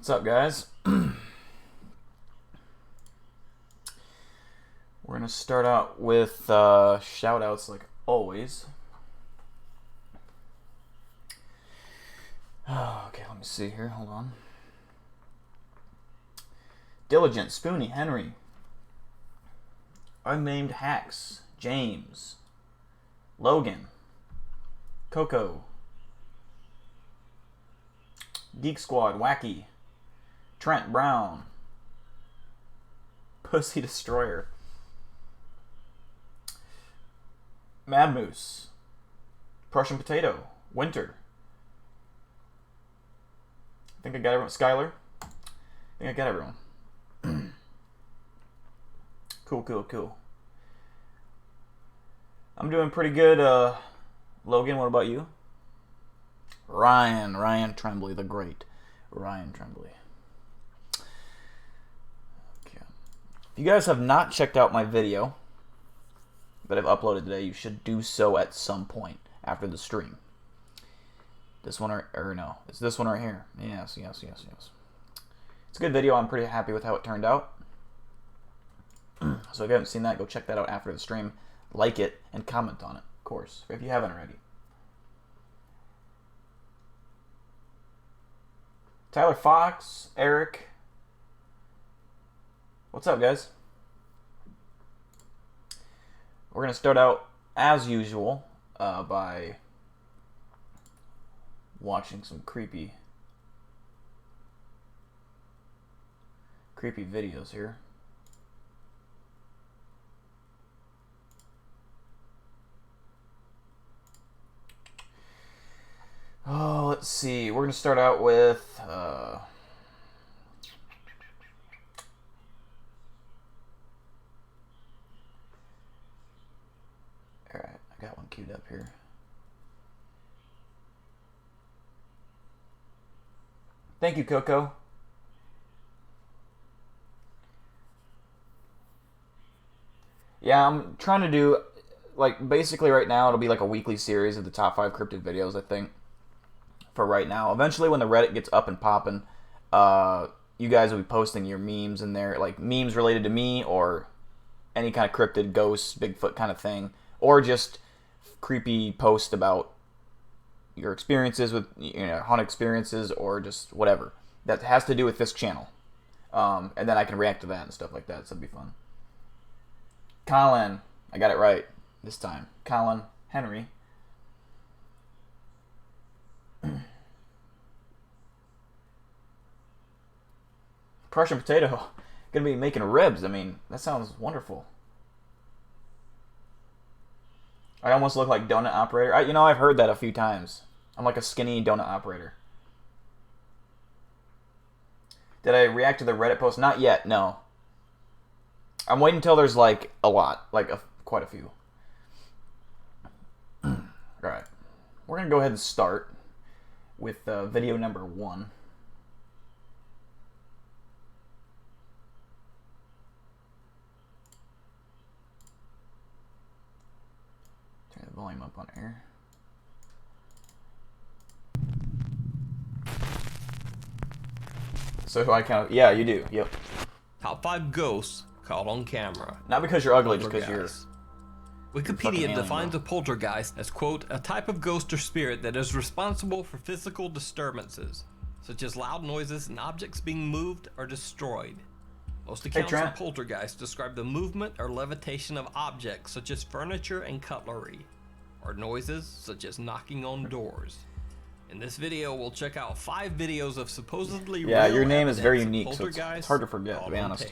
What's up, guys? We're going to start out with shout-outs like always. Oh, okay, let me see here. Hold on. Diligent, Spoony, Henry. Unnamed Hacks, James. Logan. Coco. Geek Squad, Wacky. Trent Brown. Pussy Destroyer. Mad Moose. Prussian Potato. Winter. I think I got everyone. Skylar. I think I got everyone. Cool. I'm doing pretty good. Logan, what about you? Ryan Tremblay, the great. Ryan Tremblay. Okay. If you guys have not checked out my video that I've uploaded today, you should do so at some point after the stream. This one or no, it's this one right here. Yes. It's a good video. I'm pretty happy with how it turned out. So if you haven't seen that, go check that out after the stream. Like it and comment on it, of course, if you haven't already. Tyler Fox, Eric. What's up, guys? We're going to start out, as usual, by watching some creepy videos here. Oh, let's see. We're going to start out with alright, I got one queued up here. Thank you, Coco. Yeah, I'm trying to do, like, basically right now it'll be like a weekly series of the top 5 cryptid videos, I think, for right now. Eventually, when the Reddit gets up and popping, you guys will be posting your memes in there, like memes related to me or any kind of cryptid, ghosts, Bigfoot kind of thing, or just creepy post about your experiences with, haunted experiences, or just whatever that has to do with this channel. And then I can react to that and stuff like that, so it'd be fun. Colin, I got it right this time. Colin Henry. Prussian Potato, gonna be making ribs. I mean, that sounds wonderful. I almost look like donut operator. I've heard that a few times. I'm like a skinny donut operator. Did I react to the Reddit post? Not yet, no. I'm waiting until there's like a lot, like quite a few. Alright. We're going to go ahead and start with video number 1. Turn the volume up on air. So I count? Yeah, you do. Yep. Top 5 ghosts caught on camera. Not because you're ugly, just because you're... Wikipedia defines a poltergeist as, quote, a type of ghost or spirit that is responsible for physical disturbances, such as loud noises and objects being moved or destroyed. Most accounts of poltergeists describe the movement or levitation of objects such as furniture and cutlery, or noises such as knocking on doors. In this video, we'll check out 5 videos of supposedly real your name is very unique, so it's hard to forget, to be honest.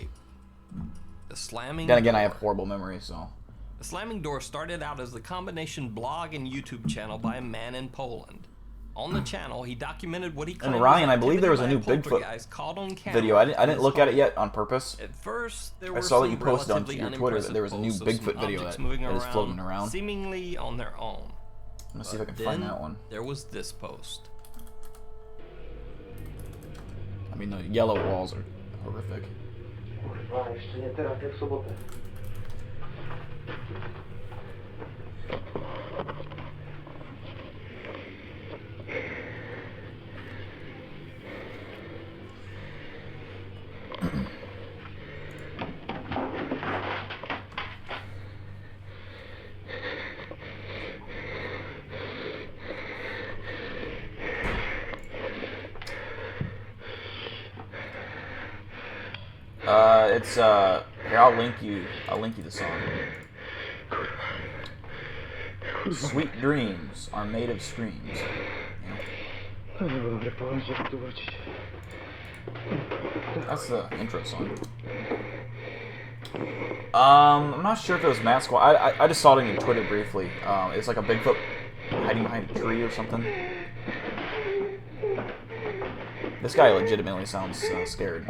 The slamming Then again, door. I have horrible memory, so... The Slamming Door started out as a combination blog and YouTube channel by a man in Poland. On the channel, he documented what he claimed. And Ryan, I believe there was a new Bigfoot video. I didn't look at it yet on purpose. At first, there were I saw that you posted on your Twitter that there was a new Bigfoot video that is floating around. Seemingly on their own. Let's see if I can find that one. There was this post. I mean, the yellow walls are horrific. it's here, I'll link you the song. Sweet dreams are made of screams. That's the intro song. I'm not sure if it was Matt Squad. I just saw it on Twitter briefly. It's like a Bigfoot hiding behind a tree or something. This guy legitimately sounds scared.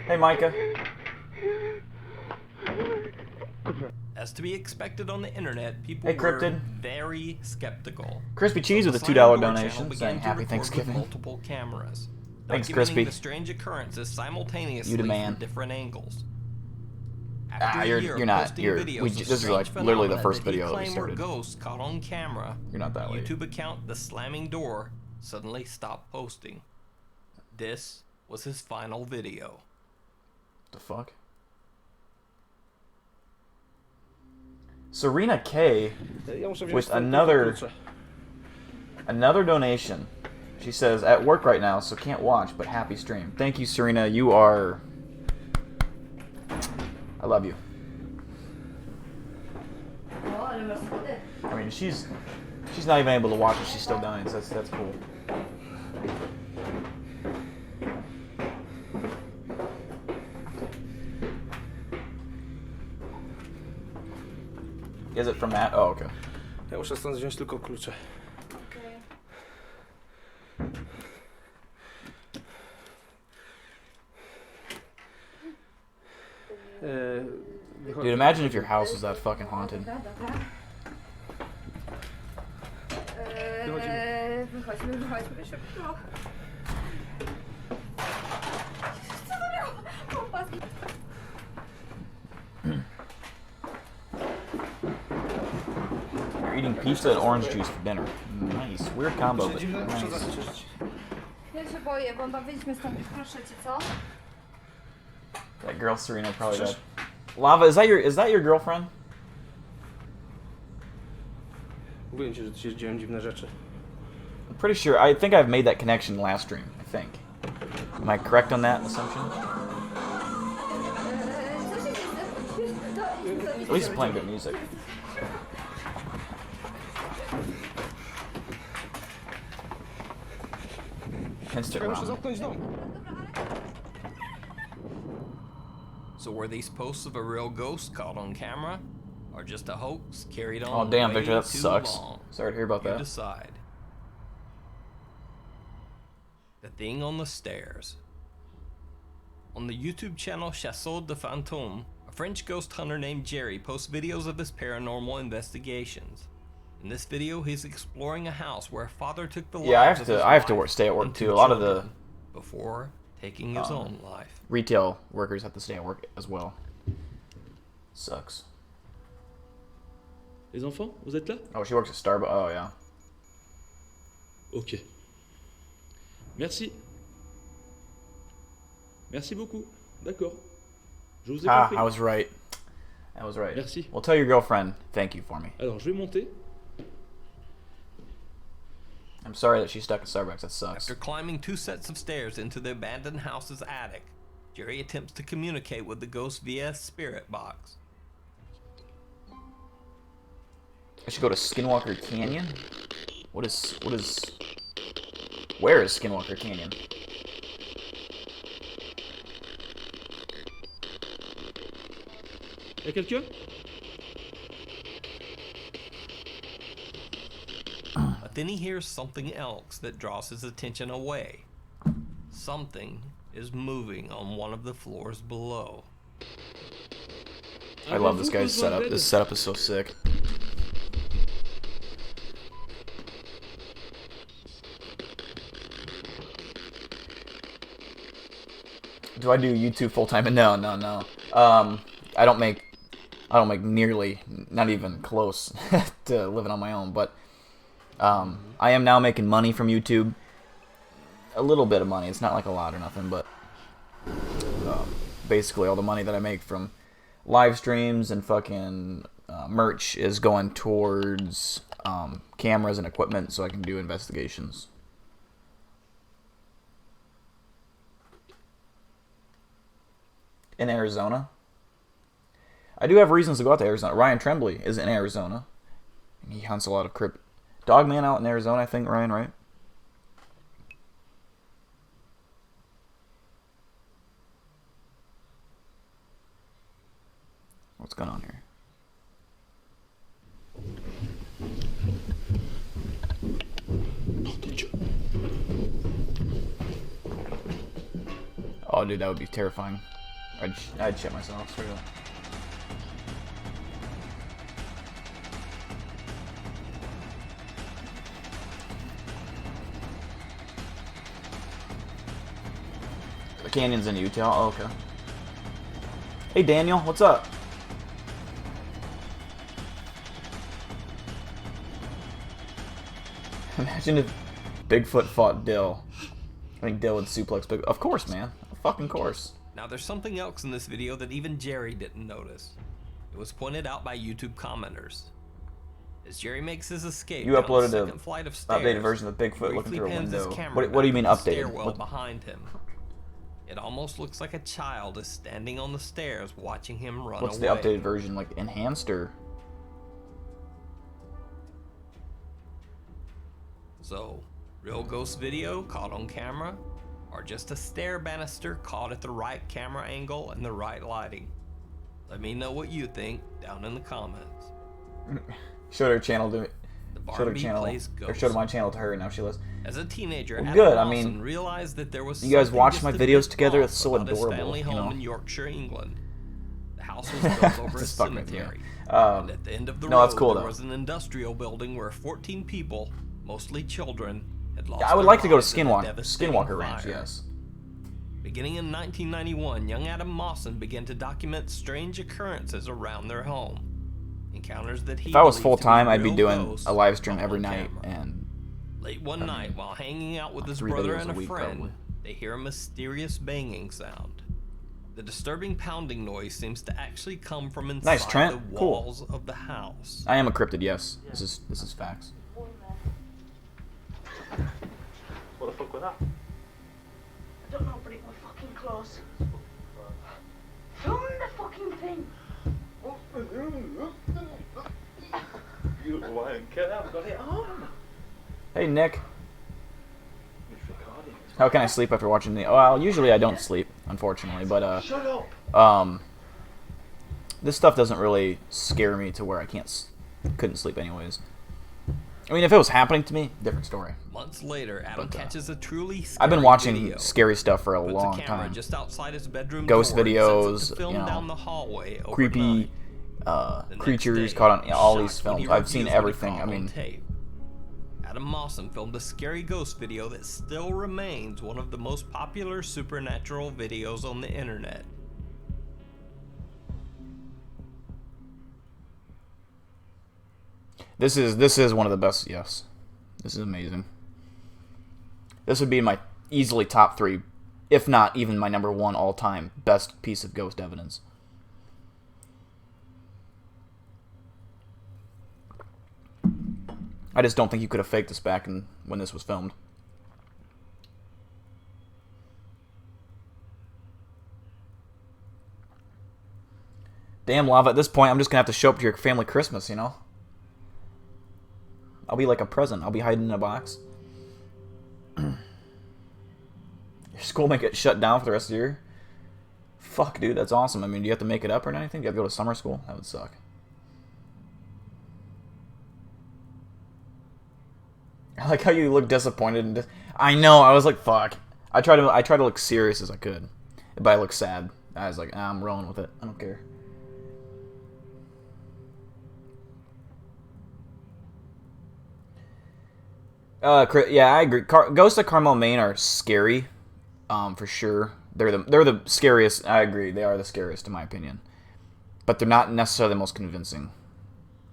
Hey, Micah. As to be expected on the internet, people Hey, Cryptid. were very skeptical. Crispy Cheese with a $2 donation saying Happy Thanksgiving. Multiple cameras. Thanks, Documenting Crispy. the strange occurrences simultaneously You demand. from different angles. You're not. This is like literally the first video that we started. Ghosts caught on camera. You're not that late. YouTube account The Slamming Door suddenly stopped posting. This was his final video. The fuck? Serena K with another donation. She says, at work right now, so can't watch, but happy stream. Thank you, Serena. You are... I love you. I mean, she's not even able to watch it. She's still dying, so that's cool. Is it from Matt? Oh, okay. Ja muszę stąd wziąć tylko klucze. Dude, imagine if your house was that fucking haunted. Wychodźmy szybko. Co to miało? Kompas. You're eating pizza and orange juice for dinner. Nice. Weird combo, but nice. Ja się boję, Bomba, wyjdźmy stąd, proszę cię, co? That girl Serena probably dead. Lava, is that your girlfriend? Mówiłem ci, że tu się dzieją dziwne rzeczy. I'm pretty sure. I think I've made that connection last stream. I think. Am I correct on that assumption? Co się dzieje? At least it's playing good music. Instant Ja muszę ramen. zamknąć dom. So were these posts of a real ghost caught on camera, or just a hoax carried on? Oh damn, way Victor, that too sucks. long? Sorry to hear about You that. decide. The Thing on the Stairs. On the YouTube channel Chasseau de Fantôme, a French ghost hunter named Jerry posts videos of his paranormal investigations. In this video, he's exploring a house where a father took the Yeah, lives of his I have to wife stay at work and too. two A lot of the children before taking his own life. retail workers have to stay at work as well. Sucks. Les enfants, vous êtes là? Oh, she works at Starbucks. Oh yeah. Ok. Merci. Merci beaucoup. D'accord. Je vous ai Ah, compris. I was right. I was right. Merci. Well, tell your girlfriend thank you for me. Alors, je vais monter. I'm sorry that she's stuck at Starbucks. That sucks. After climbing 2 sets of stairs into the abandoned house's attic, Jerry attempts to communicate with the ghost via a spirit box. I should go to Skinwalker Canyon. Where is Skinwalker Canyon? Y'a quelqu'un? But then he hears something else that draws his attention away. Something is moving on one of the floors below. I love this guy's setup. This setup is so sick. Do I do YouTube full time? No. I don't make nearly, not even close to living on my own. But I am now making money from YouTube. A little bit of money. It's not like a lot or nothing, but basically all the money that I make from live streams and fucking merch is going towards cameras and equipment so I can do investigations. In Arizona. I do have reasons to go out to Arizona. Ryan Tremblay is in Arizona. He hunts a lot of crypt. Dogman out in Arizona, I think, Ryan, right? What's going on here? Oh, dude, that would be terrifying. I'd shit myself straight up. The canyon's in Utah. Oh, okay. Hey, Daniel, what's up? Imagine if Bigfoot fought Dill. I think Dill would suplex Bigfoot. Of course, man. Of fucking course. Now there's something else in this video that even Jerry didn't notice. It was pointed out by YouTube commenters. As Jerry makes his escape, You uploaded down a the second flight of stairs, updated version of Bigfoot looking briefly through a pans his window. camera What do you mean back to the updated? stairwell What- behind him. It almost looks like a child is standing on the stairs watching him run What's away. the updated version? Like enhanced or? So, real ghost video caught on camera, or just a stair banister caught at the right camera angle and the right lighting? Let me know what you think down in the comments. Showed her channel to me. The Showed her Barnaby channel. plays Or ghosts. showed my channel to her, and now she lives. As a teenager, Well, Adam good, I Lawson mean, realized that there was you guys something watch just my a videos bit together, off it's so about his adorable, family you home know? in Yorkshire, England. The house was built over a Just fucking with me. cemetery, Um, and at the end of the no, road that's cool, there though. was an industrial building where 14 people, mostly children, had lost I would their like to go to lives in a Skinwalker devastating Ranch, fire. yes. Beginning in 1991, young Adam Mawson began to document strange occurrences around their home. Encounters that he If I was believed full to time, I'd be real doing ghosts a live stream caught every on night, camera. and Late one night, while hanging out with like his 3 brother videos and a a week, friend, probably. they hear a mysterious banging sound. The disturbing pounding noise seems to actually come from inside Nice, Trent. the Cool. walls of the house. I am a cryptid. Yes, this is facts. What the fuck was that? I don't know, but it was fucking close. Film the fucking thing. You wanker, I've got it on. Hey, Nick. It's recording. How can I sleep after watching the? Well, usually I don't sleep, unfortunately, but Shut up. this stuff doesn't really scare me to where I couldn't sleep anyways. I mean, if it was happening to me, different story. Months later, Adam But, catches a truly scary I've been watching video. scary stuff for a Puts long a camera time. just outside his bedroom Ghost door and sets it videos, to film you know, down the hallway Creepy overnight. The next creatures day, caught on all these shocked when he films. I've seen reviews what he everything. caught I on mean, tape. Adam Mawson filmed a scary ghost video that still remains one of the most popular supernatural videos on the internet. this is one of the best. Yes, this is amazing. This would be my easily top 3, if not even my number 1 all-time best piece of ghost evidence. I just don't think you could have faked this back when this was filmed. Damn, Lava, at this point, I'm just going to have to show up to your family Christmas, you know? I'll be like a present. I'll be hiding in a box. Your school may get shut down for the rest of the year. Fuck, dude, that's awesome. I mean, do you have to make it up or anything? Do you have to go to summer school? That would suck. I like how you look disappointed and I know. I was like, fuck. I try to look serious as I could, but I look sad. I was like, I'm rolling with it. I don't care. Yeah, I agree. Ghosts of Carmel, Maine are scary, for sure. They're the scariest. I agree. They are the scariest in my opinion, but they're not necessarily the most convincing.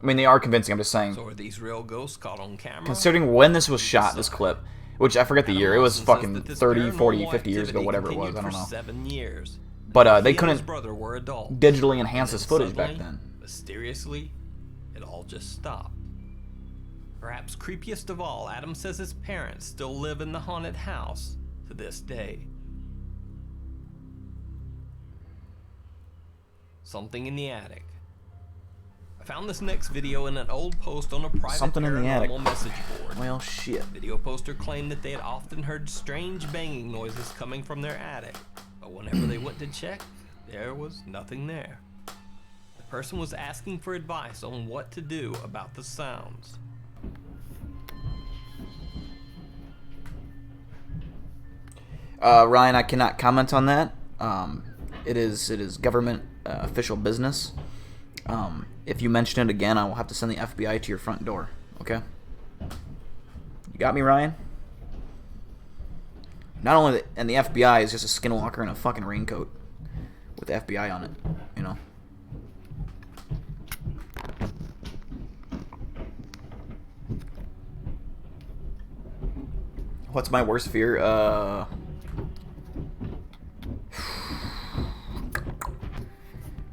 I mean, they are convincing. I'm just saying. So are these real ghosts caught on camera? Considering when this was shot, this clip, which I forget the year. It was fucking 30, 40, 50 years ago, whatever it was. I don't know. 7 years. But He they and couldn't his brother were adults. digitally enhance And this then footage back suddenly, then. Mysteriously, it all just stopped. Perhaps creepiest of all, Adam says his parents still live in the haunted house to this day. something in the attic. I found this next video in an old post on a private Something in the attic. Paranormal message board. Well, shit. Video poster claimed that they had often heard strange banging noises coming from their attic, but whenever they went to check, there was nothing there. The person was asking for advice on what to do about the sounds. Ryan, I cannot comment on that. It is government official business. If you mention it again, I will have to send the FBI to your front door. Okay? You got me, Ryan? Not only and the FBI is just a skinwalker in a fucking raincoat with the FBI on it, you know. What's my worst fear?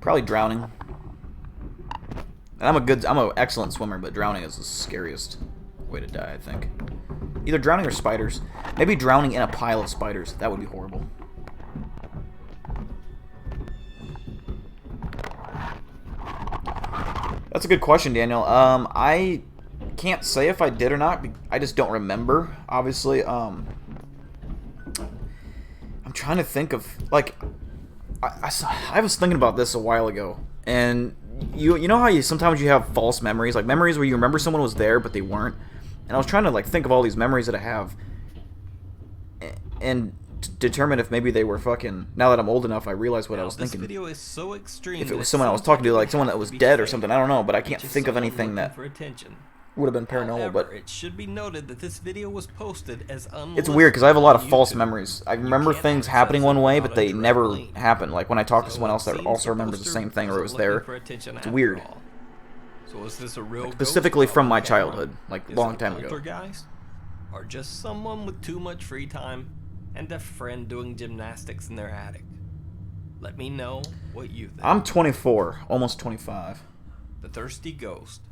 Probably drowning. I'm an excellent swimmer, but drowning is the scariest way to die, I think. Either drowning or spiders. Maybe drowning in a pile of spiders. That would be horrible. That's a good question, Daniel. I can't say if I did or not. I just don't remember, obviously. I'm trying to think of, like, I was thinking about this a while ago, and you know how sometimes you have false memories, like memories where you remember someone was there but they weren't. And I was trying to like think of all these memories that I have, and determine if maybe they were fucking. Now that I'm old enough, I realize what I was thinking. This video is so extreme if it was someone I was talking to, like someone that was dead or something, I don't know, but I can't think of anything that would have been paranormal. However, but it should be noted that this video was posted as it's weird because I have a lot of false memories. I remember things happening one way, but they never happened. Like when I talk to someone else that also remembers the same thing or it was there. It's weird. So is this a real like, specifically ghost from my camera? childhood, like Is long it a time ago. Poltergeist? Or just someone with too much free time and a friend doing gymnastics in their attic? Let me know what you think. I'm 24, almost 25. The Thirsty Ghost.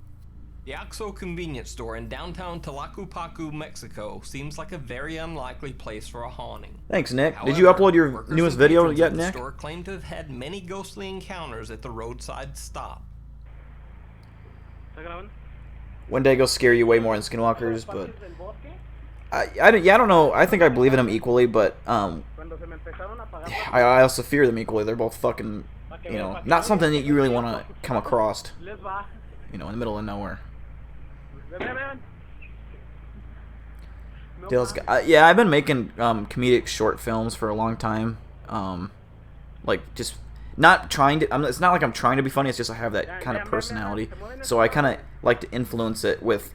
The Oxxo convenience store in downtown Tlacopacu, Mexico seems like a very unlikely place for a haunting. Thanks, Nick. However, Did you upload your workers newest and video patrons yet, of the Nick? store claim to have had many ghostly encounters at the roadside stop. Wendigo scare you way more than Skinwalkers, but I don't know. I think I believe in them equally, but I also fear them equally. They're both fucking, you know, not something that you really want to come across, you know, in the middle of nowhere. Yeah, I've been making comedic short films for a long time. Like just not trying to. It's not like I'm trying to be funny. It's just I have that kind of personality, so I kind of like to influence it with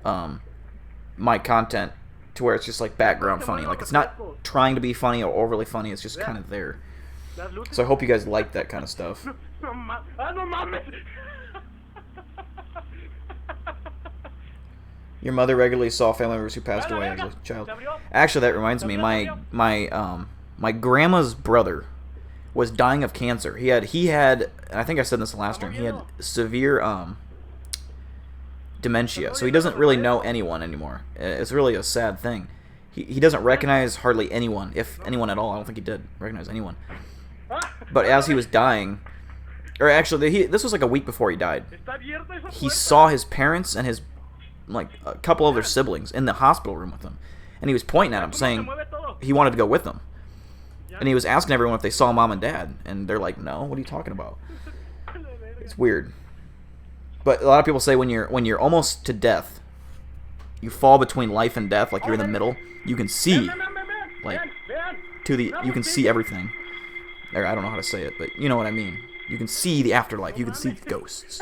my content to where it's just like background funny. Like it's not trying to be funny or overly funny. It's just kind of there. So I hope you guys like that kind of stuff. Your mother regularly saw family members who passed away as a child. Actually, that reminds me. My grandma's brother was dying of cancer. He had. I think I said this in the last stream. He had severe dementia, so he doesn't really know anyone anymore. It's really a sad thing. He doesn't recognize hardly anyone, if anyone at all. I don't think he did recognize anyone. But as he was dying, or actually, this was like a week before he died. He saw his parents and his like a couple other siblings in the hospital room with him, and he was pointing at him, saying he wanted to go with them. And he was asking everyone if they saw mom and dad, and they're like, "No, what are you talking about?" It's weird. But a lot of people say when you're almost to death, you fall between life and death, like you're in the middle. You can see, like, you can see everything. Or I don't know how to say it, but you know what I mean. You can see the afterlife. You can see ghosts.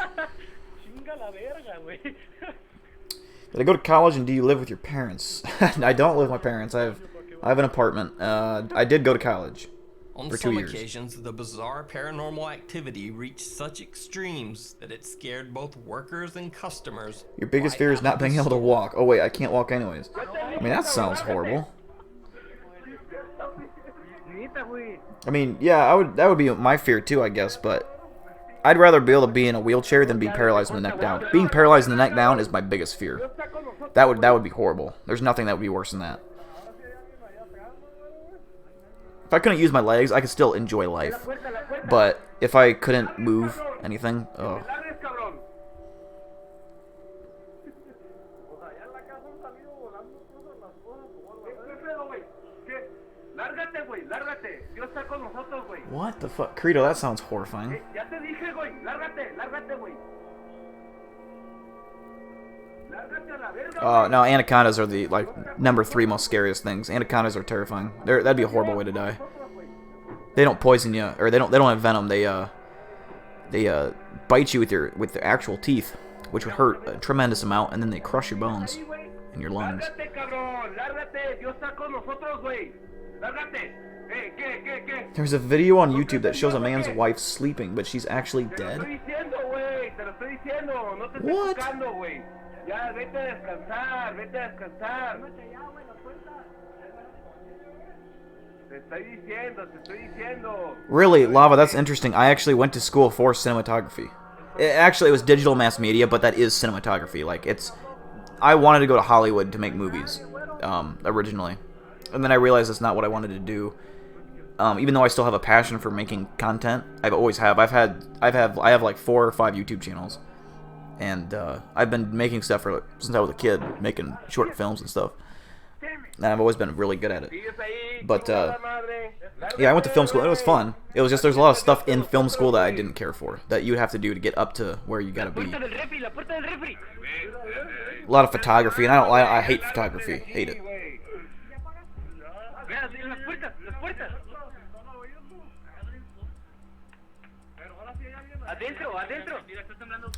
Did I go to college and do you live with your parents? I don't live with my parents. I have an apartment. I did go to college for 2 years. On some occasions, the bizarre paranormal activity reached such extremes that it scared both workers and customers. Your biggest fear is not being able to walk. Oh wait, I can't walk anyways. I mean, that sounds horrible. I mean, yeah, that would be my fear too, I guess, but I'd rather be able to be in a wheelchair than be paralyzed from the neck down. Being paralyzed from the neck down is my biggest fear. That would be horrible. There's nothing that would be worse than that. If I couldn't use my legs, I could still enjoy life. But if I couldn't move anything, oh. What the fuck? Credo, that sounds horrifying. No, anacondas are the, like, number 3 most scariest things. Anacondas are terrifying. That'd be a horrible way to die. They don't poison you, or they don't have venom. They bite you with their actual teeth, which would hurt a tremendous amount, and then they crush your bones and your lungs. There's a video on YouTube that shows a man's wife sleeping, but she's actually dead. What? Really, Lava, that's interesting. I actually went to school for cinematography. It was digital mass media, but that is cinematography. Like, I wanted to go to Hollywood to make movies, originally. And then I realized that's not what I wanted to do. Even though I still have a passion for making content, I've always have. I have like 4 or 5 YouTube channels, and I've been making stuff since I was a kid, making short films and stuff. And I've always been really good at it. But yeah, I went to film school. And it was fun. It was just there's a lot of stuff in film school that I didn't care for, that you would have to do to get up to where you gotta be. A lot of photography, and I hate photography. Hate it.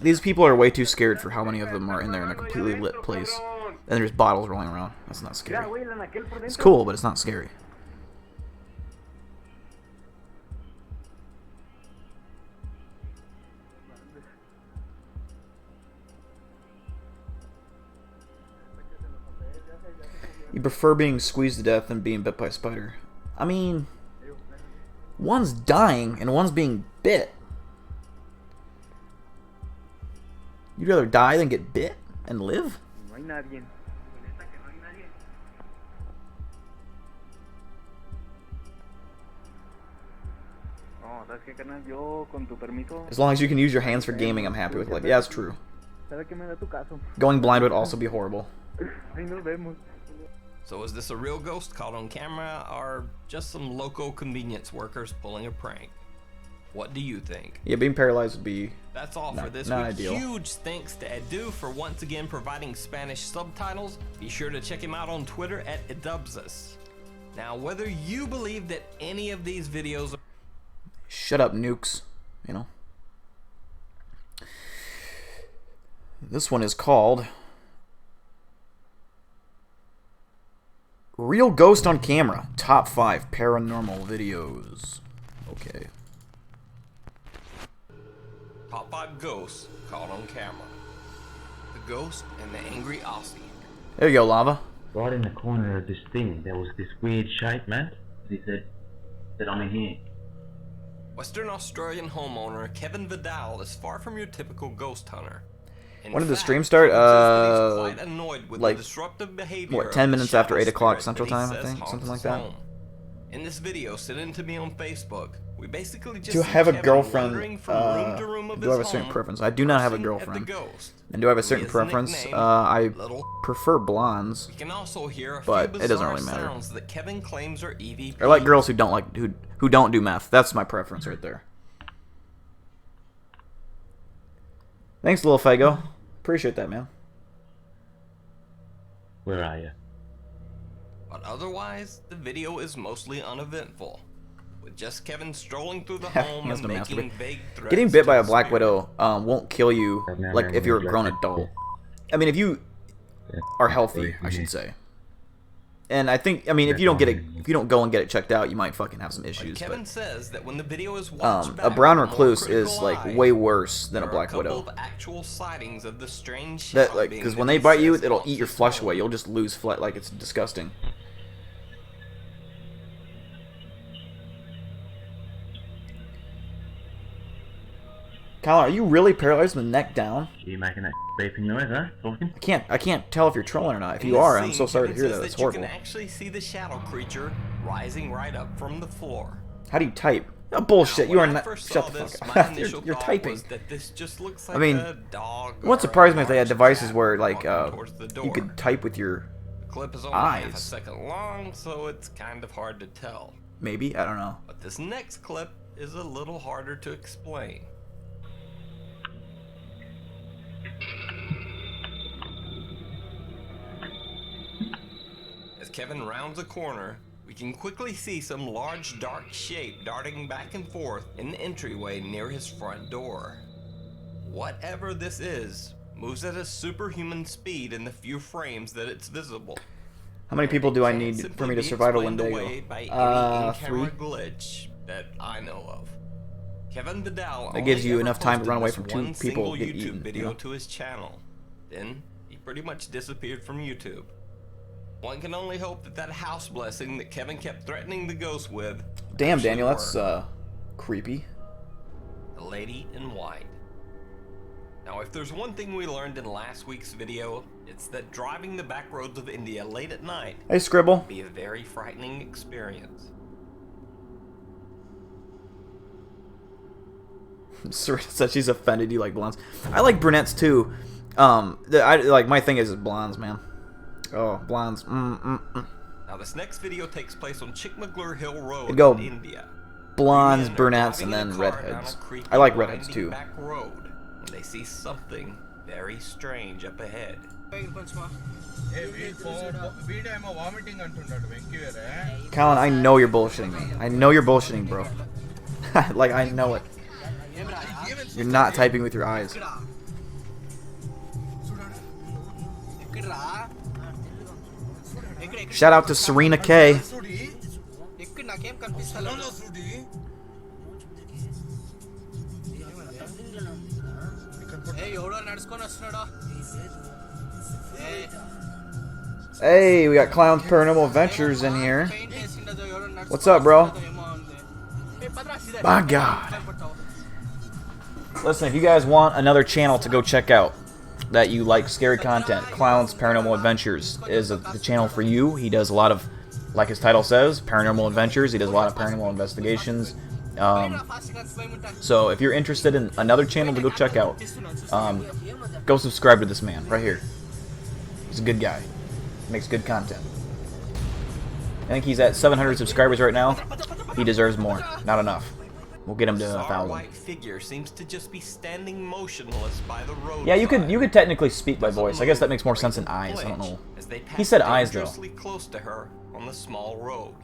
These people are way too scared for how many of them are in there in a completely lit place. And there's bottles rolling around. That's not scary. It's cool, but it's not scary. You prefer being squeezed to death than being bit by a spider. I mean, one's dying and one's being bit. You'd rather die than get bit and live? As long as you can use your hands for gaming, I'm happy with life. Yeah, it's true. Going blind would also be horrible. So is this a real ghost caught on camera, or just some local convenience workers pulling a prank? What do you think? Yeah, being paralyzed would be That's all for this not week. ideal. Huge thanks to Edu for once again providing Spanish subtitles. Be sure to check him out on Twitter at Edubsus. Now, whether you believe that any of these videos are... Shut up, nukes. You know. This one is called Real Ghost on Camera, Top 5 Paranormal Videos. Okay. Top 5 ghosts caught on camera. The ghost and the angry Aussie. There you go, Lava. Right in the corner of this thing, there was this weird shape, man. He said, I'm in here. Western Australian homeowner Kevin Vidal is far from your typical ghost hunter. When did the stream start? Quite annoyed with like, the disruptive behavior what, 10 minutes after 8 o'clock spirit Central that he Time, I says think? haunts Something like his that. home. In this video sent in to me on Facebook, we basically just Do I see have a Kevin girlfriend? wandering from room to room of Do I have a his certain home, preference? I do not have a cursing at the girlfriend. ghost. And do I have a Who certain is preference? nicknamed I Little. prefer blondes. We can also hear a But few it doesn't bizarre really matter. sounds that Kevin claims are EVP. I like girls who don't do meth. That's my preference right there. Thanks, Lil Fago. Appreciate that, man. Where are you? But otherwise, the video is mostly uneventful, with just Kevin strolling through the home has and to making masturbate. vague threats. Getting bit to by a the Black spirit. Widow won't kill you, like, if you're a grown adult. I mean, if you are healthy, I should say. And I think, I mean, if you don't go and get it checked out, you might fucking have some issues. Kevin But says that when the video is watched back a brown with a more recluse is critical like eye, way worse than a there are Black couple Widow. of actual sightings of the strange That like, being because that when he they bite you, says it'll haunts eat your his flesh home. away. You'll just lose flesh. Like, it's disgusting. Kyler, are you really paralyzed from the neck down? You making that beeping noise, huh? Talking? I can't tell if you're trolling or not. If In you this are, I'm scene, so sorry to Kevin hear says that. It's you horrible. can actually see the shadow creature rising right up from the floor. How do you type? Oh, bullshit. Now, You are when I not. first Shut saw the this, fuck my up. initial You're thought typing. was that this just looks like I mean, a dog it wouldn't or surprise a me if they had large devices cat where, like, walking towards the door. you could type with your The clip is only half a eyes. second long, so it's kind of hard to tell. Maybe? I don't know. But this next clip is a little harder to explain. As Kevin rounds a corner, we can quickly see some large dark shape darting back and forth in the entryway near his front door. Whatever this is, moves at a superhuman speed in the few frames that it's visible. How many people do I Can't need simply for me to be survive a explained Wendigo? away by any in-camera 3. glitch that I know of. Kevin Vidal That gives only you ever enough time to posted run away this from 2 one people single getting YouTube eaten. video You know? to his channel. Then he pretty much disappeared from YouTube. One can only hope that that house blessing that Kevin kept threatening the ghost with. Damn, actually Daniel, that's worked. creepy. The lady in white. Now, if there's one thing we learned in last week's video, it's that driving the back roads of India late at night Hey, Scribble. can be a very frightening experience. Serena said she's offended you like blondes. I like brunettes too. Like my thing is blondes, man. Oh, blondes. Now, this next video takes place on Chikmagalur Hill Road It'd go in India. Blondes, Men are brunettes, and driving then in a car down redheads. a creepy, I like redheads winding too. Back road when they see something very strange up ahead. Colin, I know you're bullshitting me. I know you're bullshitting, bro. Like, I know it. You're not typing with your eyes. Shout out to Serena K. Hey, we got Clown's Paranormal Adventures in here. What's up, bro? My God. Listen, if you guys want another channel to go check out that you like scary content, Clown's Paranormal Adventures is the channel for you. He does a lot of, like his title says, paranormal adventures. He does a lot of paranormal investigations. So if you're interested in another channel to go check out, go subscribe to this man right here. He's a good guy. Makes good content. I think he's at 700 subscribers right now. He deserves more. Not enough. We'll get him to 1,000. White figure seems to just be standing motionless by the road. Yeah, you could technically speak by voice. I guess that makes more sense than eyes. I don't know. He said eyes though. Close to her on the small road.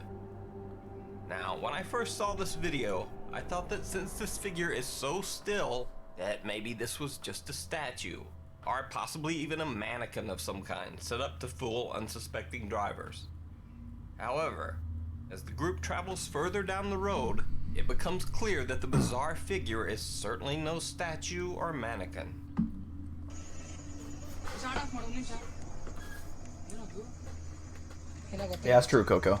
Now, when I first saw this video, I thought that since this figure is so still, that maybe this was just a statue, or possibly even a mannequin of some kind, set up to fool unsuspecting drivers. However, as the group travels further down the road, it becomes clear that the bizarre figure is certainly no statue or mannequin. Yeah, that's true, Coco.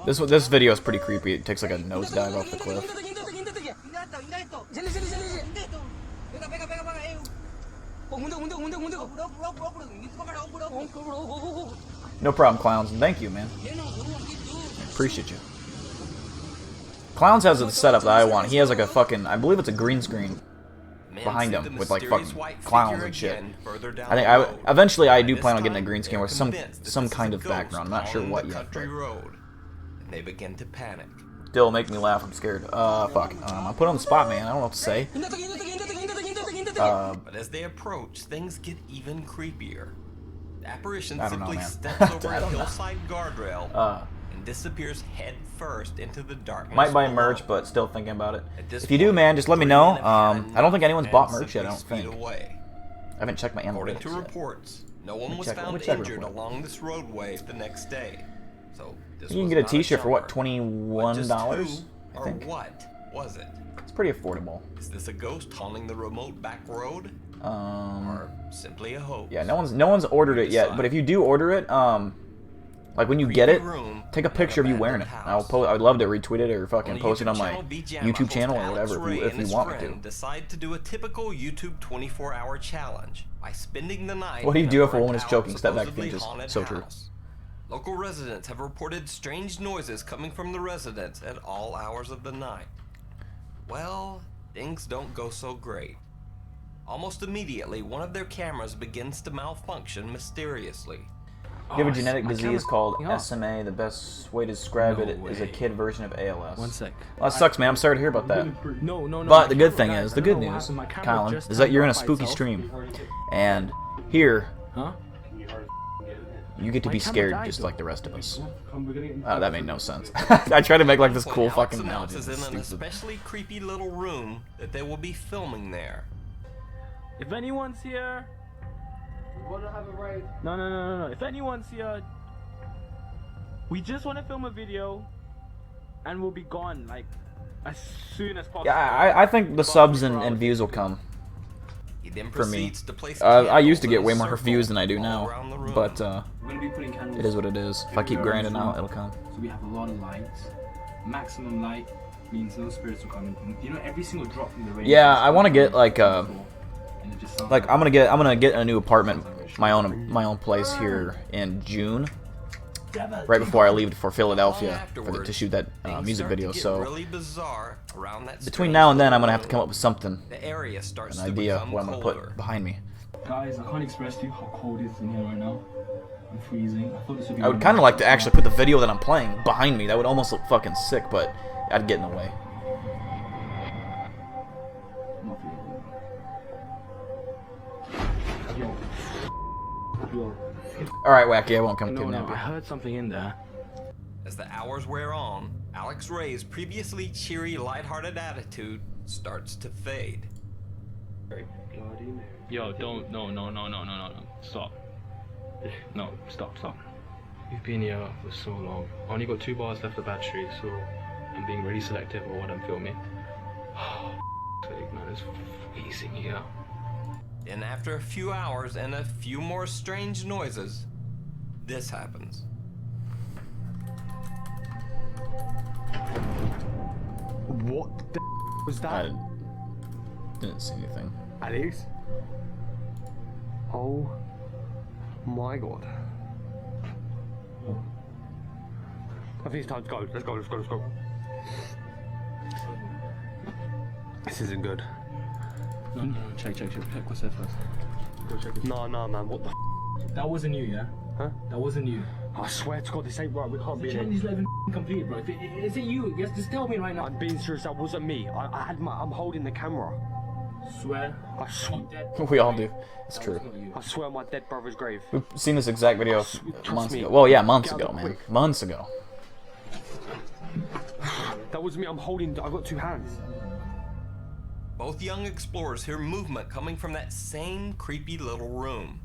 This video is pretty creepy. It takes like a nosedive off the cliff. No problem, Clowns. Thank you, man. Appreciate you. Clowns has a setup that I want. He has like a fucking, I believe it's a green screen behind him with like fucking clowns and shit. I think eventually I do plan on getting a green screen with some kind of background. I'm not sure what yet. Road, and they begin to panic. Still make me laugh. I'm scared. Fuck. I'm put on the spot, man. I don't know what to say. But as they approach, things get even creepier. The apparition I don't know, simply man. steps over I a don't know. hillside guardrail and disappears head first into the darkness. Might buy merch, but still thinking about it. If you do, man, just let me know. I don't think anyone's bought merch yet. I don't think. I haven't checked my According analytics to yet. reports, no one was Let me found check injured real quick. along this roadway the next day. So this You can was get a not T-shirt for what, jumper. But just $21? who I or think what was it? it's pretty affordable. Is this a ghost haunting the remote back road, or simply a hoax? Yeah, no one's ordered it yet. But if you do order it, Like when you get it, take a picture of you wearing it. I'd love to retweet it or fucking post it on my YouTube channel or whatever if you want me to. Decide to do a typical YouTube 24-hour challenge by spending the night. What do you do if a woman is choking? Step back, just so true. Local residents have reported strange noises coming from the residents at all hours of the night. Well, things don't go so great. Almost immediately, one of their cameras begins to malfunction mysteriously. You have a genetic disease called SMA. The best way to describe it is a kid version of ALS. One sec. Well, that sucks, man. I'm sorry to hear about that. No. But the good thing is, the good news, Colin, is that you're in a spooky stream. And here, you get to be scared just like the rest of us. That made no sense. I tried to make like this cool fucking analogy. Alex is in an especially creepy little room that they will be filming there. If anyone's here... We wanna have a raid. No. If anyone's here... We just want to film a video and we'll be gone, like, as soon as possible. Yeah, I think the subs and views will come. He then For me. proceeds to place I used to get candles way in a more circle views than I do all now. around the room. But We're gonna be putting candles. it is what it is. If I keep grinding out, it'll come. So we have a lot of lights. Maximum light means no spirits will come in. You know, every single drop from the rain. Yeah, I want to get like I'm gonna get a new apartment, my own place here in June, right before I leave for Philadelphia to shoot that music video. So really bizarre around that between now and then, I'm gonna have to come up with something, the area starts an to idea become what I'm gonna colder. put behind me. Guys, I can't express to you how cold it is in here right now. I'm freezing. I thought this would be. I would kind of like to actually put the video that I'm playing behind me. That would almost look fucking sick, but I'd get in the way. Alright, Wacky, I won't come kidnap you. I heard something in there. As the hours wear on, Alex Ray's previously cheery, lighthearted attitude starts to fade. Yo, don't, no. Stop. No, stop. We've been here for so long. I only got 2 bars left of battery, so I'm being really selective on what I'm filming. Man, it's freezing here. And after a few hours and a few more strange noises, this happens. What the was that? I didn't see anything. Alex? Oh my god. I think it's time to go. Let's go. This isn't good. No. Check. What's that first? No, man. What the That wasn't you, yeah? Huh? That wasn't you. I swear to God, this ain't right. We can't The be in. challenge is not even complete, bro. Is it you? Yes, just tell me right now. I'm being serious. That wasn't me. I'm holding the camera. Swear. I swear. We all do. It's true. I swear on my dead brother's grave. We've seen this exact video Trust months me. ago. Well, yeah, months Get out ago, of the man. quick. Months ago. That was me. I'm holding. I've got 2 hands. Both young explorers hear movement coming from that same creepy little room.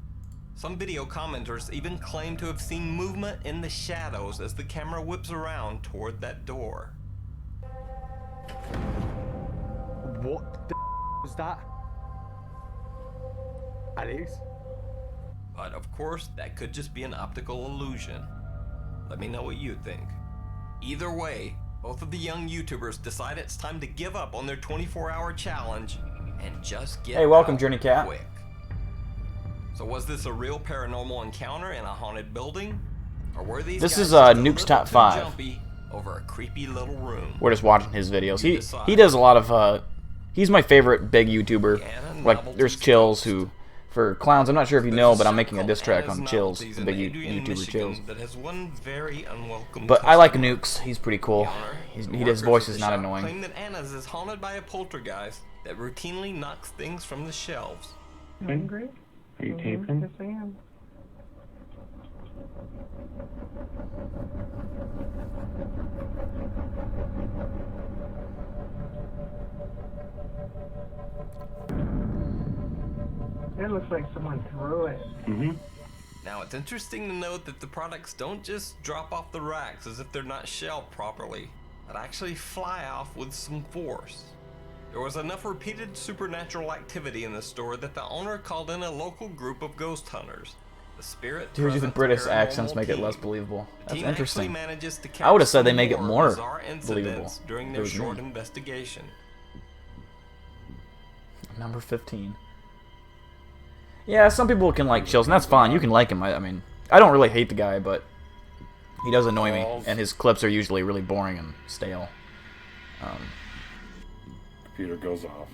Some video commenters even claim to have seen movement in the shadows as the camera whips around toward that door. What the was that? Alex? But of course, that could just be an optical illusion. Let me know what you think. Either way, both of the young YouTubers decide it's time to give up on their 24-hour challenge and just get Hey, welcome, out Journey Cat. quick. So was this a real paranormal encounter in a haunted building? Or were these This guys is, just a Nuke's little Top too 5. jumpy over a creepy little room? We're just watching his videos. He does a lot of he's my favorite big YouTuber. Like there's Chills who for clowns, I'm not sure if you know, but I'm making a diss track on Chills, the big YouTuber Chills. That has one very unwelcome But I like customer. Nukes. He's pretty cool. He does Workers voices at the not shop annoying. Claim that Anna's is haunted by a poltergeist that routinely knocks things from the shelves. Angry? Are you taping? Yes, I am. It looks like someone threw it. Now, it's interesting to note that the products don't just drop off the racks as if they're not shelved properly, but actually fly off with some force. There was enough repeated supernatural activity in the store that the owner called in a local group of ghost hunters. The spirit Dude, the present British paranormal accents make it team. less believable. The That's team actually interesting. manages to I would have catch said they some make it more bizarre believable. incidents during if it their was me. short investigation. Number 15. Yeah, some people can like chills, and that's fine. You can like him. I mean, I don't really hate the guy, but he does annoy me, and his clips are usually really boring and stale. Computer goes off.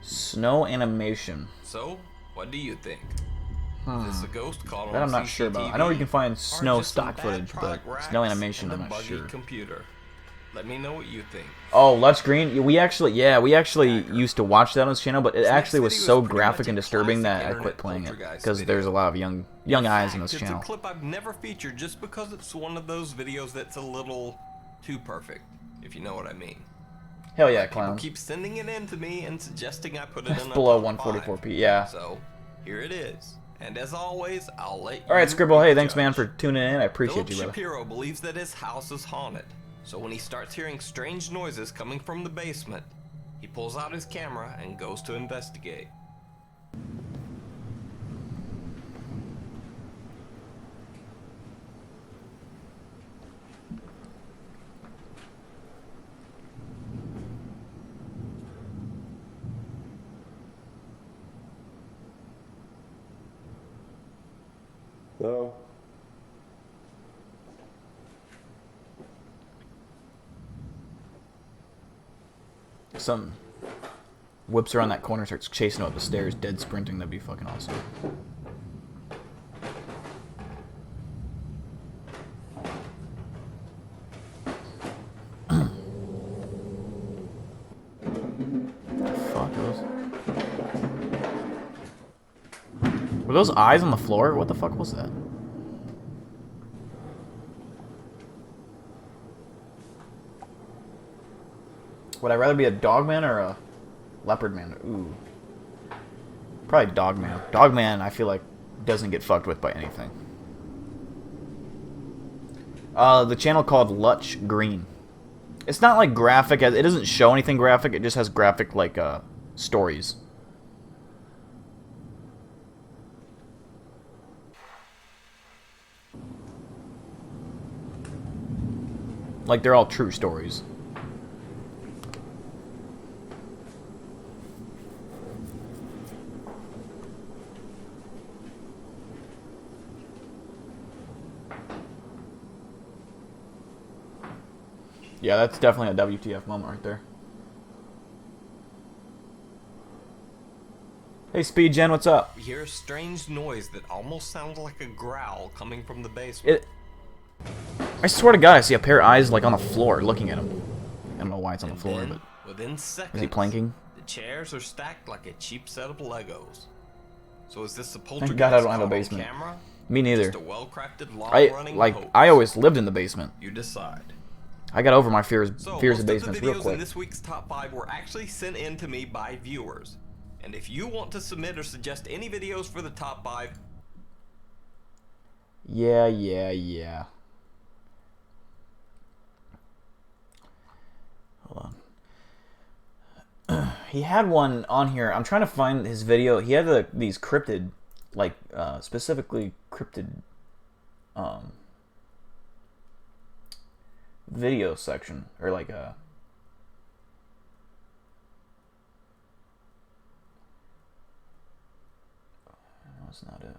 Snow animation. So, what do you think? Is this a ghost caught on That I'm not sure about. I know you can find CCTV, snow or just some stock bad footage, but product snow racks animation, and I'm a not buggy sure. computer? Let me know what you think. Oh, Let's Green. We actually used to watch that on his channel, but it actually was so graphic and disturbing that I quit playing it because there's a lot of young eyes on this It's channel. a clip I've never featured just because it's one of those videos that's a little too perfect, if you know what I mean. Hell yeah, People clowns. keep sending it in to me and suggesting I put it It's in below a top 144p. 5. Yeah. So here it is. And as always, I'll let you. All right, Scribble. be Hey, the thanks, man, judge. for tuning in. I appreciate Philip you, brother. Shapiro believes that his house is haunted. So when he starts hearing strange noises coming from the basement, he pulls out his camera and goes to investigate. No. Some whips around that corner, starts chasing up the stairs, dead sprinting. That'd be fucking awesome. Fuck those. Were those eyes on the floor? What the fuck was that? Would I rather be a dog man or a leopard man? Ooh. Probably dog man. Dog man, I feel like, doesn't get fucked with by anything. The channel called Lutch Green. It's not like graphic. It doesn't show anything graphic. It just has graphic, like, stories. Like, they're all true stories. Yeah, that's definitely a WTF moment right there. Hey, Speed Gen, what's up? We hear a strange noise that almost sounds like a growl coming from the basement. I swear to God, I see a pair of eyes like on the floor looking at him. I don't know why it's on the floor, Then, but within seconds, is he planking? the chairs are stacked like a cheap set of Legos. So is this a Thank poltergeist God I don't have a caught on basement. camera? Me neither. Just a well-crafted, long-running hoax? I always lived in the basement. You decide. I got over my fears So, of most basements of the real videos quick. in this week's top 5 were actually sent in to me by viewers. And if you want to submit or suggest any videos for the top 5, Yeah. Hold on. He had one on here. I'm trying to find his video. He had these cryptid, like, specifically cryptid, video section, or like a... That's not it.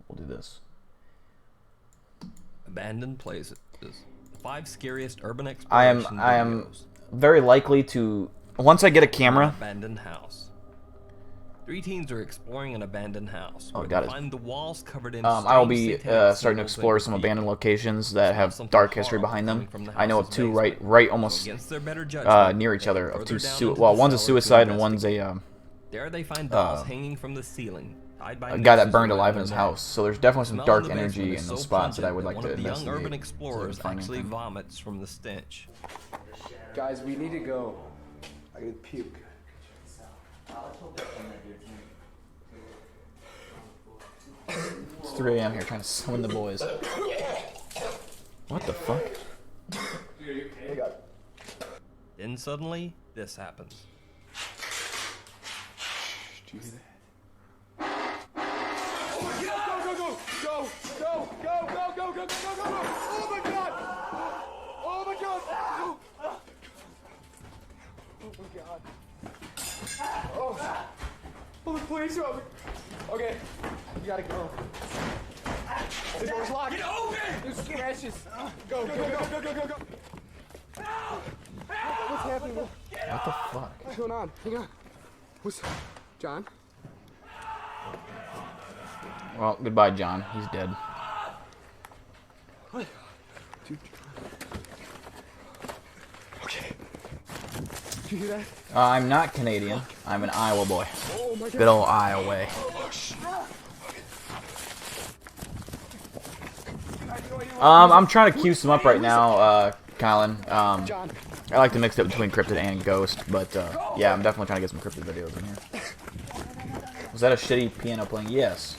We'll do this. abandoned places. The 5 scariest urban I exploration am videos. very likely to, once I get a camera. Abandoned house. 3 teens are exploring an abandoned house. Oh, where got they it. find the walls covered in I will strange be satanic starting to symbols explore and some graffiti. abandoned locations that have Something dark history horrible behind them. coming from the I know of house's 2 basement. right So almost against their better judgment, near each they other head of 2 further down into well, the one's a cellar to suicide and one's investigate. a There they find dolls hanging from the ceiling, tied by a guy that nooses burned around alive in their his neck. house. So there's definitely some The smell dark in the basement energy is in so those spots that I pungent would like one to of the young investigate. urban explorers find actually anything. vomits from the stench. Guys, we need to go. I could puke. It's 3 a.m. here trying to summon the boys. What the fuck? Then Then suddenly, this happens. Did you hear that? Go! Oh my god! Oh my god! Oh my god. Oh, the police are over. Okay, you gotta go. The door's locked. Get open! There's scratches. Go. What's happening? What the fuck? What's going on? Hang on. What's... John? Well, goodbye, John. He's dead. What? Dude. Okay. Did you hear that? I'm not Canadian. I'm an Iowa boy. Oh my god. Good old Iowa. I'm trying to cue some up right now, Colin. I like to mix it between Cryptid and Ghost, but yeah, I'm definitely trying to get some Cryptid videos in here. Was that a shitty piano playing? Yes.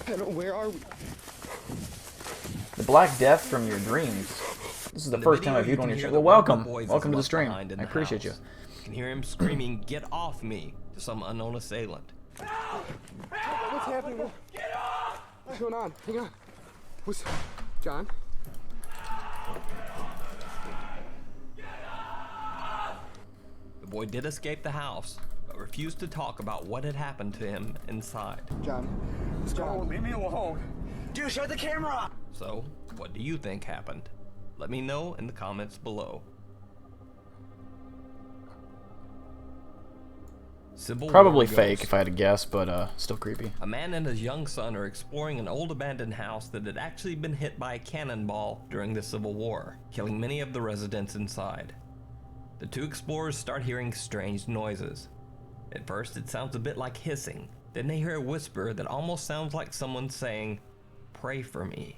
Where are we? The Black Death from your dreams. This is the first time I've viewed one of your shows. Well, welcome. Welcome to the stream. I appreciate you. You can hear him screaming, "Get off me!" to some unknown assailant. What's happening? Get off! What's going on? Hang on. What's... John? The boy did escape the house, but refused to talk about what had happened to him inside. John. John. Leave me alone. Dude, shut the camera off! So, what do you think happened? Let me know in the comments below. Probably fake if I had to guess, but still creepy. A man and his young son are exploring an old abandoned house that had actually been hit by a cannonball during the Civil War, killing many of the residents inside. The two explorers start hearing strange noises. At first it sounds a bit like hissing, then they hear a whisper that almost sounds like someone saying, "Pray for me."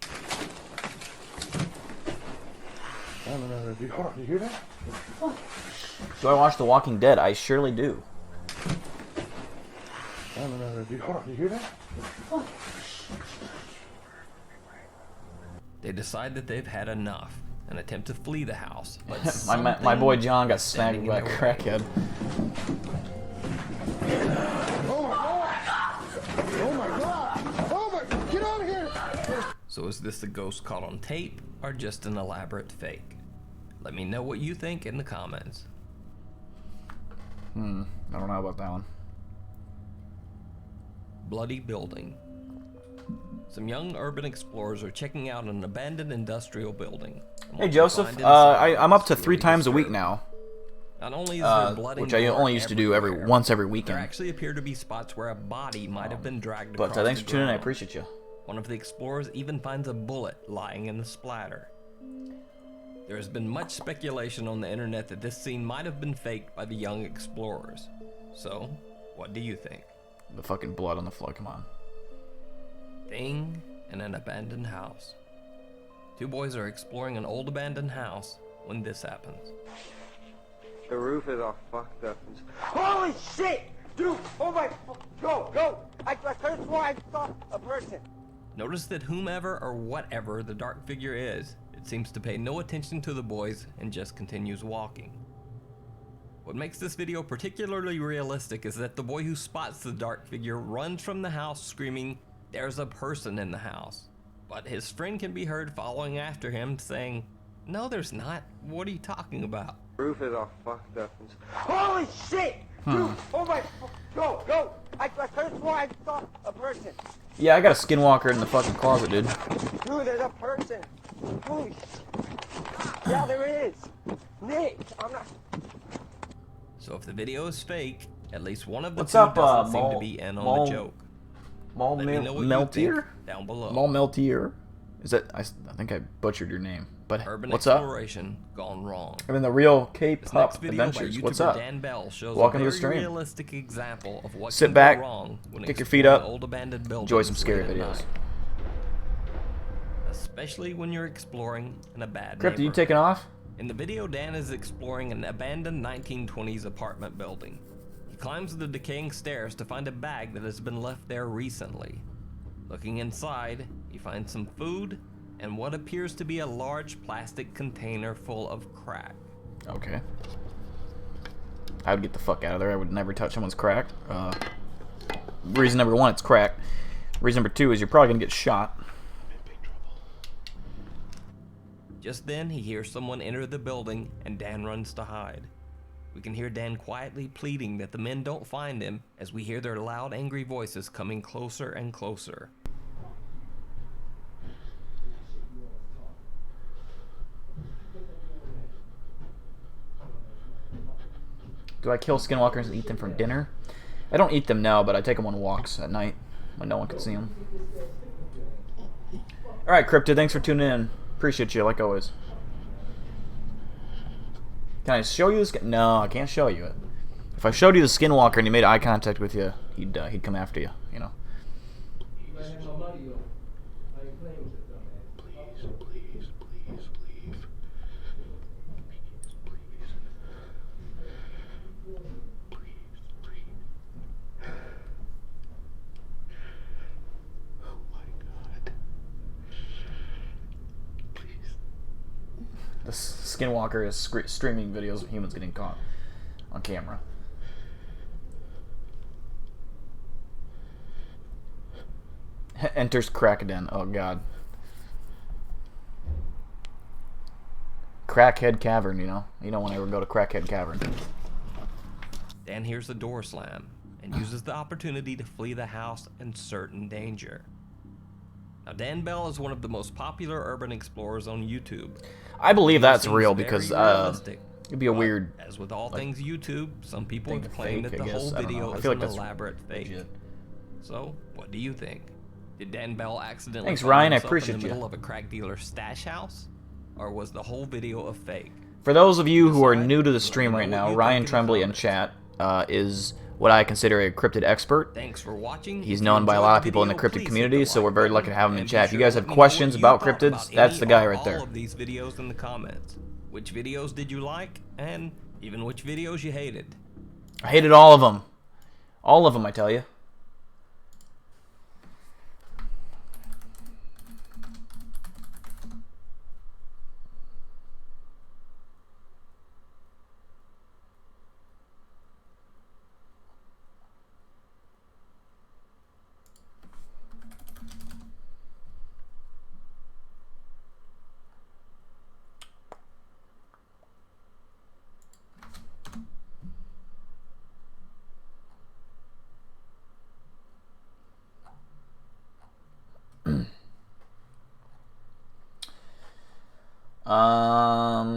Hold on, you hear that? Do I watch The Walking Dead? I surely do. Hold on, you hear that? They decide that they've had enough and attempt to flee the house. But my boy John got snagged by a crackhead. Oh my god! Get out of here! So is this a ghost caught on tape or just an elaborate fake? Let me know what you think in the comments. I don't know about that one. Bloody building. Some young urban explorers are checking out an abandoned industrial building. Hey Joseph, I'm up to 3 times a week now. Not only is there blood which I only used to do once every weekend. There actually appear to be spots where a body might have been dragged across But thanks the for tuning in, I ground. appreciate you. One of the explorers even finds a bullet lying in the splatter. There has been much speculation on the internet that this scene might have been faked by the young explorers. So, what do you think? The fucking blood on the floor, come on. Thing in an abandoned house. Two boys are exploring an old abandoned house when this happens. The roof is all fucked up. Holy shit! Dude! Oh my... Go! I could have sworn I saw a person. Notice that whomever or whatever the dark figure is, it seems to pay no attention to the boys and just continues walking. What makes this video particularly realistic is that the boy who spots the dark figure runs from the house screaming, "There's a person in the house." But his friend can be heard following after him saying, "No, there's not. What are you talking about?" The roof is all fucked up. Holy shit! Dude! Oh my... Go! I could have sworn I saw a person. Yeah, I got a Skinwalker in the fucking closet, dude. Dude, there's a person. Holy shit. Yeah, there is. Nick, I'm not... So if the video is fake, at least one of the What's two up, doesn't seem to be in on the joke. Let me know what you think down below. Meltier? Is that... I think I butchered your name. But Urban what's up? exploration gone wrong. I'm in the real K-pop This next video by adventures. YouTuber What's up? Dan Bell shows Welcome a to very the stream. realistic example of what Sit can back, go wrong when kick your feet exploring up, old abandoned buildings enjoy some scary late at videos. night. Especially when you're exploring in a bad Cryptid, you neighborhood. taking off? In the video, Dan is exploring an abandoned 1920s apartment building. He climbs the decaying stairs to find a bag that has been left there recently. Looking inside, he finds some food and what appears to be a large plastic container full of crack. Okay. I would get the fuck out of there. I would never touch someone's crack. Reason number 1, it's crack. Reason number 2 is you're probably gonna get shot. Just then, he hears someone enter the building, and Dan runs to hide. We can hear Dan quietly pleading that the men don't find him, as we hear their loud, angry voices coming closer and closer. Do I kill skinwalkers and eat them for dinner? I don't eat them now, but I take them on walks at night when no one can see them. Alright, Cryptid, thanks for tuning in. Appreciate you, like always. Can I show you this? No, I can't show you it. If I showed you the skinwalker and he made eye contact with you, he'd come after you, you know. The Skinwalker is streaming videos of humans getting caught on camera. Enters Crackhead. Oh god. Crackhead Cavern, you know? You don't want to ever go to Crackhead Cavern. Dan hears the door slam and uses the opportunity to flee the house in certain danger. Now, Dan Bell is one of the most popular urban explorers on YouTube. I believe that's Seems real very because realistic. it'd be a weird. As with all like, things YouTube, some people have claimed fake, that I the whole guess. I don't video know. I is feel an like that's elaborate fake. legit. So, what do you think? Did Dan Bell accidentally Thanks, find Ryan. I himself appreciate in the you. middle of a crack dealer's stash house? Or was the whole video a fake? For those of you who are new to the stream right now, Ryan Tremblay in chat is what I consider a cryptid expert. Thanks for watching. He's known by a lot of people in the cryptid community, so we're very lucky to have him in chat. If you guys have questions about cryptids, that's the guy right there. All of these videos in the comments. Which videos did you like, and even which videos you hated? I hated all of them. All of them, I tell you.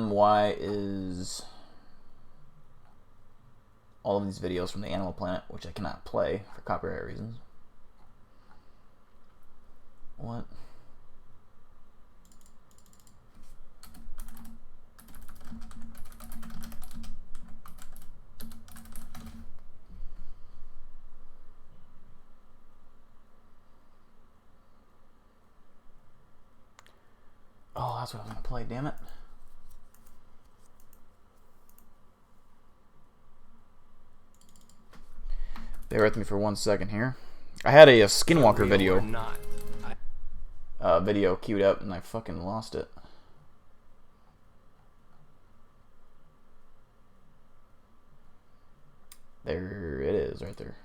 Why is all of these videos from the Animal Planet, which I cannot play for copyright reasons? What? Oh, that's what I was gonna play, damn it. Bear with me for 1 second here. I had a Skinwalker video video queued up and I fucking lost it. There it is, right there.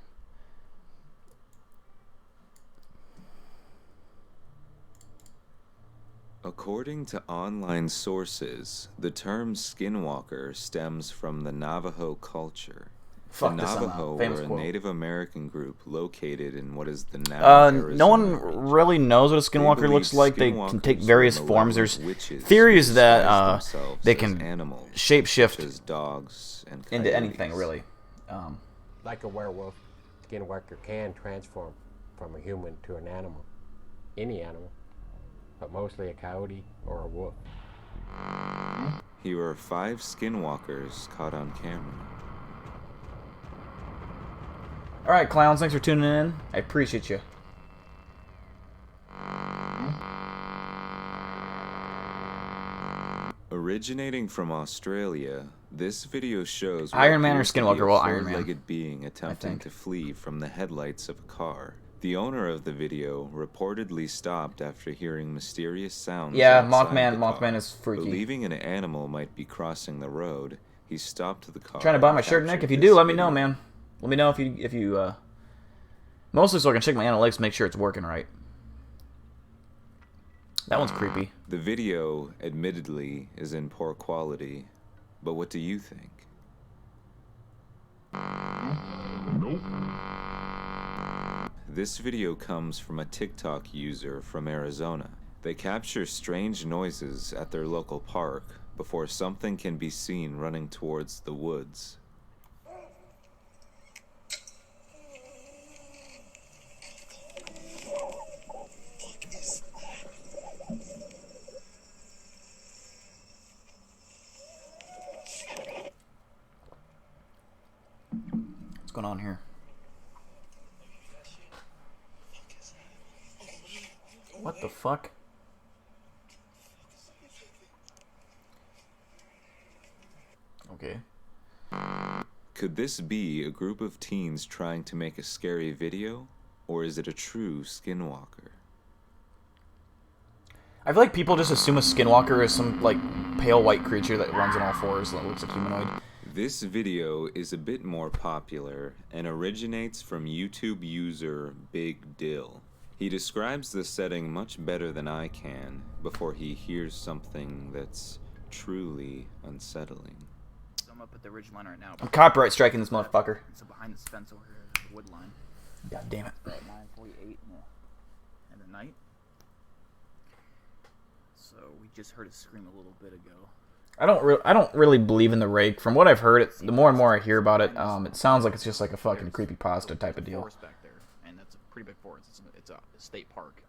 According to online sources, the term skinwalker stems from the Navajo culture. Fuck the this, I'm a Navajo famous were a quote. Native American group located in what is the now no one really knows what a skinwalker looks like. They can take various forms. There's theories that they can shapeshift dogs and into anything, really. Like a werewolf, skinwalker can transform from a human to an animal. Any animal. But mostly a coyote or a wolf. Here are 5 skinwalkers caught on camera. Alright, clowns, thanks for tuning in. I appreciate you. Originating from Australia, this video shows Iron Man or appears to be Skinwalker? a Well, Iron Man, four-legged being attempting think. to flee from the headlights of a car. The owner of the video reportedly stopped after hearing mysterious sounds. Yeah, outside the car. Mothman is freaky. Believing an animal might be crossing the road, he stopped the car. Trying to buy my and shirt, Nick? If you captured do, this let me know, video. man. Let me know if you mostly so I can check my analytics, make sure it's working right. That one's creepy. The video, admittedly, is in poor quality, but what do you think? Nope. This video comes from a TikTok user from Arizona. They capture strange noises at their local park before something can be seen running towards the woods. What's going on here? What the fuck? Okay. Could this be a group of teens trying to make a scary video, or is it a true skinwalker? I feel like people just assume a skinwalker is some, like, pale white creature that runs on all fours that looks like humanoid. This video is a bit more popular and originates from YouTube user Big Dill. He describes the setting much better than I can before he hears something that's truly unsettling. I'm up at the ridge line right now. I'm copyright striking this motherfucker. So behind this fence over here, the wood line. God damn it. About 9:48 in the night. So we just heard a scream a little bit ago. I don't really believe in the rake. From what I've heard, the more and more I hear about it, it sounds like it's just like a fucking creepypasta type of deal. Forest back there, and that's a pretty big forest. It's a state park.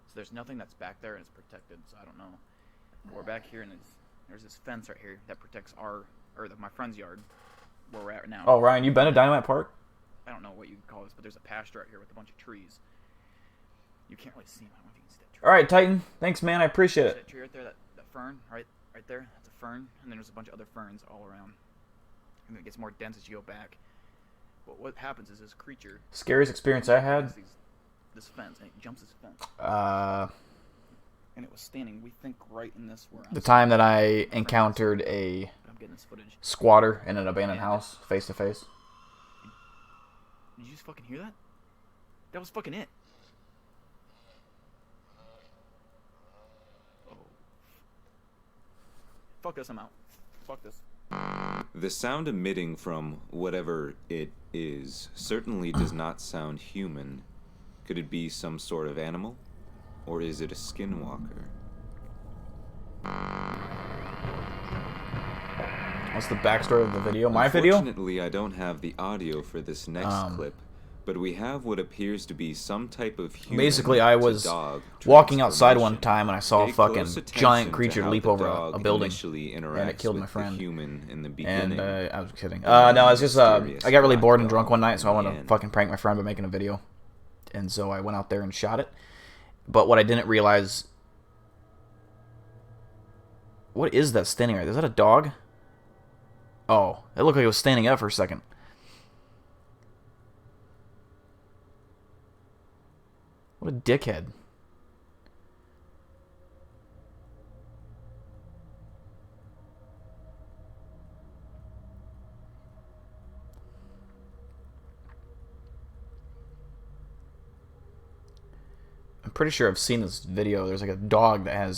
So there's nothing that's back there, and it's protected. So I don't know. We're back here, and there's this fence right here that protects my friend's yard, where we're at now. Oh, Ryan, you been to Dynamite Park? I don't know what you would call this, but there's a pasture out here with a bunch of trees. You can't really see them. I don't know if you can see that tree. All right, Titan. Thanks, man. I appreciate it. That tree right there, that fern, right there, that's a fern, and then there's a bunch of other ferns all around. And it gets more dense as you go back. But what happens is this creature... Scariest experience I had? This fence, and it jumps this fence. And it was standing, we think, right in this where The time that I encountered a squatter in an abandoned house, face to face. Did you just fucking hear that? That was fucking it. Fuck this, I'm out. Fuck this. The sound emitting from whatever it is certainly does not sound human. Could it be some sort of animal? Or is it a skinwalker? What's the backstory of the video? My video? Unfortunately, I don't have the audio for this next clip, but we have what appears to be some type of human. Basically, I was dog walking outside one time and I saw a Pay fucking close attention giant to creature how leap the over dog a building, initially and it interacts killed my with the friend. human in the And beginning. I was kidding. No, I was just I got really bored and drunk one night, so I wanted to fucking prank my friend by making a video, and so I went out there and shot it. But what I didn't realize, what is that standing right there? Is that a dog? Oh, it looked like it was standing up for a second. What a dickhead. I'm pretty sure I've seen this video. There's like a dog that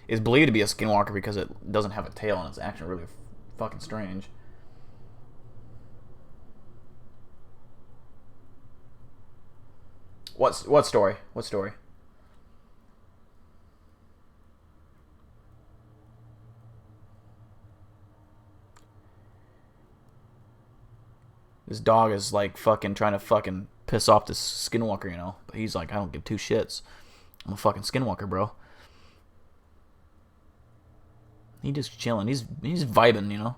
is believed to be a skinwalker because it doesn't have a tail and it's actually really fucking strange. What story? What story? This dog is like fucking trying to fucking piss off this skinwalker, you know? But he's like, I don't give two shits. I'm a fucking skinwalker, bro. He just chilling. He's vibing, you know?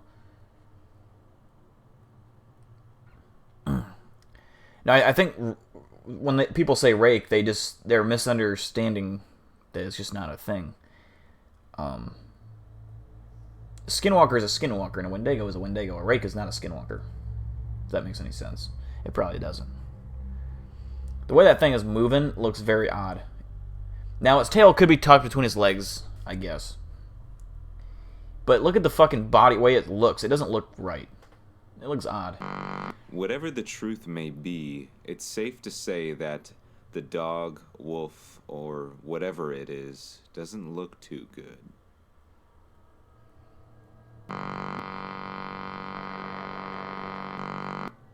Now, I think when people say rake, they're misunderstanding that it's just not a thing. A skinwalker is a skinwalker, and a wendigo is a wendigo. A rake is not a skinwalker. If that makes any sense. It probably doesn't. The way that thing is moving looks very odd. Now, its tail could be tucked between his legs, I guess. But look at the fucking body, way it looks. It doesn't look right. It looks odd. Whatever the truth may be, it's safe to say that the dog, wolf, or whatever it is, doesn't look too good.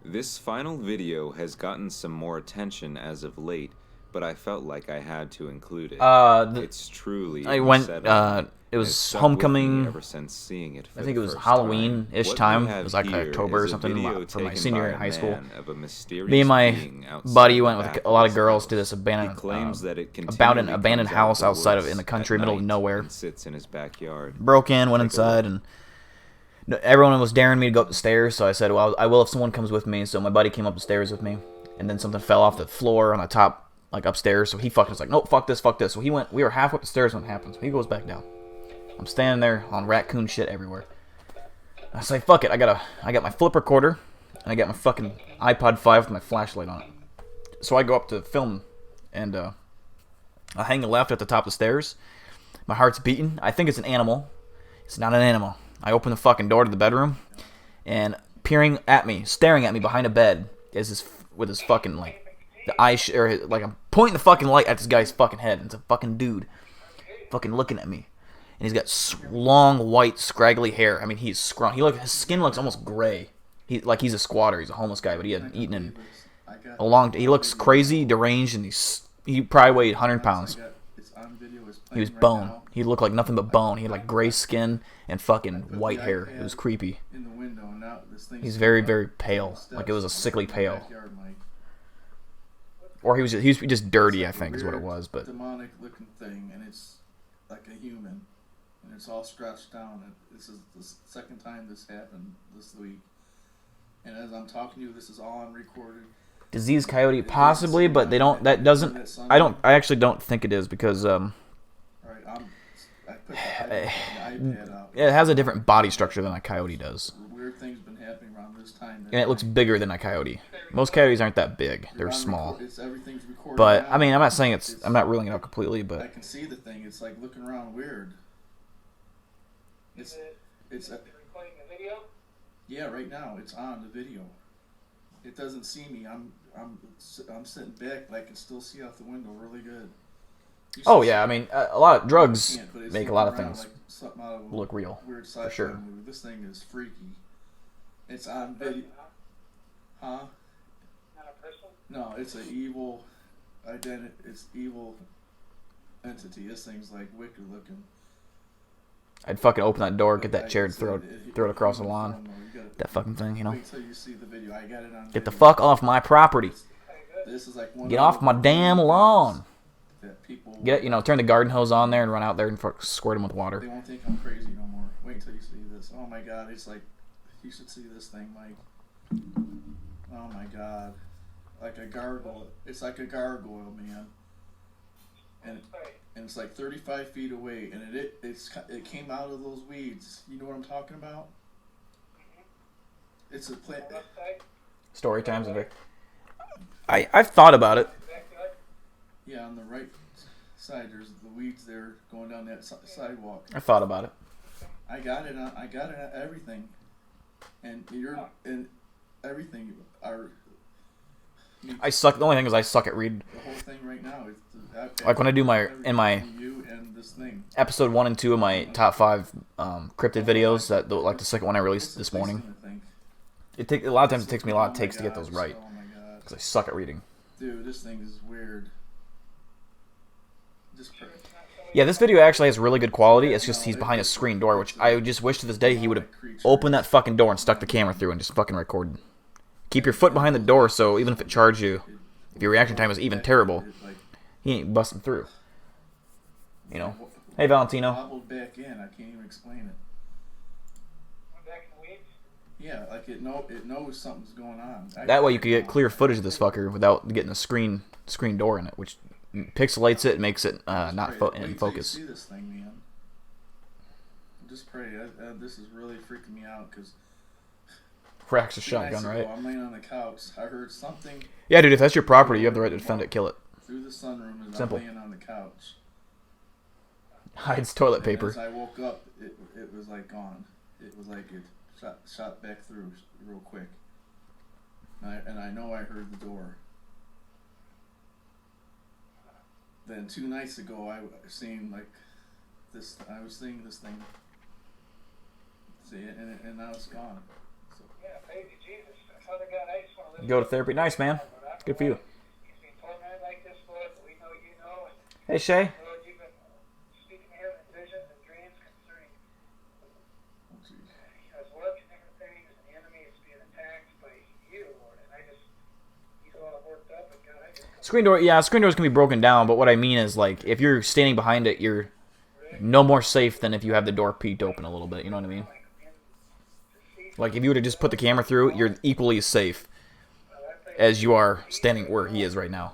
This final video has gotten some more attention as of late, but I felt like I had to include it. It's truly I went, unsettling. it was It's stuck homecoming, with me ever since seeing it for I think the it was first Halloween-ish What time. we It have was like here October or is a something video for my taken senior by year in a high school. man of a mysterious Me and my being outside buddy the went back with a of lot of his girls house. to this He abandoned, claims that it about an continually abandoned comes out house the outside of woods in the at country, middle of night nowhere. and sits in his backyard. Broke in, went Take a inside, look. and everyone was daring me to go up the stairs. So I said, "Well, I will if someone comes with me." So my buddy came up the stairs with me, and then something fell off the floor on the top, like upstairs. So he fucking was like, "Nope, fuck this, fuck this." So he went. We were halfway up the stairs when it happened. So he goes back down. I'm standing there on raccoon shit everywhere. I say, "Fuck it." I got my flip recorder, and I got my fucking iPod 5 with my flashlight on it. So I go up to film, and I hang a left at the top of the stairs. My heart's beating. I think it's an animal. It's not an animal. I open the fucking door to the bedroom, and peering at me, staring at me behind a bed, is this with his fucking like the eye or like I'm pointing the fucking light at this guy's fucking head. And it's a fucking dude, fucking looking at me, and he's got long white scraggly hair. I mean, he's scrawny. His skin looks almost gray. He's a squatter. He's a homeless guy, but he had eaten in a long. He looks crazy, deranged, and he probably weighed 100 pounds. He was bone. He looked like nothing but bone. He had like gray skin and fucking white hair. It was creepy. He's very, very pale. Like it was a sickly pale. Or he was just dirty, I think, is what it was. But demonic looking thing, and it's like a human, and it's all scratched down. And this is the second time this happened this week. And as I'm talking to you, this is all on recorded. disease coyote possibly, but they don't. That doesn't. I actually don't think it is because it has a different body structure than a coyote does. Weird things been happening around this time. And it looks bigger than a coyote. Most coyotes aren't that big; they're small. But I mean, I'm not saying it's. I'm not ruling it out completely, but I can see the thing. It's like looking around weird. It's. Yeah, right now it's on the video. It doesn't see me. I'm sitting back, but I can still see out the window really good. Oh yeah, I mean, a lot of drugs make a lot of things like look real, weird for sure. Movie. This thing is freaky. It's on video. Huh? Not a person? No, it's an evil identity. It's evil entity. This thing's like wicked looking. I'd fucking open that door, get that chair, and throw it across the lawn. That fucking thing, you know. Wait till you see the video. I got it on Get the fuck off my property. This is like Get off my damn lawn. Get turn the garden hose on there and run out there and squirt them with water. They won't think I'm crazy no more. Wait until you see this. Oh my god, it's like you should see this thing, Mike. Oh my god, like a gargoyle. It's like a gargoyle, man. And it's like 35 feet away, and it came out of those weeds. You know what I'm talking about? It's a plant. Story times and I've thought about it. Yeah, on the right side, there's the weeds there going down that sidewalk. I thought about it. I got it on everything, and everything are. I suck. The only thing is I suck at reading. The whole thing right now is like when I do my you and this thing. episode 1 and 2 of my top 5 cryptid videos. Like the second one I released this morning. A lot of times it takes me a lot of takes to get those right because I suck at reading. Dude, this thing is weird. Yeah, this video actually has really good quality. It's just he's behind a screen door, which I just wish to this day he would have opened that fucking door and stuck the camera through and just fucking recorded. Keep your foot behind the door so even if it charged you, if your reaction time is even terrible, he ain't busting through. You know. Hey, Valentino. Wobbled back in. I can't even explain it. Yeah, like it knows something's going on. That way you could get clear footage of this fucker without getting a screen door in it, which pixelates it and makes it not in focus. See this thing, man. Just pray. This is really freaking me out because Cracks a 2 shotgun, nights ago, right? I'm laying on the couch. I heard something. Yeah, dude, if that's your property, you have the right to defend it. Kill it. Through the sunroom, and Simple. I'm laying on the couch. Hides toilet And paper. as I woke up, it was like gone. It was like it shot back through real quick. And I know I heard the door. Then 2 nights ago, I seen like this. I was seeing this thing. See it, and now it's gone. So. Yeah, baby Jesus. Father God, I just want to Go to therapy. Nice, man. It's good for you. He's been tormented like this, Lord, but we know you know. Hey, Shay. Lord, you've been speaking to him in visions and dreams concerning his work and different things, and the enemy is being attacked by you, Lord. And he's all worked up, and God, I just. Screen door, yeah, screen doors can be broken down, but what I mean is, like, if you're standing behind it, you're no more safe than if you have the door peeked open a little bit, you know what I mean? Like, if you were to just put the camera through, you're equally as safe as you are standing where he is right now.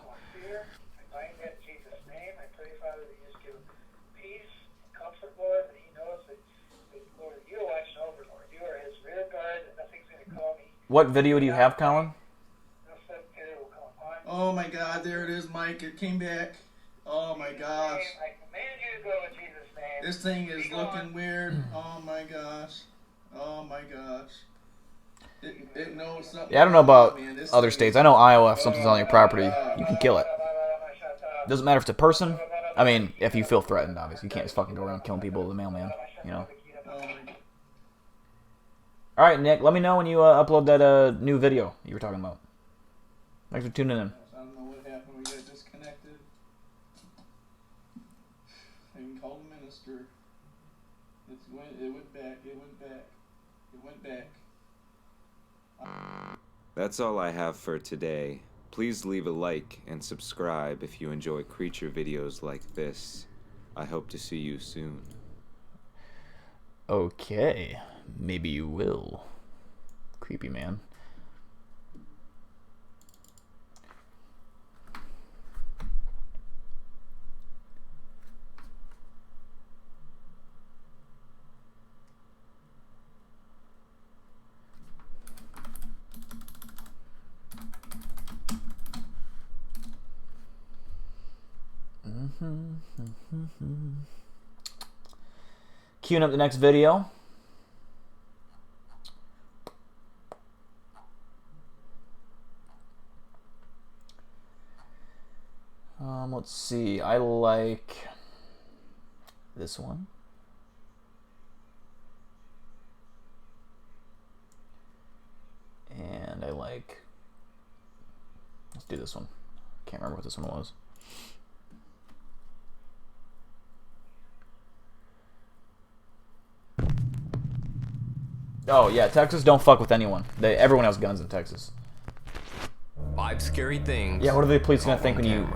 What video do you have, Colin? Oh my God! There it is, Mike. It came back. Oh my gosh! This thing is looking weird. Oh my gosh! Oh my gosh! It knows something. Yeah, I don't know about other states. I know Iowa, if something's on your property, you can kill it. Doesn't matter if it's a person. I mean, if you feel threatened, obviously. You can't just fucking go around killing people with a mailman, you know? Alright, Nick, let me know when you upload that new video you were talking about. Thanks for tuning in. I don't know what happened. We got disconnected. I even called the minister. It went back. It went back. It went back. That's all I have for today. Please leave a like and subscribe if you enjoy creature videos like this. I hope to see you soon. Okay. Maybe you will. Creepy man. Queuing up the next video. Let's see. I like this one. And I like... Let's do this one. Can't remember what this one was. Oh yeah, Texas, don't fuck with anyone. Everyone has guns in Texas. 5 scary things. Yeah, what are the police gonna think when you...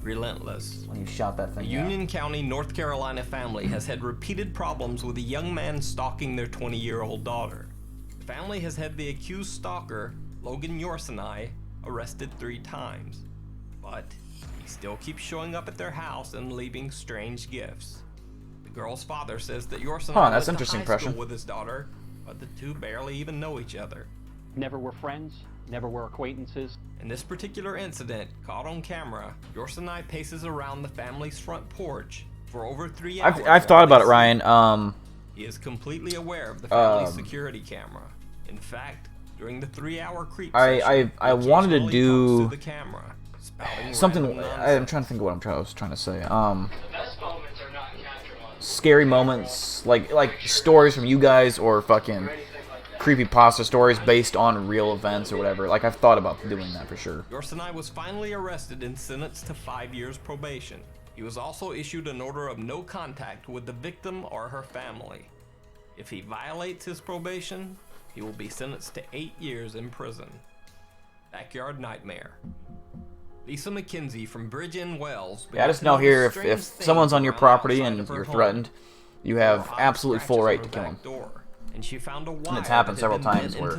Relentless. When you shot that thing. A Union County, North Carolina family has had repeated problems with a young man stalking their 20-year-old daughter. The family has had the accused stalker, Logan Yorsenai, arrested 3 times. But he still keeps showing up at their house and leaving strange gifts. The girl's father says that Yorsenai went to high school with his daughter, but the two barely even know each other. Never were friends, never were acquaintances. In this particular incident, caught on camera, Yorsenai paces around the family's front porch for over 3 hours. I've thought about it, Ryan. He is completely aware of the family's security camera. In fact, during the 3-hour creep session, I wanted to do to the camera, something. I'm trying to think of what I was trying to say. Scary moments, like stories from you guys, or fucking creepypasta stories based on real events or whatever. Like, I've thought about doing that for sure. Yorsenai was finally arrested and sentenced to 5 years probation. He was also issued an order of no contact with the victim or her family. If he violates his probation, he will be sentenced to 8 years in prison. Backyard Nightmare. Lisa McKenzie from Bridge End Wells. Yeah, I just know here, if someone's on your property and you're threatened, you have absolutely full right to kill them. And she found a wire, and it's happened several times where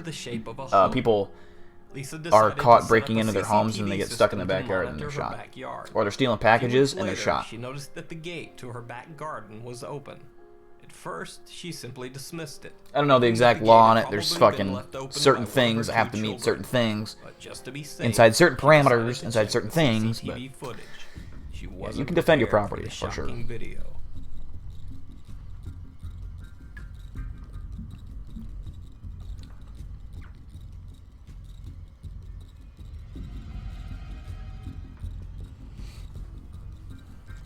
people are caught breaking into their homes and they get stuck in the backyard and they're shot. Or they're stealing packages and they're shot. She noticed that the gate to her back garden was open. It At first, she simply dismissed it. I don't know the thinking that exact the law gate on had it. There's probably been fucking left open certain by one of things her that have two to meet children. certain things But just to be safe, inside certain she decided parameters, to inside check certain the things. But CCTV footage. She yeah, wasn't you can defend your prepared property the for sure. shocking video.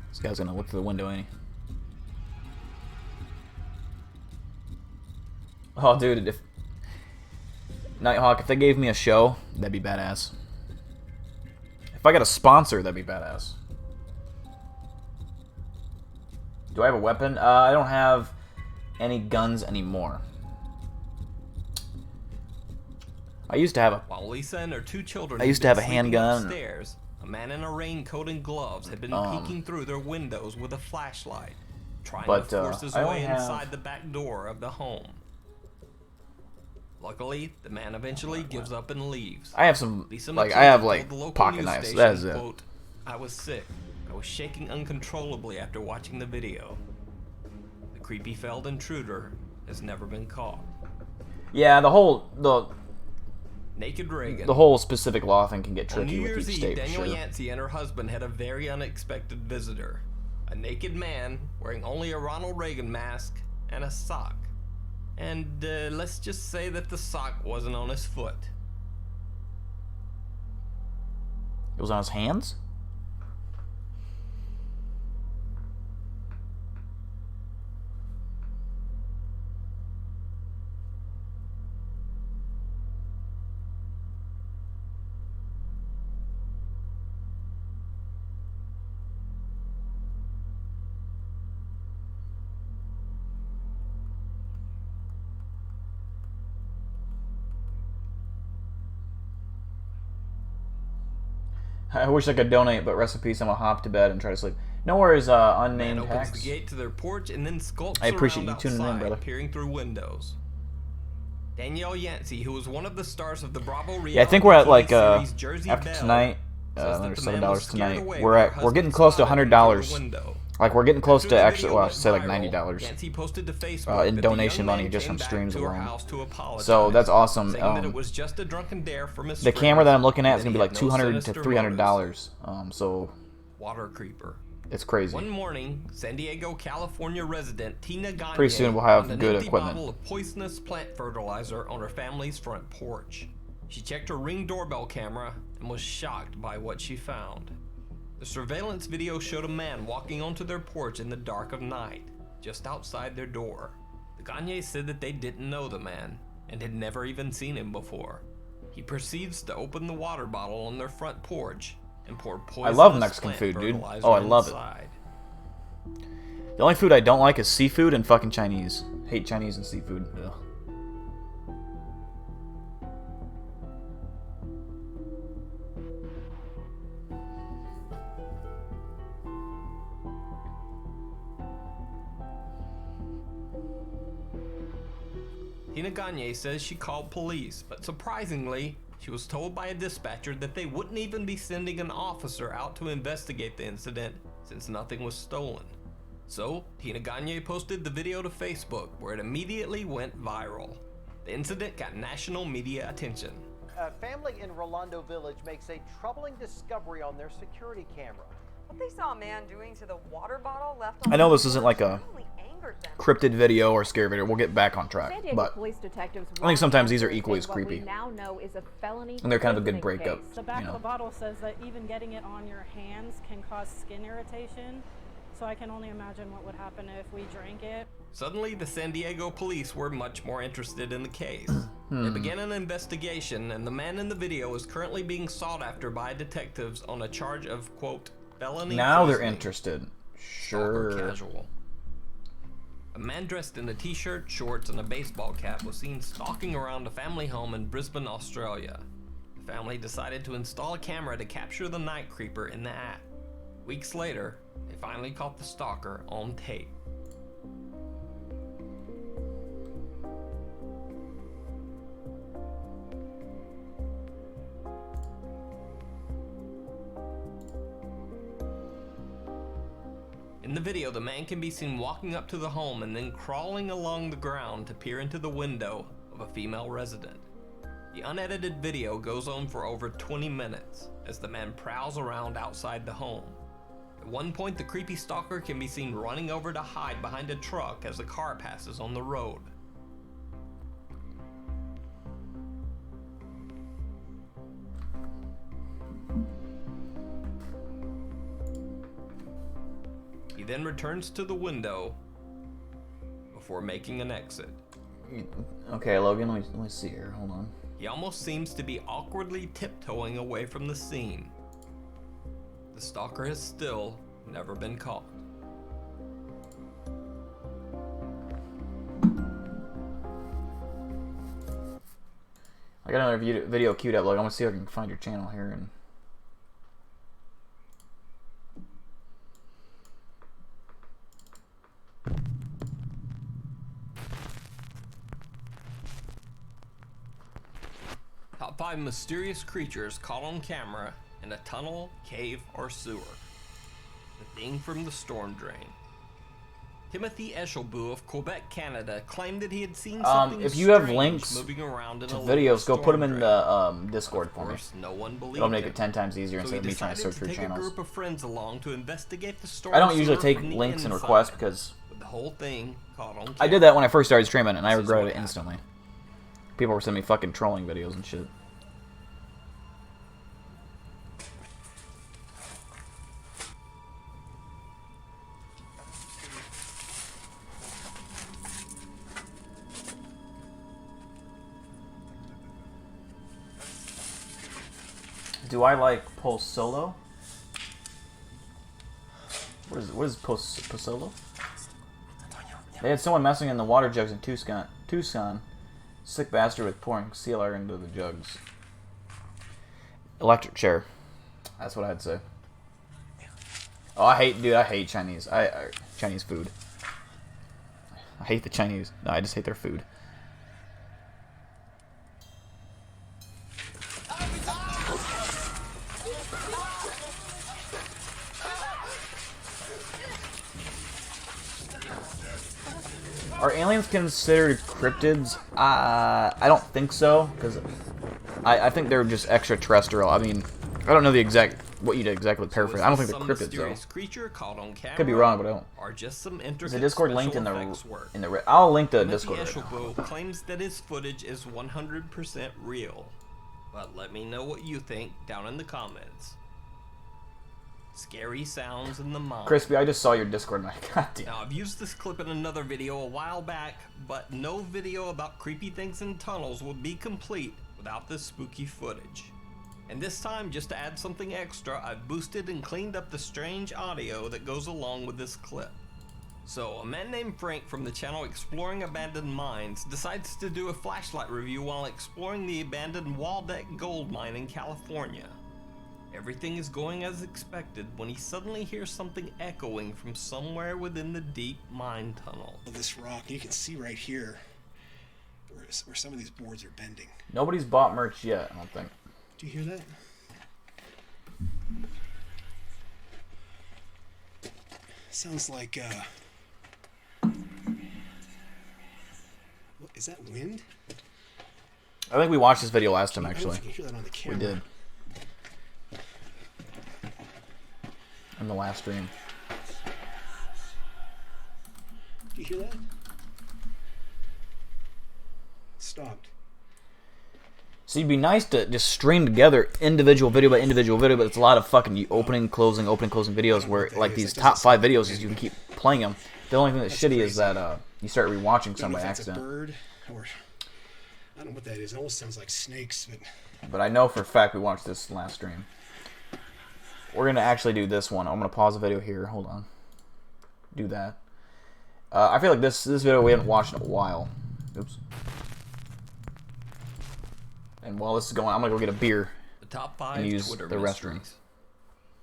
This guy's gonna look through the window, ain't he? Oh, dude, if Nighthawk, if they gave me a show, that'd be badass. If I got a sponsor, that'd be badass. Do I have a weapon? I don't have any guns anymore. I used to have a. While Lisa and her two children I used had to been have a sleeping handgun. upstairs, a man in a raincoat and gloves had been peeking through their windows with a flashlight, trying to force his I only way have- inside the back door of the home. Luckily, the man eventually gives up and leaves. I have some, Lisa like, McKenzie I have, told like, the local pocket news knives. station, That is it. quote, "I was sick. I was shaking uncontrollably after watching the video. The creepy failed intruder has never been caught." Yeah, the Naked Reagan. the whole specific law thing can get On tricky New with Year's each Eve, state. For Daniel sure. Yancey and her husband had a very unexpected visitor. A naked man wearing only a Ronald Reagan mask and a sock. And let's just say that the sock wasn't on his foot. It was on his hands? I wish I could donate, but rest in peace, I'm gonna hop to bed and try to sleep. No worries, Man unnamed opens hacks. the gate to their porch and then skulks I appreciate around you tuning in, outside, brother. peering through windows. Danielle Yancey, who was one of the stars of the Bravo reality Yeah, I think we're at TV like series Jersey after Belle, tonight, says that another the man was $7 scared tonight. away We're when her getting husband close to spotted him through the $100. window. Like we're getting close After to the actually, video well, I went should say like viral, $90 Yancey posted to Facebook in that the donation young money man just came from back streams to her alone. house to apologize, So that's awesome. saying that it was just a drunken dare from his The friends, camera that I'm looking at and is that gonna be he like had no $200 to sinister $300. So Water creeper. it's crazy. One morning, San Diego, California resident Tina Gagne Pretty soon we'll have found an good empty equipment. bottle of poisonous plant fertilizer on her family's front porch. She checked her Ring doorbell camera and was shocked by what she found. The surveillance video showed a man walking onto their porch in the dark of night, just outside their door. The Gagnes said that they didn't know the man and had never even seen him before. He proceeds to open the water bottle on their front porch and pour I poisonous love Mexican plant food, dude. fertilizer Oh, I love inside. it. The only food I don't like is seafood and fucking Chinese. Hate Chinese and seafood. Ugh. Tina Gagne says she called police, but surprisingly, she was told by a dispatcher that they wouldn't even be sending an officer out to investigate the incident since nothing was stolen. So, Tina Gagne posted the video to Facebook, where it immediately went viral. The incident got national media attention. A family in Rolando Village makes a troubling discovery on their security camera. What they saw a man doing to the water bottle left on I know the this isn't like a really angered them. cryptid video or scary video. We'll get back on track. San Diego But police detectives I think sometimes these are equally as what we creepy. now know is a felony And they're kind of a good poisoning breakup. case. The back you of know. the bottle says that even getting it on your hands can cause skin irritation. So I can only imagine what would happen if we drank it. Suddenly, the San Diego police were much more interested in the case. They began an investigation, and the man in the video is currently being sought after by detectives on a charge of, quote, felony Now they're poisoning. interested. Stalker Sure. casual. A man dressed in a t-shirt, shorts, and a baseball cap was seen stalking around a family home in Brisbane, Australia. The family decided to install a camera to capture the night creeper in the act. Weeks later, they finally caught the stalker on tape. In the video, the man can be seen walking up to the home and then crawling along the ground to peer into the window of a female resident. The unedited video goes on for over 20 minutes as the man prowls around outside the home. At one point, the creepy stalker can be seen running over to hide behind a truck as a car passes on the road. He then returns to the window before making an exit. Okay, Logan, let me see here. Hold on. He almost seems to be awkwardly tiptoeing away from the scene. The stalker has still never been caught. I got another video queued up. Logan, I'm gonna see if I can find your channel here and. Top 5 mysterious creatures caught on camera in a tunnel, cave, or sewer. The thing from the storm drain. Timothy Eshelbu of Quebec, Canada, claimed that he had seen something if you have strange links moving around in to a videos, go storm put them in drain. the Discord for me. Of course, no one believed It'll make him. it 10 times easier So instead of he me trying to decided search for take channels. a group of friends along to investigate the storm I don't usually sewer take from the links and inside, requests because with the whole thing caught on I did that when I first started streaming and I regretted it instantly. People were sending me fucking trolling videos and shit. Do I like Post Solo? What is Post Solo? They had someone messing in the water jugs in Tucson. Sick bastard with pouring seal air into the jugs. Electric chair. That's what I'd say. Oh, I hate Chinese. Chinese food. I hate the Chinese. No, I just hate their food. Are aliens considered cryptids? I don't think so, because I think they're just extraterrestrial. I mean, I don't know what you'd exactly paraphrase. I don't think they're cryptids though. Creature caught on camera Could be wrong, but I don't. Are just some Is the Discord linked in work. the? I'll link the Timothy Discord. Right now. Eshelbu claims that his footage is 100% real, but let me know what you think down in the comments. Scary sounds in the mind. Crispy, I just saw your Discord. Goddamn. Now, I've used this clip in another video a while back, but no video about creepy things in tunnels would be complete without this spooky footage. And this time, just to add something extra, I've boosted and cleaned up the strange audio that goes along with this clip. So, a man named Frank from the channel Exploring Abandoned Mines decides to do a flashlight review while exploring the abandoned Waldeck gold mine in California. Everything is going as expected when he suddenly hears something echoing from somewhere within the deep mine tunnel. This rock, you can see right here where some of these boards are bending. Nobody's bought merch yet, I don't think. Do you hear that? Sounds like, what, is that wind? I think we watched this video last time, I don't know actually. if you can hear that on the We camera. did. In the last stream. Do you hear that? Stopped. So it'd be nice to just string together individual video by individual video, but it's a lot of fucking opening, closing videos where, like, these top 5 videos, is you can keep playing them. The only thing that's shitty is that you start rewatching some by accident. A bird, or I don't know what that is. It almost sounds like snakes, But I know for a fact we watched this last stream. We're going to actually do this one. I'm going to pause the video here. Hold on. Do that. I feel like this video we haven't watched in a while. Oops. And while this is going, I'm going to go get a beer The top 5 and use Twitter the restroom. mysteries.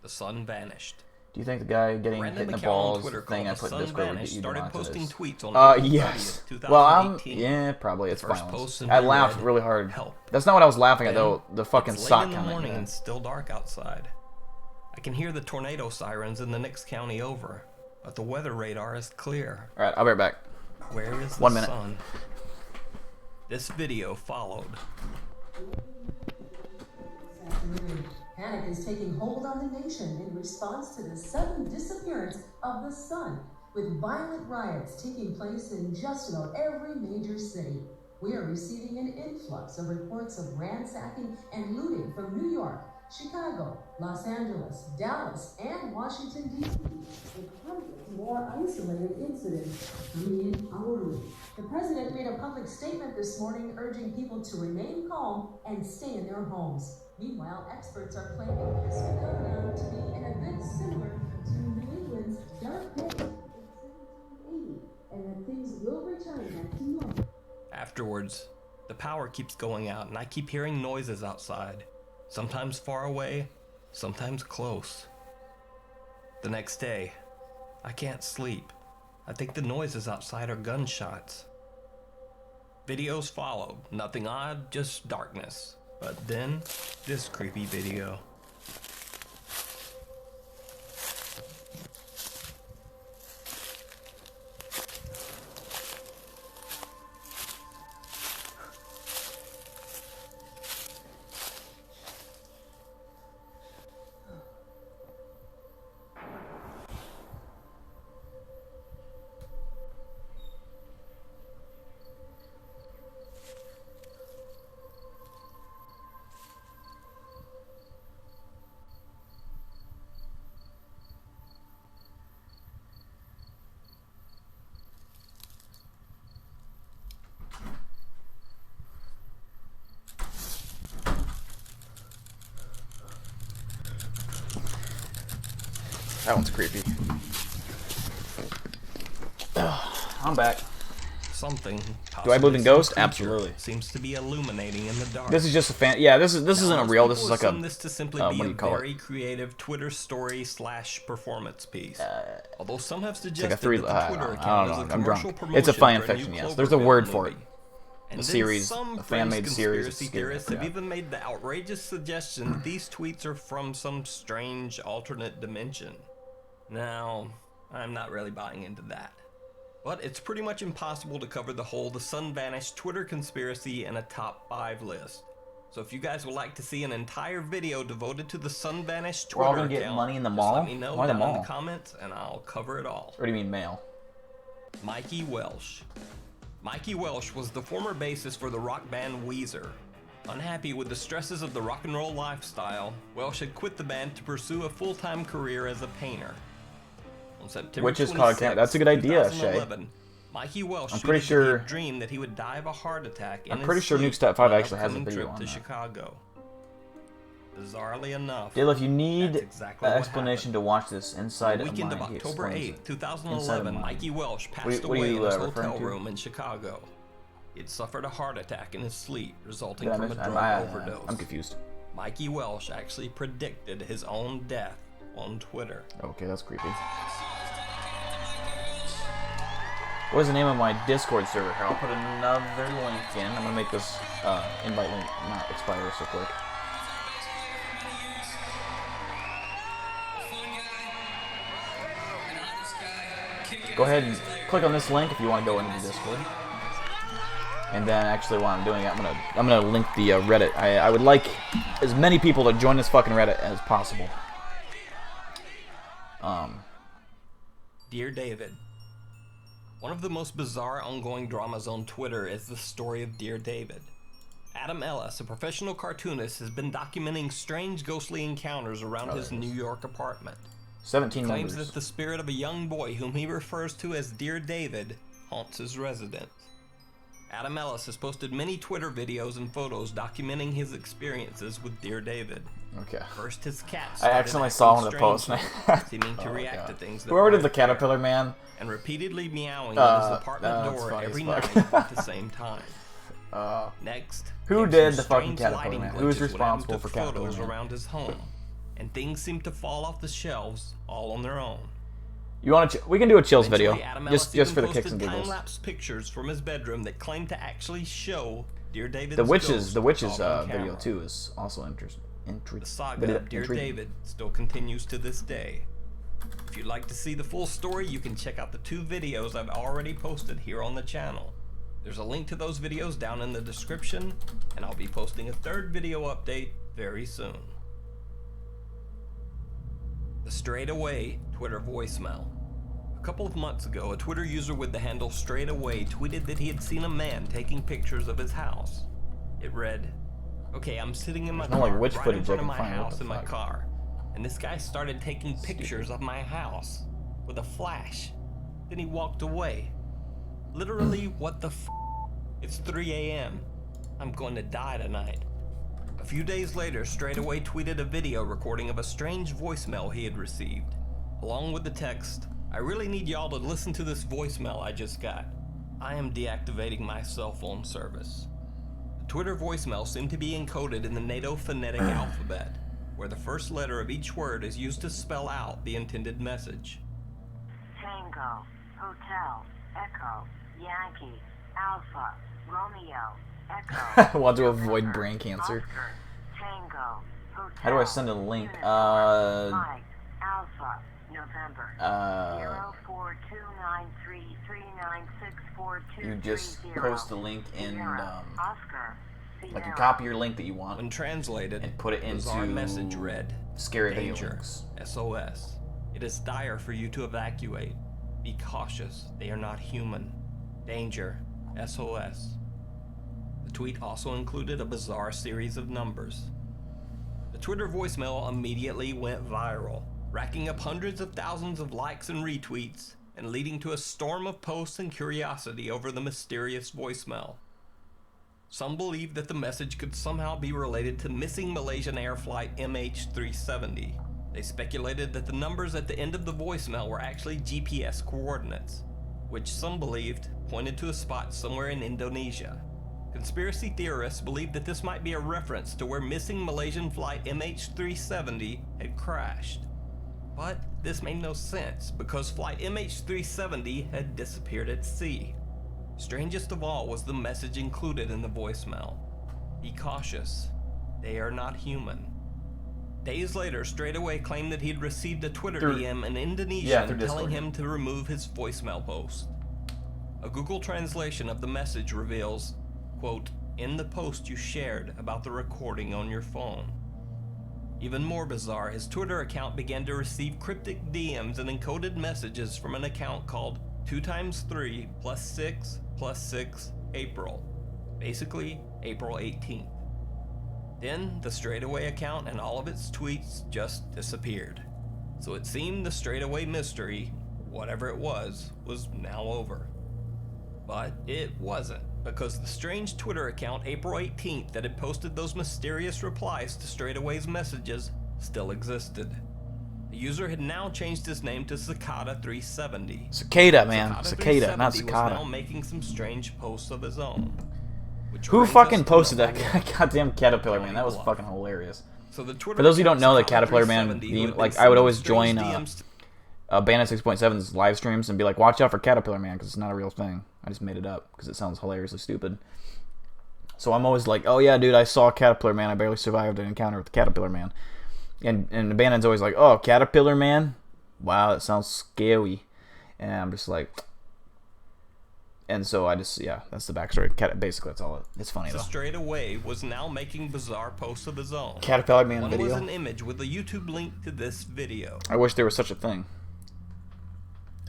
The sun vanished. Do you think the guy getting Brandon hit in the McCall on balls Twitter thing I called put The in Sun Discord would get Vanished you started demonetized? posting tweets on April Yes. 30th, Well, 2018. yeah, probably. It's First violence. post in I blue laughed red, really hard. help. That's not what I was laughing at, Then, though. The fucking it's sock late in the comment. morning Yeah. and still dark outside. I can hear the tornado sirens in the next county over. but the weather radar is clear. All right, I'll be right back. Where is the 1 minute. sun? This video followed. Panic is taking hold on the nation in response to the sudden disappearance of the sun, with violent riots taking place in just about every major city. We are receiving an influx of reports of ransacking and looting from New York, Chicago, Los Angeles, Dallas, and Washington, D.C., with hundreds more isolated incidents coming in hourly. The president made a public statement this morning urging people to remain calm and stay in their homes. Meanwhile, experts are claiming this phenomenon to be an event similar to New England's Dark Day in 1780, and that things will return back to normal. Afterwards, the power keeps going out and I keep hearing noises outside. Sometimes far away, sometimes close. The next day, I can't sleep. I think the noises outside are gunshots. Videos followed. Nothing odd, just darkness. But then, this creepy video. That one's creepy. I'm back. Something. Do I believe in ghosts? Creature Absolutely. Seems to be illuminating in the dark. This is just a fan. Yeah, this isn't a real. This is like a. This to simply what be do a you call very it? creative Twitter story / performance piece. Although some have It's suggested like a 3. that the I Twitter don't account know. is a I'm commercial drunk. It's a promotion fan for a fiction. new Yes, there's a Cloverfield word for it. movie. A And series, some a fan-made series. conspiracy theorists have even made the outrageous suggestion that these tweets are from some strange alternate dimension. Now, I'm not really buying into that. But it's pretty much impossible to cover the whole The Sun Vanished Twitter conspiracy in a top 5 list. So if you guys would like to see an entire video devoted to the Sun Vanished We're all Twitter gonna get account, money in the just mall? let me know Why the down in mall? the comments and I'll cover it all. What do you mean mail? Mikey Welsh. Mikey Welsh was the former bassist for the rock band Weezer. Unhappy with the stresses of the rock and roll lifestyle, Welsh had quit the band to pursue a full-time career as a painter. On September Which is called. 26, That's a good idea, Shay. 2011, Mikey Welsh I'm pretty tweeted sure. that he dreamed that he would die of a heart attack in I'm his pretty sure sleep Nuke Step 5 on an actually has a upcoming video trip on to that. Chicago. Bizarrely enough, Dale, if you need exactly an what explanation to watch this inside the of weekend mine, of he October explains 8th, it. 2011, Inside of Mikey Welsh What passed are away you, in his referring hotel to? room in Chicago. He had suffered a heart attack in his sleep, resulting Did I from a miss- drug overdose. I'm confused. Mikey Welsh actually predicted his own death on Twitter. Okay, that's creepy. What is the name of my Discord server? Here, I'll put another link in. I'm gonna make this invite link not expire so quick. Go ahead and click on this link if you want to go into the Discord. And then, actually, while I'm doing it, I'm gonna link the Reddit. I would like as many people to join this fucking Reddit as possible. Dear David, one of the most bizarre ongoing dramas on Twitter is the story of Dear David. Adam Ellis, a professional cartoonist, has been documenting strange ghostly encounters around his New York apartment. 17 He claims members. that the spirit of a young boy whom he refers to as Dear David haunts his residence. Adam Ellis has posted many Twitter videos and photos documenting his experiences with Dear David. Okay. First, his cat I started accidentally acting saw one of the posts. strangely, seeming to Oh my react God. to things that Whoever did weren't the Caterpillar Man. and repeatedly meowing at his apartment no, that's door funny as every fuck. night at the same time. Next, Who came did some the fucking strange Caterpillar lighting Man? Who is glitches when Adam responsible took for Caterpillar photos Man? around his home, and things seemed to fall off the shelves all on their own. You want to? We can do a chills Eventually, video, Adam just Ellis for the even kicks and posted giggles. time-lapse pictures from his bedroom that claimed to actually show Dear David's The witches ghost caught on video camera. too is also interesting. The saga of Dear David still continues to this day. If you'd like to see the full story, you can check out the 2 videos I've already posted here on the channel. There's a link to those videos down in the description, and I'll be posting a 3rd video update very soon. The Straight Away Twitter voicemail. A couple of months ago, a Twitter user with the handle Straight Away tweeted that he had seen a man taking pictures of his house. It read, "Okay, I'm sitting in my There's no, car like, witch right in footage I front of can my find. What house the in my fuck? car, and this guy started taking pictures of my house with a flash. Then he walked away. Literally, what the f? It's 3 a.m. I'm going to die tonight." A few days later, Straight Away tweeted a video recording of a strange voicemail he had received. Along with the text, "I really need y'all to listen to this voicemail I just got. I am deactivating my cell phone service." The Twitter voicemail seemed to be encoded in the NATO phonetic alphabet, where the first letter of each word is used to spell out the intended message. Tango, Hotel, Echo, Yankee, Alpha, Romeo, Echo. Want to avoid brain cancer. Oscar, Tango, Hotel, How do I send a link? Mike, Alpha, November, 0429339642. You just post the link in, Oscar, like you copy your link that you want. When translated, and put it into bizarre message read, scary video "Danger, links. SOS. It is dire for you to evacuate. Be cautious, they are not human. Danger, SOS." The tweet also included a bizarre series of numbers. The Twitter voicemail immediately went viral, racking up hundreds of thousands of likes and retweets, and leading to a storm of posts and curiosity over the mysterious voicemail. Some believed that the message could somehow be related to missing Malaysian air flight MH370. They speculated that the numbers at the end of the voicemail were actually GPS coordinates, which some believed pointed to a spot somewhere in Indonesia. Conspiracy theorists believed that this might be a reference to where missing Malaysian flight MH370 had crashed. But this made no sense because flight MH370 had disappeared at sea. Strangest of all was the message included in the voicemail. Be cautious, they are not human. Days later, Straight Away claimed that he'd received a Twitter DM in Indonesian telling him to remove his voicemail post. A Google translation of the message reveals, quote, "In the post you shared about the recording on your phone." Even more bizarre, his Twitter account began to receive cryptic DMs and encoded messages from an account called 2x3 + 6 + 6 April. Basically, April 18th. Then, the Straight Away account and all of its tweets just disappeared. So it seemed the Straight Away mystery, whatever it was now over. But it wasn't, because the strange Twitter account April 18th that had posted those mysterious replies to Straight Away's messages still existed. The user had now changed his name to Cicada370. Cicada, man. Cicada, not was cicada. now making some strange posts of his own. Who fucking posted that goddamn Caterpillar Man? That was fucking hilarious. So the Twitter For those who don't know, the account Caterpillar Man, Cicada370 who had like been I would sending always strange join DMs Bandit 6.7's live streams and be like, watch out for Caterpillar Man because it's not a real thing. I just made it up because it sounds hilariously stupid. So I'm always like, oh yeah, dude, I saw Caterpillar Man. I barely survived an encounter with the Caterpillar Man. And Abandon's always like, oh, Caterpillar Man? Wow, that sounds scary. And I'm just like... And so I just, yeah, that's the backstory. Basically, that's all. It's funny, though. Straight Away was now making bizarre posts of his own. Caterpillar Man One video. was an image with a YouTube link to this video. I wish there was such a thing.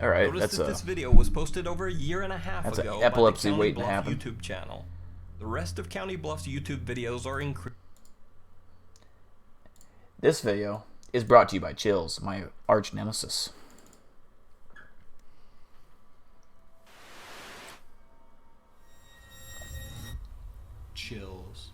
Alright, Notice that's that this video was posted over a year and a half that's ago an epilepsy by the County waiting to Bluff happen. YouTube channel. The rest of County Bluff's YouTube videos are increased. This video is brought to you by Chills, my arch nemesis. Chills.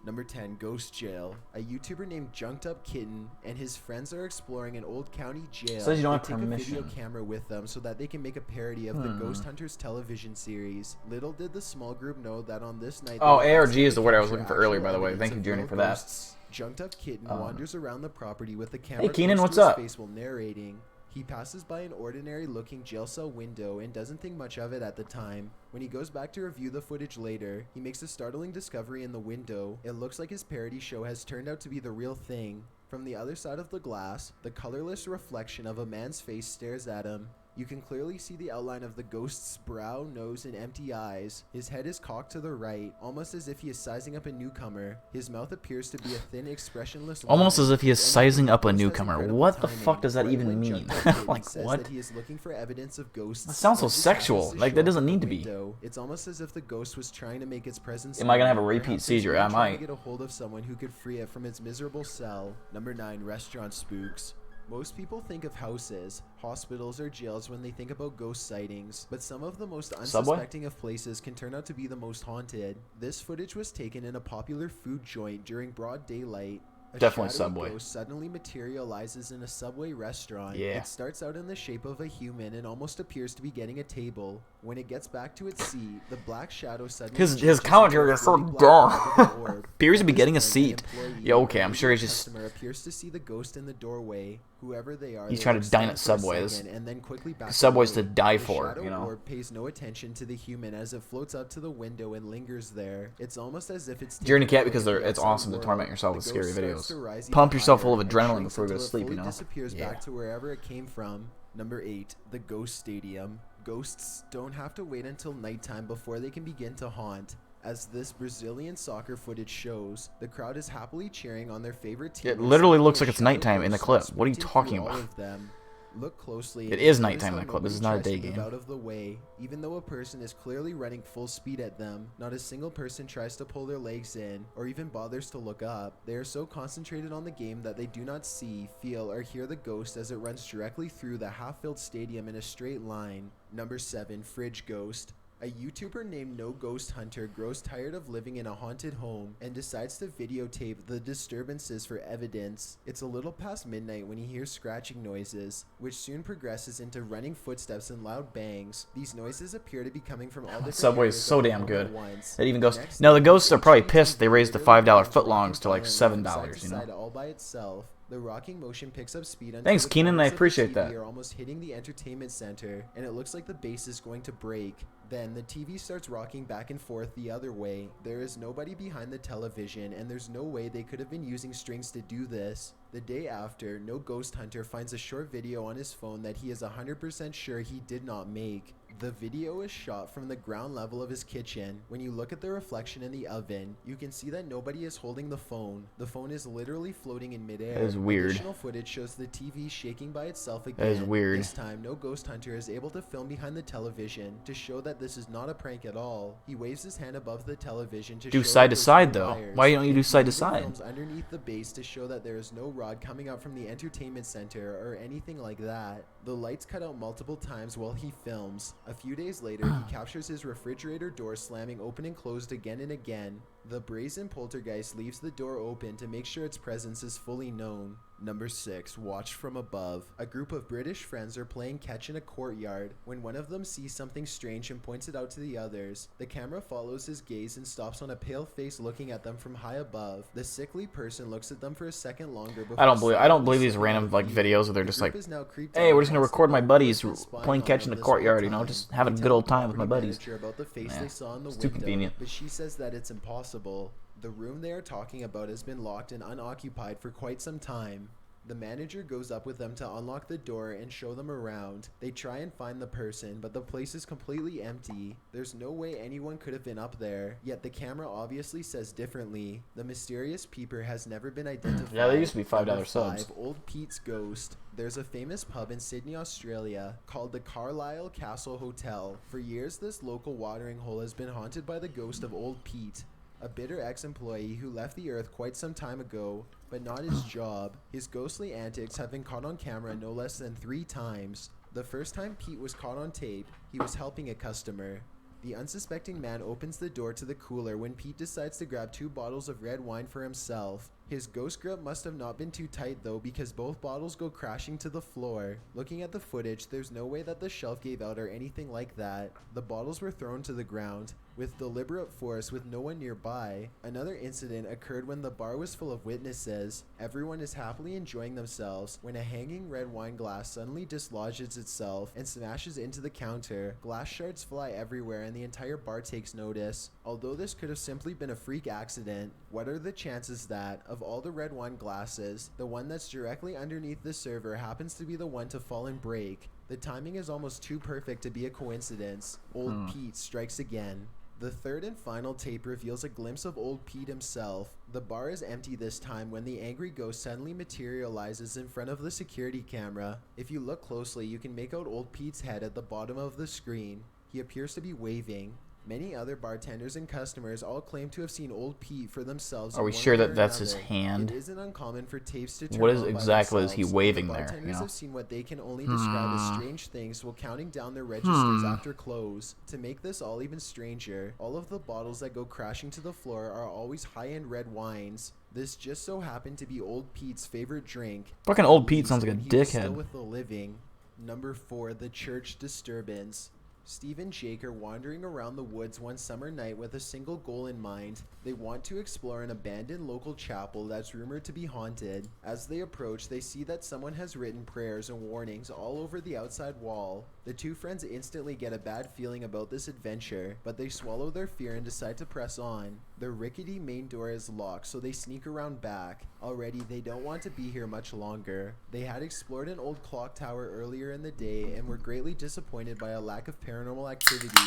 Number 10, Ghost Jail. A YouTuber named Junked Up Kitten and his friends are exploring an old county jail. Says you don't have They take permission. a video camera with them so that they can make a parody of the Ghost Hunters television series. Little did the small group know that on this night... Oh, they would ARG is the word I was capture looking for earlier, by the way. actual Thank you, evidence Journey, of for real that. ghosts. Junked Up Kitten wanders around the property with the camera Hey, Keenan, close what's to his up? face while narrating. He passes by an ordinary looking jail cell window and doesn't think much of it at the time. When he goes back to review the footage later, he makes a startling discovery in the window. It looks like his parody show has turned out to be the real thing. From the other side of the glass, the colorless reflection of a man's face stares at him. You can clearly see the outline of the ghost's brow, nose, and empty eyes. His head is cocked to the right, almost as if he is sizing up a newcomer. His mouth appears to be a thin, expressionless Almost line. as if he is His sizing up a almost has newcomer. incredible What the timing. fuck does that Right even when mean? Junked Up Kitten Like, says what? that he is looking for evidence of ghosts. That sounds so as he sexual. happens to Like, show that up doesn't at the need to be. window. It's almost as if the ghost was trying to make its presence Am I gonna have a known. repeat Perhaps seizure? it's I really trying might. to get a hold of someone who could free it from its miserable cell. Number 9, restaurant spooks. Most people think of houses, hospitals, or jails when they think about ghost sightings, but some of the most Subway? unsuspecting of places can turn out to be the most haunted. This footage was taken in a popular food joint during broad daylight. A Definitely shadowy Subway. ghost suddenly materializes in a Subway restaurant. Yeah. It starts out in the shape of a human and almost appears to be getting a table. When it gets back to its seat, the black shadow suddenly His changes commentary into a is so floating black orb of an dumb. orb. Appears to At be this getting a point, an seat. employee Yeah, okay, or I'm a sure he's just. customer appears to see the ghost in the doorway. Whoever they are, He's they trying to look dine stunned at for a Subways. second and then quickly back Subway's away. to die The for, shadow you know? orb pays no attention to the human as it floats up to the window and lingers there. It's almost as if it's Journey taking a Cat look because at the it's outside awesome to world. torment yourself The with scary ghost starts videos. to rise Pump even yourself full of higher and adrenaline shrinks before you go to until it sleep, you fully know? disappears Yeah. back to wherever it came from. Number 8, the Ghost Stadium. Ghosts don't have to wait until nighttime before they can begin to haunt. As this Brazilian soccer footage shows, the crowd is happily cheering on their favorite team. It when literally suddenly looks a like it's shadow nighttime in the ghost clip. starts What are you sprinting talking through all about? of them. Look closely. It and is notice nighttime in how the clip. This is nobody not a tries day to move game. out of the way, even though a person is clearly running full speed at them. Not a single person tries to pull their legs in or even bothers to look up. They are so concentrated on the game that they do not see, feel, or hear the ghost as it runs directly through the half-filled stadium in a straight line. Number 7, Fridge Ghost. A YouTuber named No Ghost Hunter grows tired of living in a haunted home and decides to videotape the disturbances for evidence. It's a little past midnight when he hears scratching noises, which soon progresses into running footsteps and loud bangs. These noises appear to be coming from all different Subway is areas so of the damn home good. at once. That even goes. Next No, the day, ghosts are probably HDTV pissed they raised the literally $5 begins footlongs to like rocking $7, violently from you know? side to side all by itself. The rocking motion picks up speed until Thanks, the Keenan, corners I of the appreciate TV that. are almost hitting the entertainment center, and it looks like the base is going to break. Then the TV starts rocking back and forth the other way. There is nobody behind the television, and there's no way they could have been using strings to do this. The day after, No Ghost Hunter finds a short video on his phone that he is 100% sure he did not make. The video is shot from the ground level of his kitchen. When you look at the reflection in the oven, you can see that nobody is holding the phone. The phone is literally floating in midair. That is weird. Additional footage shows the TV shaking by itself again. That is weird. This time, No Ghost Hunter is able to film behind the television to show that this is not a prank at all. He waves his hand above the television to Do show side that to there's side, no though. wires. Why don't you do And side he to even side? films underneath the base to show that there is no rod coming out from the entertainment center or anything like that. The lights cut out multiple times while he films. A few days later, he captures his refrigerator door slamming open and closed again and again. The brazen poltergeist leaves the door open to make sure its presence is fully known. Number 6, Watched from Above. A group of British friends are playing catch in a courtyard when one of them sees something strange and points it out to the others. The camera follows his gaze and stops on a pale face looking at them from high above. The sickly person looks at them for a second longer before I don't believe silently these slipping random out of like view. videos where they're The just group like, is now creeped hey, out we're just gonna past the record my bar buddies and spying playing on catch in them the this whole courtyard, you know, time. just having a They good tell old the time with my property buddies. manager about the face Yeah. they saw in the It's too window, convenient. but she says that it's impossible. The room they are talking about has been locked and unoccupied for quite some time. The manager goes up with them to unlock the door and show them around. They try and find the person, but the place is completely empty. There's no way anyone could have been up there, yet the camera obviously says differently. The mysterious peeper has never been identified. Yeah, they used to be $5 Number subs. 5, Old Pete's Ghost. There's a famous pub in Sydney, Australia called the Carlisle Castle Hotel. For years, this local watering hole has been haunted by the ghost of Old Pete, a bitter ex-employee who left the earth quite some time ago, but not his job. His ghostly antics have been caught on camera no less than 3 times. The first time Pete was caught on tape, he was helping a customer. The unsuspecting man opens the door to the cooler when Pete decides to grab 2 bottles of red wine for himself. His ghost grip must have not been too tight though, because both bottles go crashing to the floor. Looking at the footage, there's no way that the shelf gave out or anything like that. The bottles were thrown to the ground with deliberate force with no one nearby. Another incident occurred when the bar was full of witnesses. Everyone is happily enjoying themselves when a hanging red wine glass suddenly dislodges itself and smashes into the counter. Glass shards fly everywhere and the entire bar takes notice. Although this could have simply been a freak accident, what are the chances that, of all the red wine glasses, the one that's directly underneath the server happens to be the one to fall and break? The timing is almost too perfect to be a coincidence. Old Pete strikes again. The third and final tape reveals a glimpse of old Pete himself. The bar is empty this time when the angry ghost suddenly materializes in front of the security camera. If you look closely, you can make out old Pete's head at the bottom of the screen. He appears to be waving. Many other bartenders and customers all claim to have seen old Pete for themselves. Are we sure that that's his hand? It isn't uncommon for tapes to turn What is on by exactly is he themselves. waving The there? bartenders You know? have seen what they can only describe as strange things while counting down their registers after close. To make this all even stranger, all of the bottles that go crashing to the floor are always high-end red wines. This just so happened to be old Pete's favorite drink. Fucking old Pete sounds like a When he was still dickhead. with the living. Number 4, the church disturbance. Steve and Jake are wandering around the woods one summer night with a single goal in mind. They want to explore an abandoned local chapel that's rumored to be haunted. As they approach, they see that someone has written prayers and warnings all over the outside wall. The two friends instantly get a bad feeling about this adventure, but they swallow their fear and decide to press on. The rickety main door is locked, so they sneak around back. Already, they don't want to be here much longer. They had explored an old clock tower earlier in the day and were greatly disappointed by a lack of paranormal activity.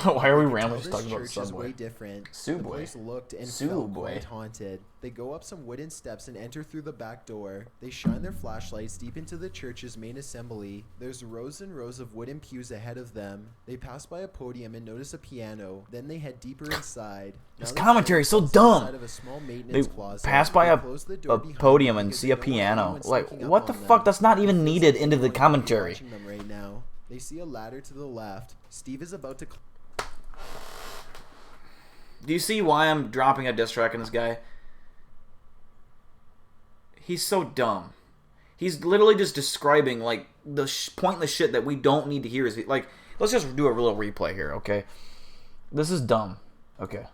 Why are we You can randomly tell talking this about church is Subway? way different. The Subway. place looked and Subway. felt quite haunted. They go up some wooden steps and enter through the back door. They shine their flashlights deep into the church's main assembly. There's rows and rows of wooden pews ahead of them. They pass by a podium and notice a piano. Then they head deeper inside. This Now they commentary is so find dumb. inside of a small They maintenance closet. pass by They a close the door behind podium them and because see they a don't want piano. anyone Like, sneaking up what the on fuck? them. That's not even It feels needed like into the anyone could be commentary. watching them right now. They see a ladder to the left. Steve is about to Do you see why I'm dropping a diss track on this guy? He's so dumb. He's literally just describing like the pointless shit that we don't need to hear. Is like, let's just do a little replay here, okay? This is dumb. Okay.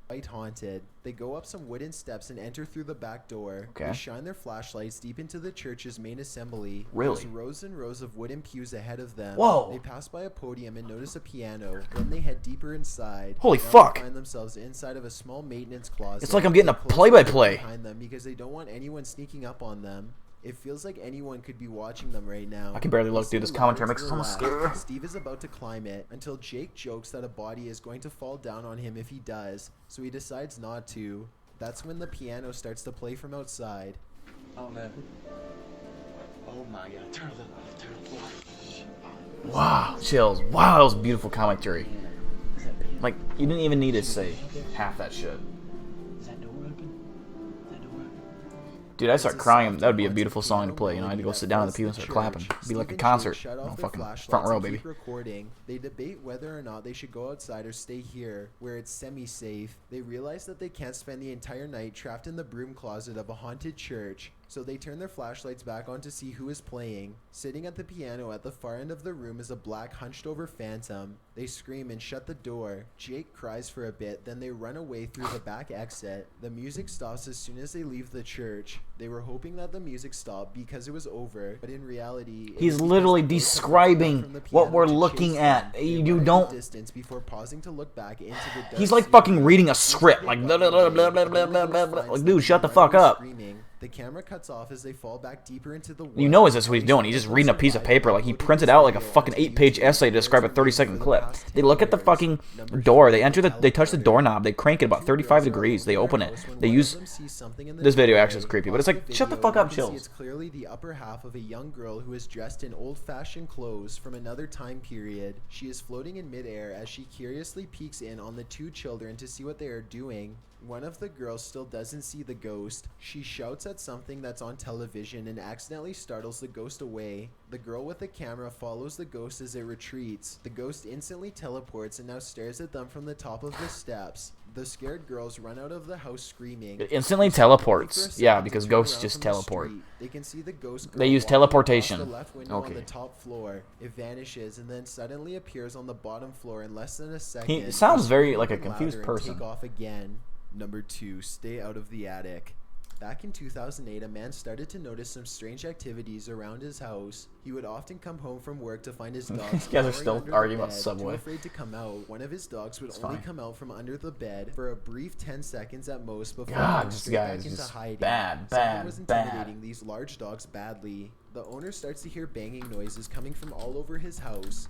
quite haunted. They go up some wooden steps and enter through the back door. Okay. They shine their flashlights deep into the church's main assembly. Really? There's rows and rows of wooden pews ahead of them. Whoa. They pass by a podium and notice a piano. Then they head deeper inside. Holy Now they fuck. find themselves inside of a small maintenance closet. It's like I'm getting They a close the play-by-play. door behind them because they don't want anyone sneaking up on them. It feels like anyone could be watching them right now. I can barely They look, see dude. This a commentary ladder makes to us the almost left. scared. Steve is about to climb it until Jake jokes that a body is going to fall down on him if he does, so he decides not to. That's when the piano starts to play from outside. Oh man. Oh my god. Turn it off. Turn it off. Wow, chills. Wow, that was beautiful commentary. Like, you didn't even need to say half that shit. Is that door open? Is that door open? Dude, I'd start crying. That would be a beautiful song to play. You know, I had to go sit down in the pew and start clapping. It'd be like a concert. Shut No, off their fucking flashlights front row, and baby. keep recording. They debate whether or not they should go outside or stay here, where it's semi-safe. They realize that they can't spend the entire night trapped in the broom closet of a haunted church, so they turn their flashlights back on to see who is playing. Sitting at the piano at the far end of the room is a black hunched-over phantom. They scream and shut the door. Jake cries for a bit, then they run away through the back exit. The music stops as soon as they leave the church. They were hoping that the music stopped because it was over, but in reality, it He's was because literally the ghost had describing from the what piano we're to looking chase at. them. They You run a don't. distance before pausing to look back into the dark He's like sea. fucking reading a script. Like, blah, blah, blah, blah, blah, blah, blah, blah, blah. Like, dude, shut the fuck up. Screaming. The camera cuts off as they fall back deeper into the You know that's what he's doing. He's just reading a piece of paper. Like, he printed out like a fucking 8-page essay to describe a 30-second clip. They look at the fucking door. They touch the doorknob. They crank it about 35 degrees. They open it. They use. This video actually is creepy, but it's like, shut the fuck up, chills. It's clearly the upper half of a young girl who is dressed in old-fashioned clothes from another time period. She is floating in midair as she curiously peeks in on the two children to see what they are doing. One of the girls still doesn't see the ghost. She shouts at something that's on television and accidentally startles the ghost away. The girl with the camera follows the ghost as it retreats. The ghost instantly teleports and now stares at them from the top of the steps. The scared girls run out of the house screaming. It instantly teleports. Yeah, because ghosts just teleport. They can see the ghost girl They use walking teleportation. across the left window Okay. on the top floor. It vanishes and then suddenly appears on the bottom floor in less than a second. He sounds They very scream like a even confused louder and person. Take off again. Number 2, stay out of the attic. Back in 2008, a man started to notice some strange activities around his house. He would often come home from work to find his dogs These guys are cowering still under the arguing about bed, Subway. too afraid to come out. One of his dogs would It's only fine. come out from under the bed for a brief 10 seconds at most before God, going this straight guy back is into just hiding. bad, Something bad, was bad. intimidating these large dogs badly. The owner starts to hear banging noises coming from all over his house.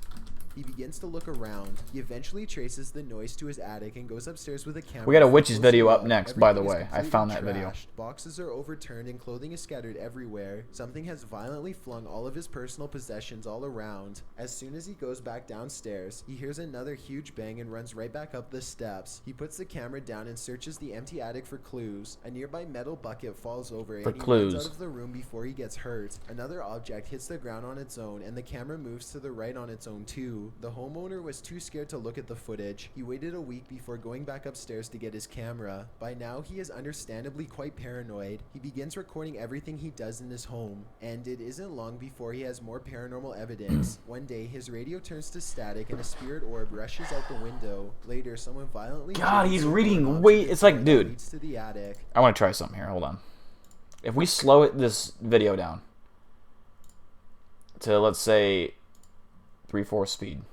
He begins to look around. He eventually traces the noise to his attic and goes upstairs with a camera. We got a for witch's closer video look. up next, by the Everything is way. I completely found that video. trashed. Boxes are overturned and clothing is scattered everywhere. Something has violently flung all of his personal possessions all around. As soon as he goes back downstairs, he hears another huge bang and runs right back up the steps. He puts the camera down and searches the empty attic for clues. A nearby metal bucket falls over For and he clues. runs out of the room before he gets hurt. Another object hits the ground on its own and the camera moves to the right on its own too. The homeowner was too scared to look at the footage. He waited a week before going back upstairs to get his camera. By now, he is understandably quite paranoid. He begins recording everything he does in his home, and it isn't long before he has more paranormal evidence. One day, his radio turns to static and a spirit orb rushes out the window. Later, someone violently God, jams he's the reading door onto way. the It's door like, that dude. leads to the attic. I want to try something here. Hold on. If we slow this video down to, let's say, 3/4 speed.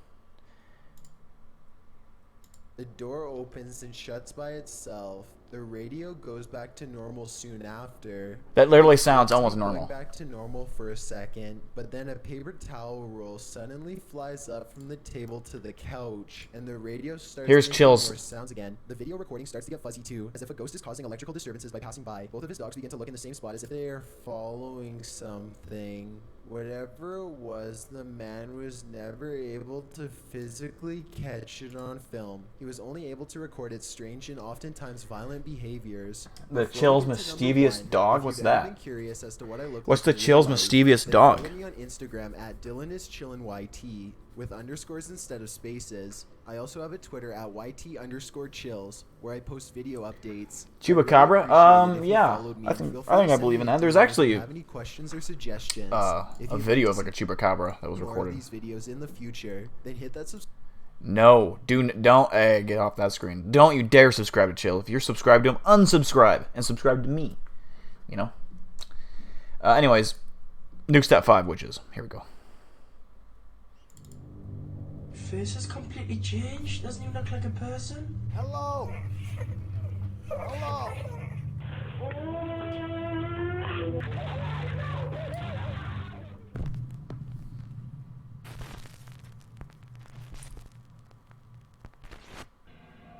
The door opens and shuts by itself. The radio goes back to normal soon after. That literally sounds almost Going normal. back to normal for a second, but then a paper towel roll suddenly flies up from the table to the couch, and the radio starts Here's making chills. more sounds again. The video recording starts to get fuzzy too, as if a ghost is causing electrical disturbances by passing by. Both of his dogs begin to look in the same spot as if they are following something. Whatever it was, the man was never able to physically catch it on film. He was only able to record its strange and oftentimes violent behaviors. The Before Chill's we get to number Mischievous 1, Dog? if What's you've ever that? been curious as to what I look What's like the in Chill's real life, Mischievous then Dog? Follow me on Instagram at DylanIsChillinYT with underscores instead of spaces. I also have a Twitter at YT_chills where I post video updates. Chupacabra? I'd really appreciate it if you Yeah. followed me. I Feel think free I to send believe me in a that. There's DM if actually you have any questions or suggestions. If a you'd like video to of like a chupacabra that was see more of recorded. these videos in the future, then hit that subscribe. No, don't. Hey, get off that screen. Don't you dare subscribe to Chill. If you're subscribed to him, unsubscribe and subscribe to me. You know. Anyways, Nuke Step 5 witches. Here we go. Face has completely changed. Doesn't even look like a person. Hello. Hello.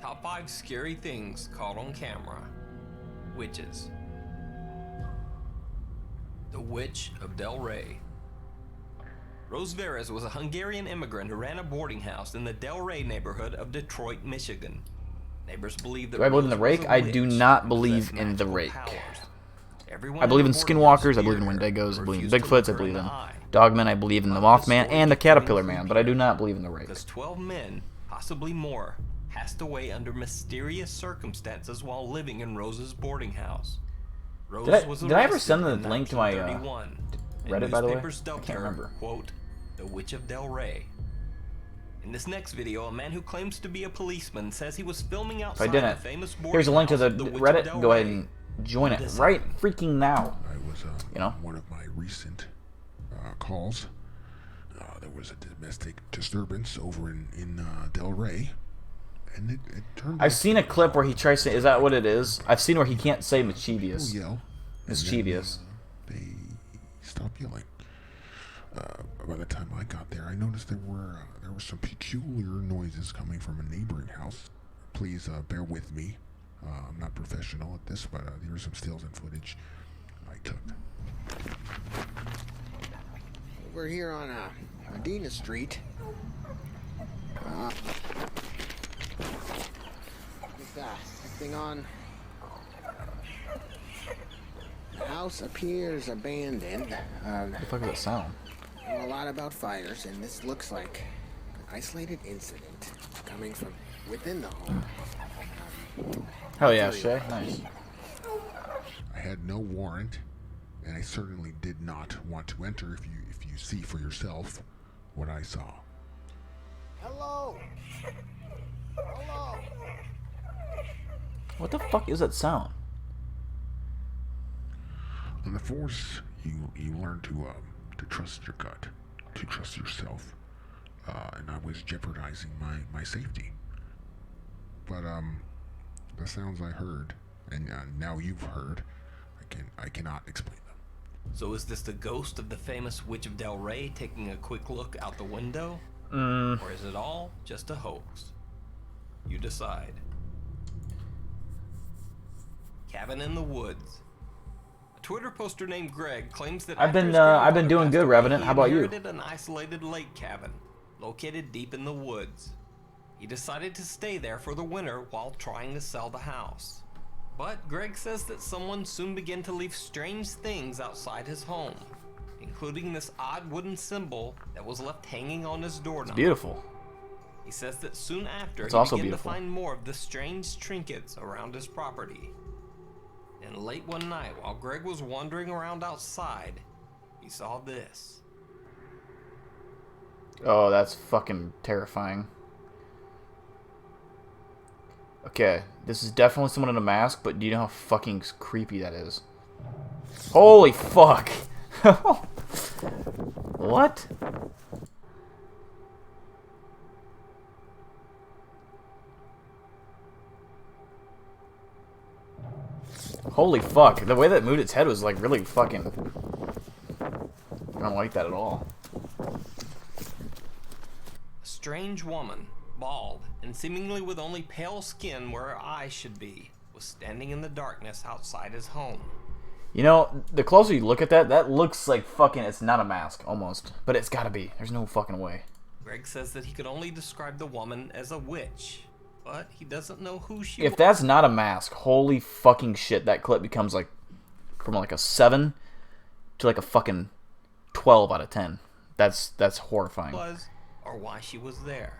Top 5 scary things caught on camera. Witches. The Witch of Del Rey. Rose Veres was a Hungarian immigrant who ran a boarding house in the Del Rey neighborhood of Detroit, Michigan. Neighbors believe that Do I believe in the Rose was Rake? a I do witch not who believe possessed in the magical Rake. powers. Everyone I believe in the boarding house Skinwalkers, I believe in feared her Wendigos, I and believe in refused to Bigfoots, I look her believe in in the eye. Dogmen, I believe in the Mothman and the Caterpillar Man, but I do not believe in the Rake. Because 12 men, possibly more, passed away under mysterious circumstances while living in Rose's boarding house. Rose was Did I ever arrested send the in link to my 1931, and Reddit, by the way? newspapers I dubbed can't her, remember. quote, the Witch of Del Rey. In this next video, a man who claims to be a policeman says he was filming If I outside didn't, the famous boarding here's a link to house the of Witch of Reddit. Del Go ahead Rey. and join it This right freaking now. I was You know? one of my recent calls. There was a domestic disturbance over in Del Rey, and it turned. I've seen a clip where he tries to. Is that what it is? I've seen where he can't say mischievous. People yell. Mischievous. They stopped yelling. By the time I got there, I noticed there were some peculiar noises coming from a neighboring house. Please bear with me. I'm not professional at this, but here are some stills and footage I took. We're here on Medina Street. With that thing on. The house appears abandoned. What the fuck does that sound? A lot about fires, and this looks like an isolated incident coming from within the home. Hell yeah, Shay. Nice. I had no warrant, and I certainly did not want to enter if you see for yourself what I saw. Hello. Hello. What the fuck is that sound? On the Force, you learn to trust your gut, to trust yourself, and I was jeopardizing my safety. But the sounds I heard, and now you've heard, I cannot explain them. So is this the ghost of the famous Witch of Del Rey taking a quick look out the window? Or is it all just a hoax? You decide. Cabin in the Woods. A Twitter poster named Greg claims that I've been doing good, Revenant. How about you? He inherited an isolated lake cabin located deep in the woods. He decided to stay there for the winter while trying to sell the house. But Greg says that someone soon began to leave strange things outside his home, including this odd wooden symbol that was left hanging on his doorknob. It's beautiful. He says that soon after, It's he also began beautiful. to find more of the strange trinkets around his property. And late one night, while Greg was wandering around outside, he saw this. Oh, that's fucking terrifying. Okay, this is definitely someone in a mask, but do you know how fucking creepy that is? Holy fuck! What? Holy fuck, the way that moved its head was like really fucking... I don't like that at all. A strange woman, bald, and seemingly with only pale skin where her eyes should be, was standing in the darkness outside his home. You know, the closer you look at that, that looks like fucking... It's not a mask, almost. But it's gotta be. There's no fucking way. Greg says that he could only describe the woman as a witch, but he doesn't know who she was. If that's not a mask, holy fucking shit, that clip becomes like... From like a 7 to like a fucking 12 out of 10. That's horrifying. Was, or why she was there.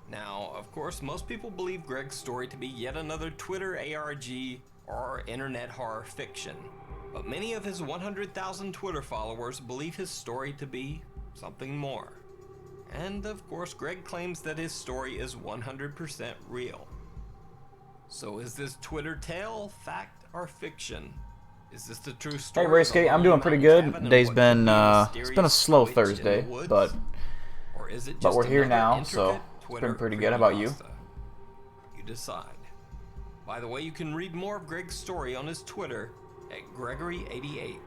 Now, of course, most people believe Greg's story to be yet another Twitter ARG or internet horror fiction. But many of his 100,000 Twitter followers believe his story to be something more. And of course, Greg claims that his story is 100% real. So is this Twitter tale fact or fiction? Is this the true story? Hey, Rayskate, I'm doing pretty good. Day's been, it's been a slow Thursday, but we're here now, so it's been pretty good. How about you? You decide. By the way, you can read more of Greg's story on his Twitter at Gregory88.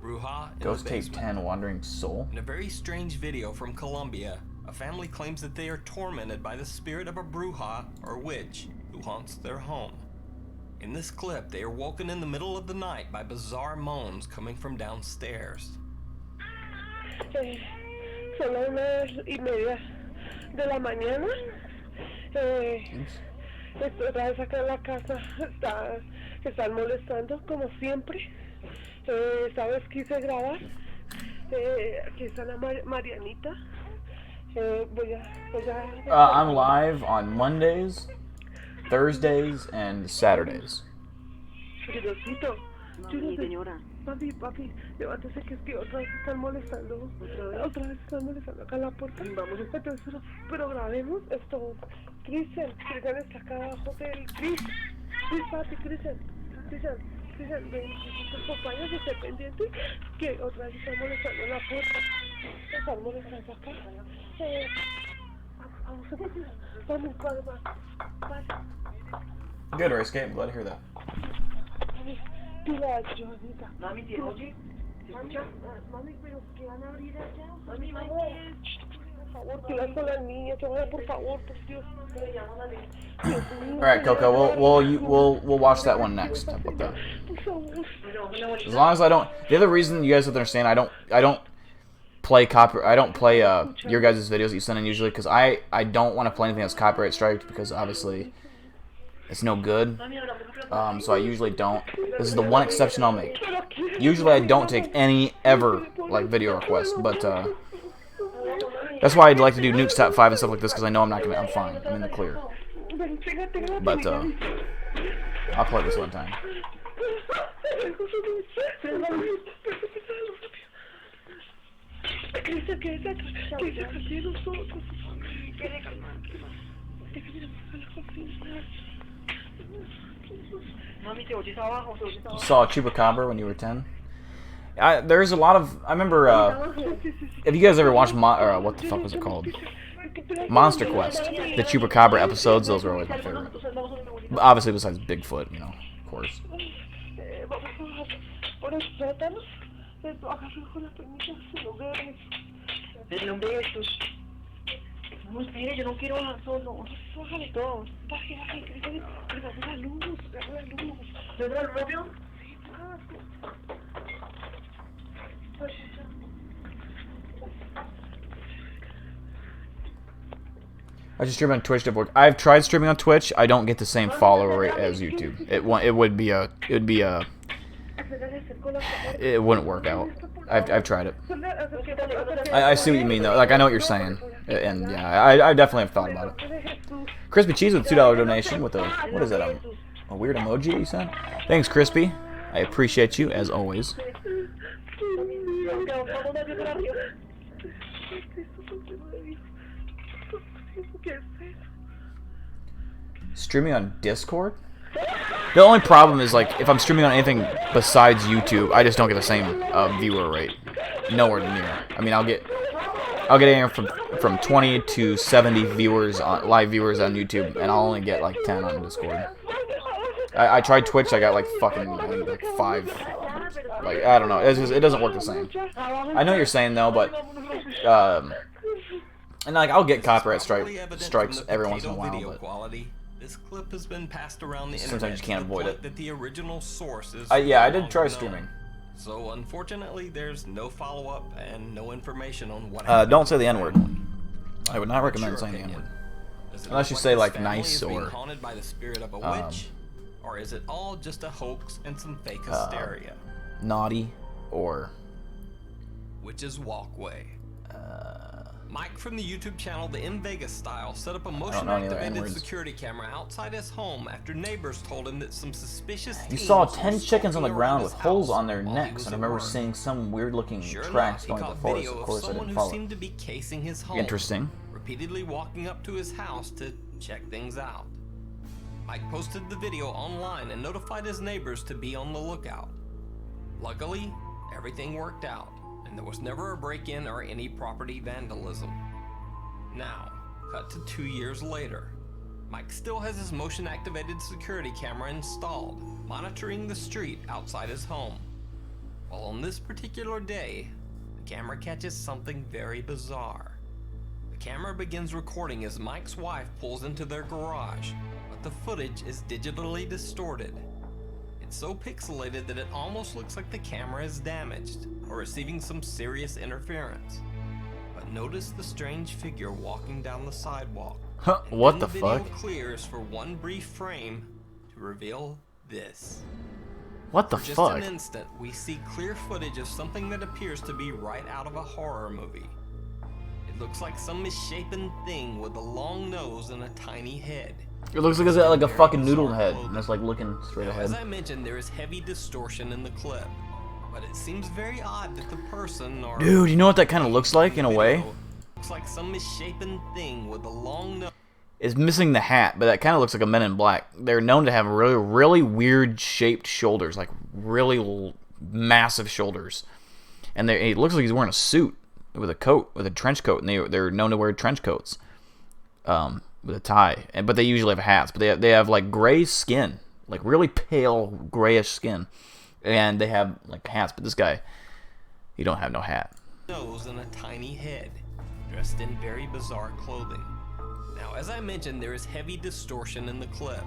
Bruja in Ghost the Tape basement. 10, Wandering Soul. In a very strange video from Colombia, a family claims that they are tormented by the spirit of a bruja or witch who haunts their home. In this clip, they are woken in the middle of the night by bizarre moans coming from downstairs. Son las 9:30 de la mañana. Estoy otra vez acá en la casa. Están molestando como siempre. Esta vez quise grabar. Aquí está la Marianita. I'm live on Mondays, Thursdays, and Saturdays. Diosito, papi, levántese que es que otra vez están molestando. Otra vez están molestando acá en la puerta. Entonces, pero grabemos esto. Cristian está acá abajo del Cristian, ven, tus compañeros estén pendientes que otra vez están molestando en la puerta. Están molestando acá. Vamos, vale. Good, Rayskate. I'm glad to hear that. Dile a Johnita. Mami, ¿te oye? Mami, pero ¿qué van a abrir allá? Mami, por favor, cuidado con las niñas, por favor, por Dios. All right, Coco. We'll watch that one next. How about that? As long as I don't. The other reason you guys have to understand, I don't play your guys' videos that you send in usually because I don't want to play anything that's copyright striked because obviously it's no good. So I usually don't. This is the one exception I'll make. Usually I don't take any ever like video requests, but that's why I'd like to do Nuke's Top 5 and stuff like this because I know I'm fine. I'm in the clear. But I'll play this one time. You saw Chupacabra when you were 10? There's a lot of... I remember... if you guys ever watched... what the fuck was it called? Monster Quest. The Chupacabra episodes, those were always my favorite. But obviously besides Bigfoot, you know, of course. No, espere, yo no quiero bajar solo. Bájale todo. Baje, que le la luz. ¿Le da el rápido? I just stream on Twitch to work. I've tried streaming on Twitch. I don't get the same follower rate as YouTube. It wouldn't work out. I've tried it. I see what you mean though. Like I know what you're saying, and yeah, I definitely have thought about it. Crispy Cheese with a $2 donation with a what is that? A weird emoji you sent? Thanks, Crispy. I appreciate you as always. Streaming on Discord? The only problem is, like, if I'm streaming on anything besides YouTube, I just don't get the same viewer rate. Nowhere near. I mean, I'll get anywhere from 20 to 70 viewers on live viewers on YouTube, and I'll only get like 10 on Discord. I tried Twitch, I got like fucking like 5. Like I don't know, it doesn't work the same. I know what you're saying though, but and like I'll get copyright strikes every once in a while, but. This clip has been passed around the internet. Sometimes you can't avoid it. That the original source is yeah, I did try streaming. So unfortunately, there's no follow-up and no information on what. Don't say the N-word. I would not recommend saying the N-word, unless you say like nice or. Haunted by the spirit of a witch, or is it all just a hoax and some fake hysteria? Naughty, or. Witch's Walkway. Mike from the YouTube channel The In Vegas Style set up a motion-activated security camera outside his home after neighbors told him that some suspicious He saw 10 chickens on the ground with holes on their necks, and I remember seeing some weird-looking tracks going to the forest. Of course, I didn't follow. Seemed to be casing his home, interesting. Repeatedly walking up to his house to check things out. Mike posted the video online and notified his neighbors to be on the lookout. Luckily, everything worked out, and there was never a break-in or any property vandalism. Now, cut to 2 years later. Mike still has his motion-activated security camera installed, monitoring the street outside his home. Well, on this particular day, the camera catches something very bizarre. The camera begins recording as Mike's wife pulls into their garage, but the footage is digitally distorted. It's so pixelated that it almost looks like the camera is damaged or receiving some serious interference. But notice the strange figure walking down the sidewalk. Huh, what the fuck? The video clears for one brief frame to reveal this. What the For just fuck? an instant, we see clear footage of something that appears to be right out of a horror movie. It looks like some misshapen thing with a long nose and a tiny head. It looks like it's got like a fucking noodle head, and it's like looking straight ahead. As I mentioned, there is heavy distortion in the clip, but it seems very odd that the person or Dude, you know what that kind of looks like in a way? looks like some misshapen thing with a long nose. Is missing the hat, but that kind of looks like a Men in Black. They're known to have really weird shaped shoulders, like really massive shoulders, and it looks like he's wearing a suit with a coat, with a trench coat, and they're known to wear trench coats. With a tie, but they usually have hats. But they have like gray skin, like really pale grayish skin, and they have like hats. But this guy, he don't have no hat. Nose and a tiny head, dressed in very bizarre clothing. Now, as I mentioned, there is heavy distortion in the clip,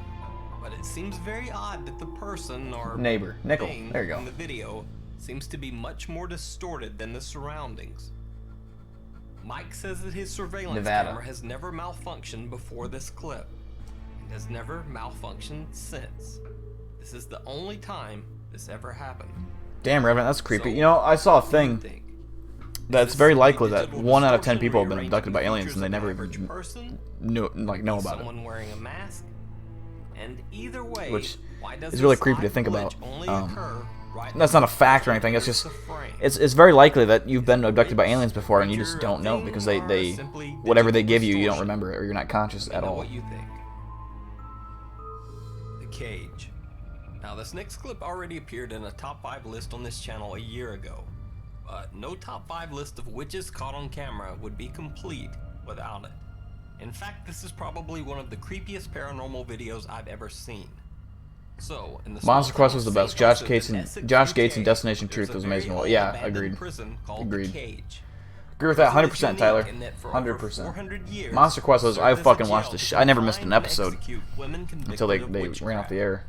but it seems very odd that the person or Neighbor, Nickel, thing there you go. in the video seems to be much more distorted than the surroundings. Mike says that his surveillance camera has never malfunctioned before this clip, and has never malfunctioned since. This is the only time this ever happened. Damn, Reverend, that's creepy. You know, I saw a thing That's very likely that 1 out of 10 people have been abducted by aliens and they never even know about it. Someone wearing a mask? And either way, Which why does is really this creepy to odd think glitch about. only occur right That's not a fact or anything. It's just it's very likely that you've been abducted by aliens before and you just don't know because they whatever they give you, you don't remember it or you're not conscious at all. What you think? The Cage. Now, this next clip already appeared in a top 5 list on this channel a year ago. But no top 5 list of witches caught on camera would be complete without it. In fact, this is probably one of the creepiest paranormal videos I've ever seen. So, in the Monster Quest was the best. Josh Gates and Destination Truth was amazing. Well, yeah, agreed. Agreed. Agree with that 100%, Tyler. 100%. Monster Quest was, I fucking watched this I never missed an episode until they ran off the air.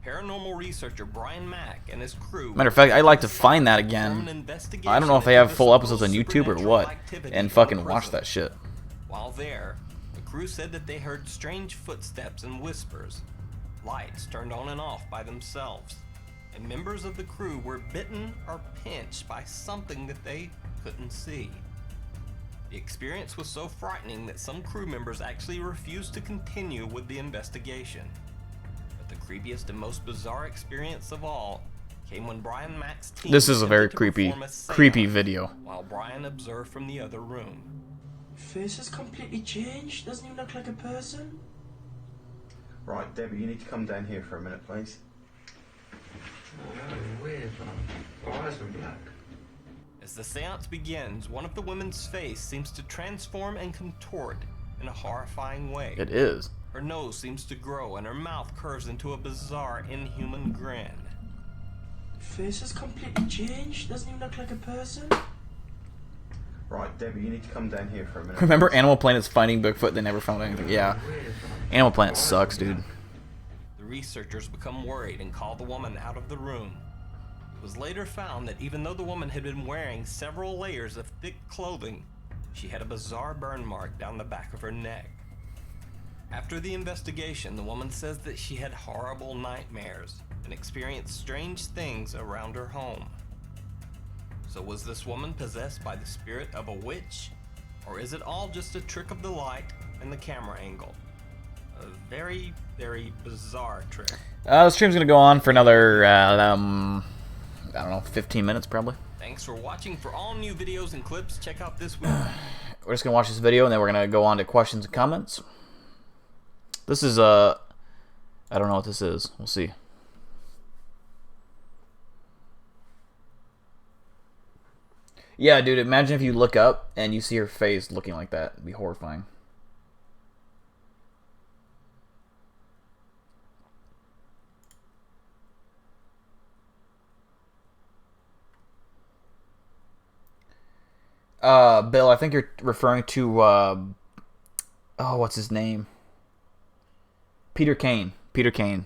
Paranormal researcher Brian Mack and his crew. Matter of fact, I'd like to find that again. I don't know if they have full episodes on YouTube or what, and fucking watch that shit. While there, the crew said that they heard strange footsteps and whispers. Lights turned on and off by themselves, and members of the crew were bitten or pinched by something that they couldn't see. The experience was so frightening that some crew members actually refused to continue with the investigation. But the creepiest and most bizarre experience of all came when Brian Mack's team This is a very attempted to creepy perform a video. while Brian observed from the other room. Face has completely changed. Doesn't even look like a person. Right, Debbie, you need to come down here for a minute, please. Oh, weird, man. Eyes are black. As the seance begins, one of the women's face seems to transform and contort in a horrifying way. It is. Her nose seems to grow and her mouth curves into a bizarre, inhuman grin. Face has completely changed. Doesn't even look like a person. Right, Debbie, you need to come down here for a minute. Remember Animal Planet's finding Bigfoot? They never found anything. Yeah. Animal Planet sucks, dude. The researchers become worried and call the woman out of the room. It was later found that even though the woman had been wearing several layers of thick clothing, she had a bizarre burn mark down the back of her neck. After the investigation, the woman says that she had horrible nightmares and experienced strange things around her home. So was this woman possessed by the spirit of a witch? Or is it all just a trick of the light and the camera angle? A very, very bizarre trick. The stream's gonna go on for another, I don't know, 15 minutes probably. Thanks for watching. For all new videos and clips, check out this week. We're just gonna watch this video and then we're gonna go on to questions and comments. This is, I don't know what this is. We'll see. Yeah, dude, imagine if you look up and you see her face looking like that. It'd be horrifying. Bill, I think you're referring to, oh, what's his name? Peter Kane. Peter Kane.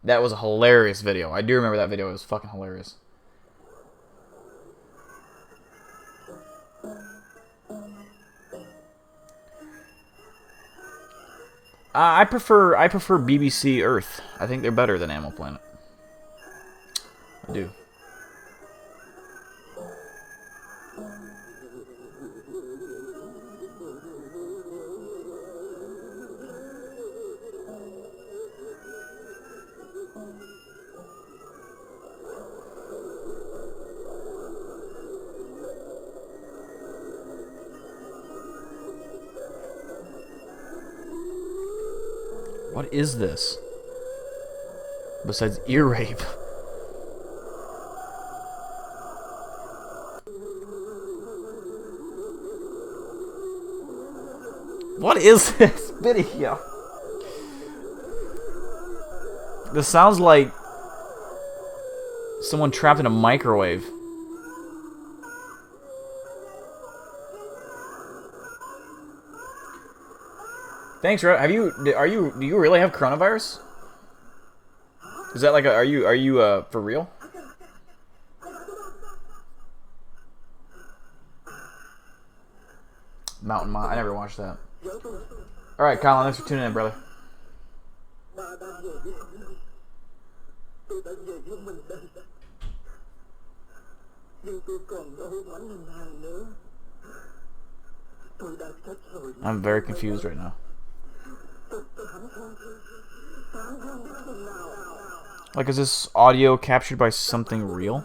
That was a hilarious video. I do remember that video. It was fucking hilarious. I prefer BBC Earth. I think they're better than Animal Planet. I do. What is this? Besides ear rape. What is this video? This sounds like someone trapped in a microwave. Thanks, Ro. Do you really have coronavirus? Is that like are you for real? Mountain Mom. I never watched that. Alright, Colin, thanks for tuning in, brother. I'm very confused right now. Like, is this audio captured by something real?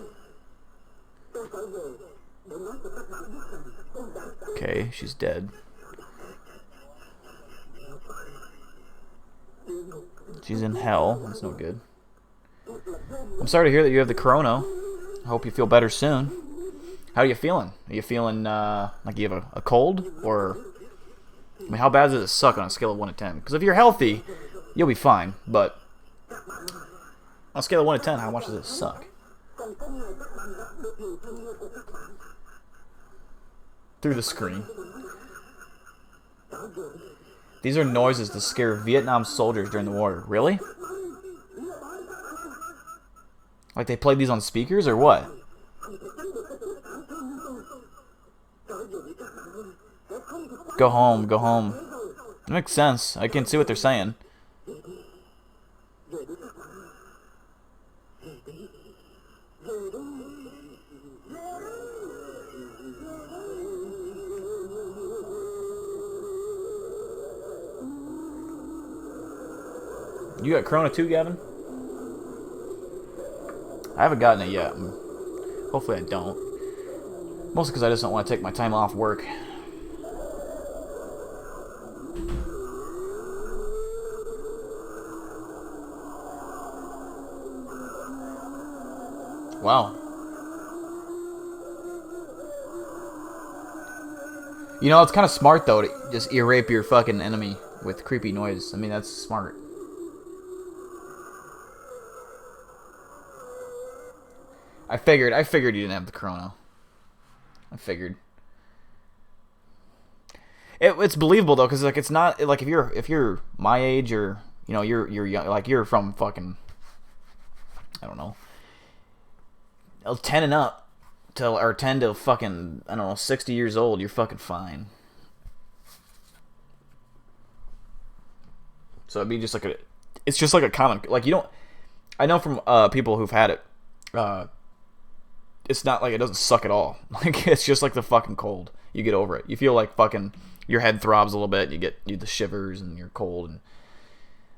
Okay, she's dead. She's in hell. That's no good. I'm sorry to hear that you have the corona. I hope you feel better soon. How are you feeling? Are you feeling like you have a cold? Or, I mean, how bad does it suck on a scale of 1 to 10? Because if you're healthy, you'll be fine. But on a scale of 1 to 10, how much does it suck? Through the screen. These are noises to scare Vietnam soldiers during the war. Really? Like they played these on speakers or what? Go home, go home. That makes sense. I can see what they're saying. You got corona too, Gavin? I haven't gotten it yet. Hopefully I don't. Mostly because I just don't want to take my time off work. Wow. You know, it's kind of smart, though, to just ear rape your fucking enemy with creepy noise. I mean, that's smart. I figured you didn't have the corona. I figured. It's believable though, because like it's not like if you're my age or you know you're young, like you're from fucking I don't know 10 and up till or 10 to fucking I don't know 60 years old, you're fucking fine. So it'd be just like it's just like a common like you don't. I know from people who've had it. It's not like it doesn't suck at all. Like it's just like the fucking cold. You get over it. You feel like fucking your head throbs a little bit. You get the shivers and you're cold and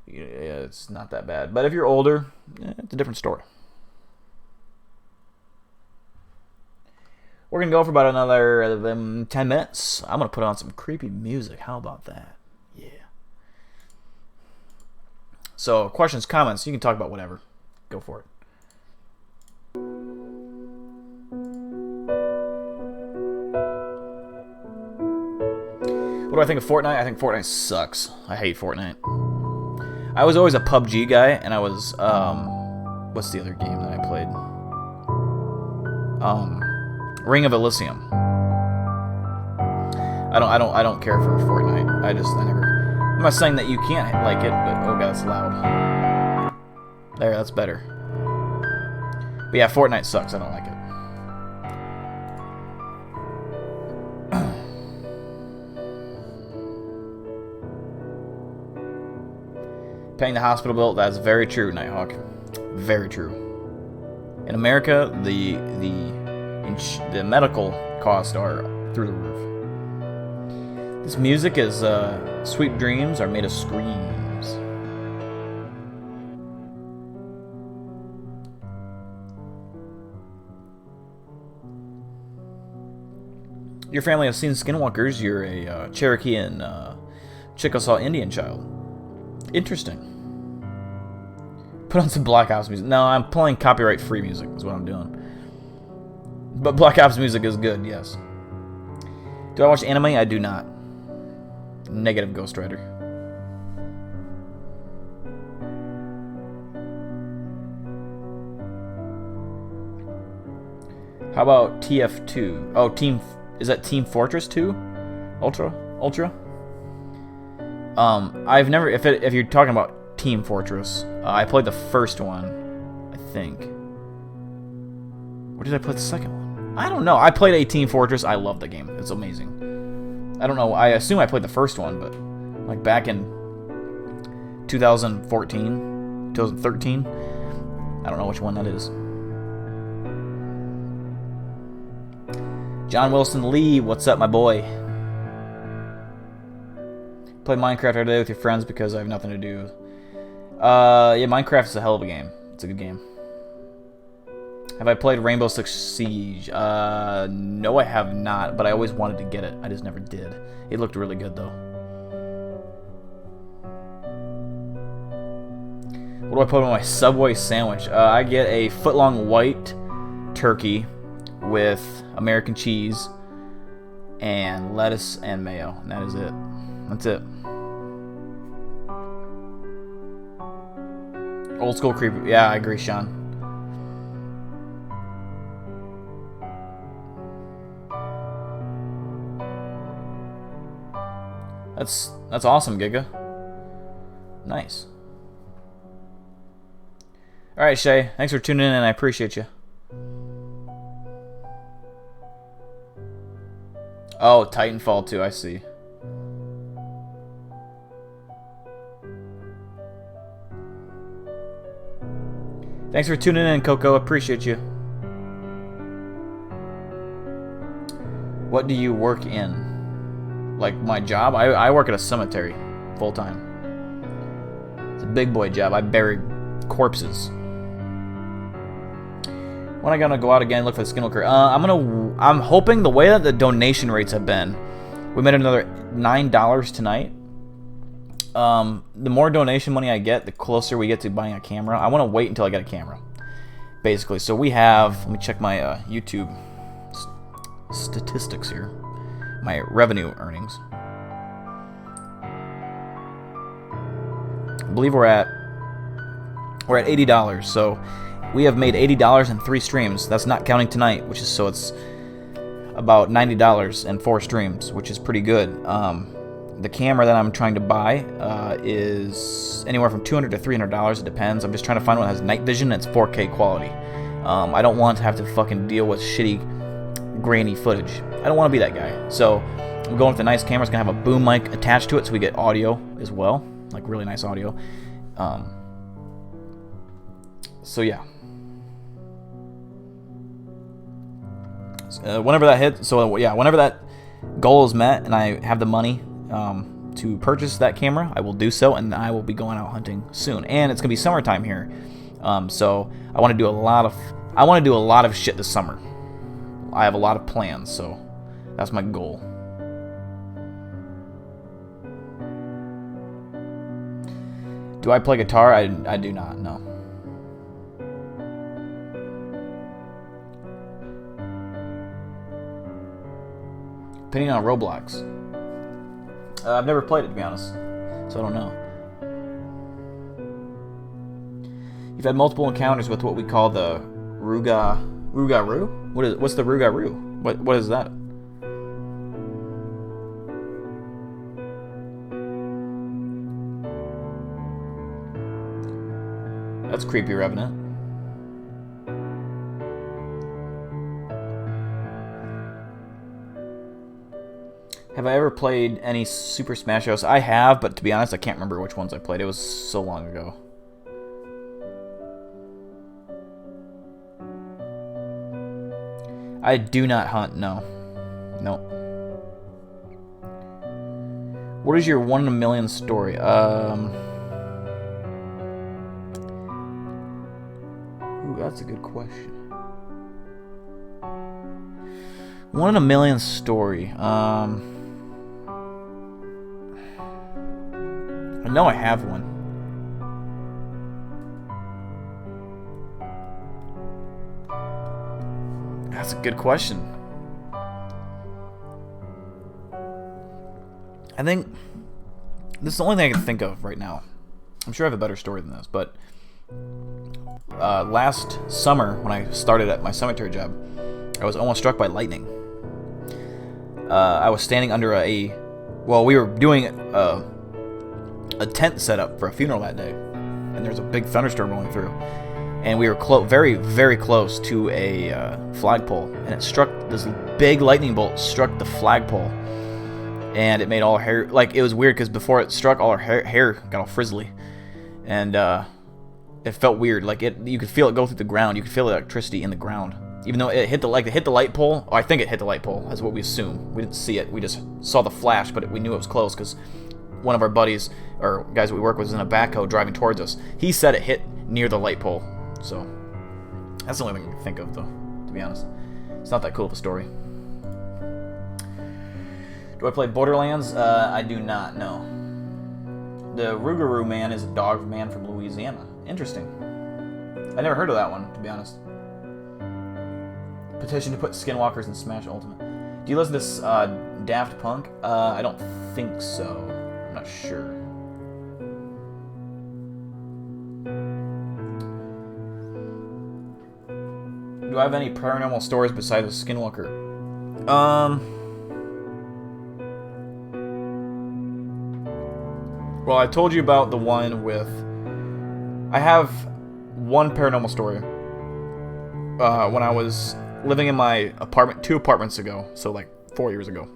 yeah, it's not that bad. But if you're older, it's a different story. We're gonna go for about another 10 minutes. I'm gonna put on some creepy music. How about that? Yeah. So questions, comments. You can talk about whatever. Go for it. What do I think of Fortnite? I think Fortnite sucks. I hate Fortnite. I was always a PUBG guy, and I was, what's the other game that I played? Ring of Elysium. I don't care for Fortnite. I never. I'm not saying that you can't like it, but oh god, that's loud. There, that's better. But yeah, Fortnite sucks. I don't like it. Paying the hospital bill, that's very true, Nighthawk. Very true. In America, the medical costs are through the roof. This music is Sweet Dreams Are Made of Screams. Your family has seen Skinwalkers. You're a Cherokee and Chickasaw Indian child. Interesting. Put on some Black Ops music. No, I'm playing copyright-free music is what I'm doing. But Black Ops music is good, yes. Do I watch anime? I do not. Negative Ghost Rider. How about TF2? Oh, is that Team Fortress 2? Ultra? I've never. If you're talking about Team Fortress, I played the first one, I think. Or did I play the second one? I don't know. I played a Team Fortress. I love the game. It's amazing. I don't know. I assume I played the first one, but like back in 2014, 2013. I don't know which one that is. John Wilson Lee, what's up, my boy? Play Minecraft every day with your friends because I have nothing to do. Yeah, Minecraft is a hell of a game. It's a good game. Have I played Rainbow Six Siege? No, I have not, but I always wanted to get it. I just never did. It looked really good, though. What do I put on my Subway sandwich? I get a foot-long white turkey with American cheese and lettuce and mayo. And that is it. That's it. Old school creepy. Yeah, I agree, Sean. That's awesome, Giga. Nice. All right, Shay. Thanks for tuning in, and I appreciate you. Oh, Titanfall 2. I see. Thanks for tuning in, Coco. Appreciate you. What do you work in? Like my job? I work at a cemetery full time. It's a big boy job. I bury corpses. When I gonna go out again and look for the Skinwalker? I'm hoping the way that the donation rates have been, we made another $9 tonight. The more donation money I get, the closer we get to buying a camera. I want to wait until I get a camera, basically. So we have, let me check my YouTube statistics here, my revenue earnings. I believe we're at $80. So we have made $80 in 3 streams. That's not counting tonight, which is, so it's about $90 in 4 streams, which is pretty good. The camera that I'm trying to buy is anywhere from $200 to $300. It depends. I'm just trying to find one that has night vision and it's 4K quality. I don't want to have to fucking deal with shitty, grainy footage. I don't want to be that guy. So I'm going with a nice camera. It's going to have a boom mic attached to it so we get audio as well. Like really nice audio. So yeah. Whenever that hits, so yeah, whenever that goal is met and I have the money to purchase that camera, I will do so, and I will be going out hunting soon. And it's gonna be summertime here, so I want to do a lot of shit this summer. I have a lot of plans, so that's my goal. Do I play guitar? I do not. No. Opinion on Roblox? I've never played it, to be honest, so I don't know. You've had multiple encounters with what we call the Rougarou? What's the Rougarou? What is that? That's creepy, Revenant. Have I ever played any Super Smash Bros? I have, but to be honest, I can't remember which ones I played. It was so long ago. I do not hunt, no. No. What is your 1 in a million story? Ooh, that's a good question. 1 in a million story. I know I have one. That's a good question. I think this is the only thing I can think of right now. I'm sure I have a better story than this, but last summer when I started at my cemetery job, I was almost struck by lightning. I was standing under we were doing a tent setup for a funeral that day, and there was a big thunderstorm rolling through, and we were very, very close to a flagpole, and it struck, this big lightning bolt struck the flagpole, and it made all our hair, like, it was weird because before it struck, all our hair got all frizzly, and it felt weird, like you could feel it go through the ground, you could feel the electricity in the ground, even though it hit the light pole. Oh, I think it hit the light pole. That's what we assume. We didn't see it. We just saw the flash, but we knew it was close because one of our buddies or guys that we work with was in a backhoe driving towards us. He said it hit near the light pole. So that's the only thing I can think of, though. To be honest, it's not that cool of a story. Do I play Borderlands? I do not. No. The Rougarou man is a dog man from Louisiana. Interesting. I never heard of that one, to be honest. Petition to put Skinwalkers in Smash Ultimate. Do you listen to this Daft Punk? I don't think so. I'm not sure. Do I have any paranormal stories besides the Skinwalker? Well, I told you about the one with... I have one paranormal story. When I was living in my apartment 2 apartments ago, so like 4 years ago.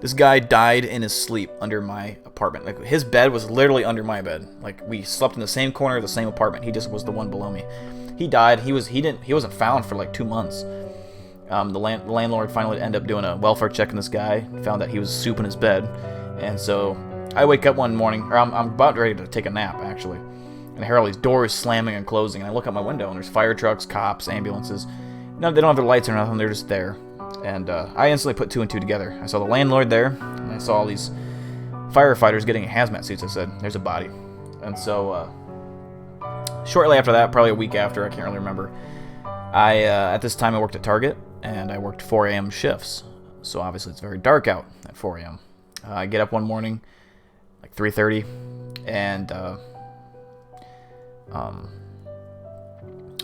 This guy died in his sleep under my apartment. Like, his bed was literally under my bed. Like, we slept in the same corner of the same apartment. He just was the one below me. He died. He wasn't found for like 2 months. The landlord finally ended up doing a welfare check on this guy. Found that he was asleep in his bed, and so I wake up one morning, or I'm about ready to take a nap actually, and I hear all these doors slamming and closing. And I look out my window, and there's fire trucks, cops, ambulances. No, they don't have their lights or nothing. They're just there. And I instantly put 2 and 2 together. I saw the landlord there, and I saw all these firefighters getting in hazmat suits. I said, "There's a body." And so shortly after that, probably a week after, I can't really remember. At this time I worked at Target, and I worked 4 a.m. shifts. So obviously it's very dark out at 4 a.m. I get up one morning, like 3:30, and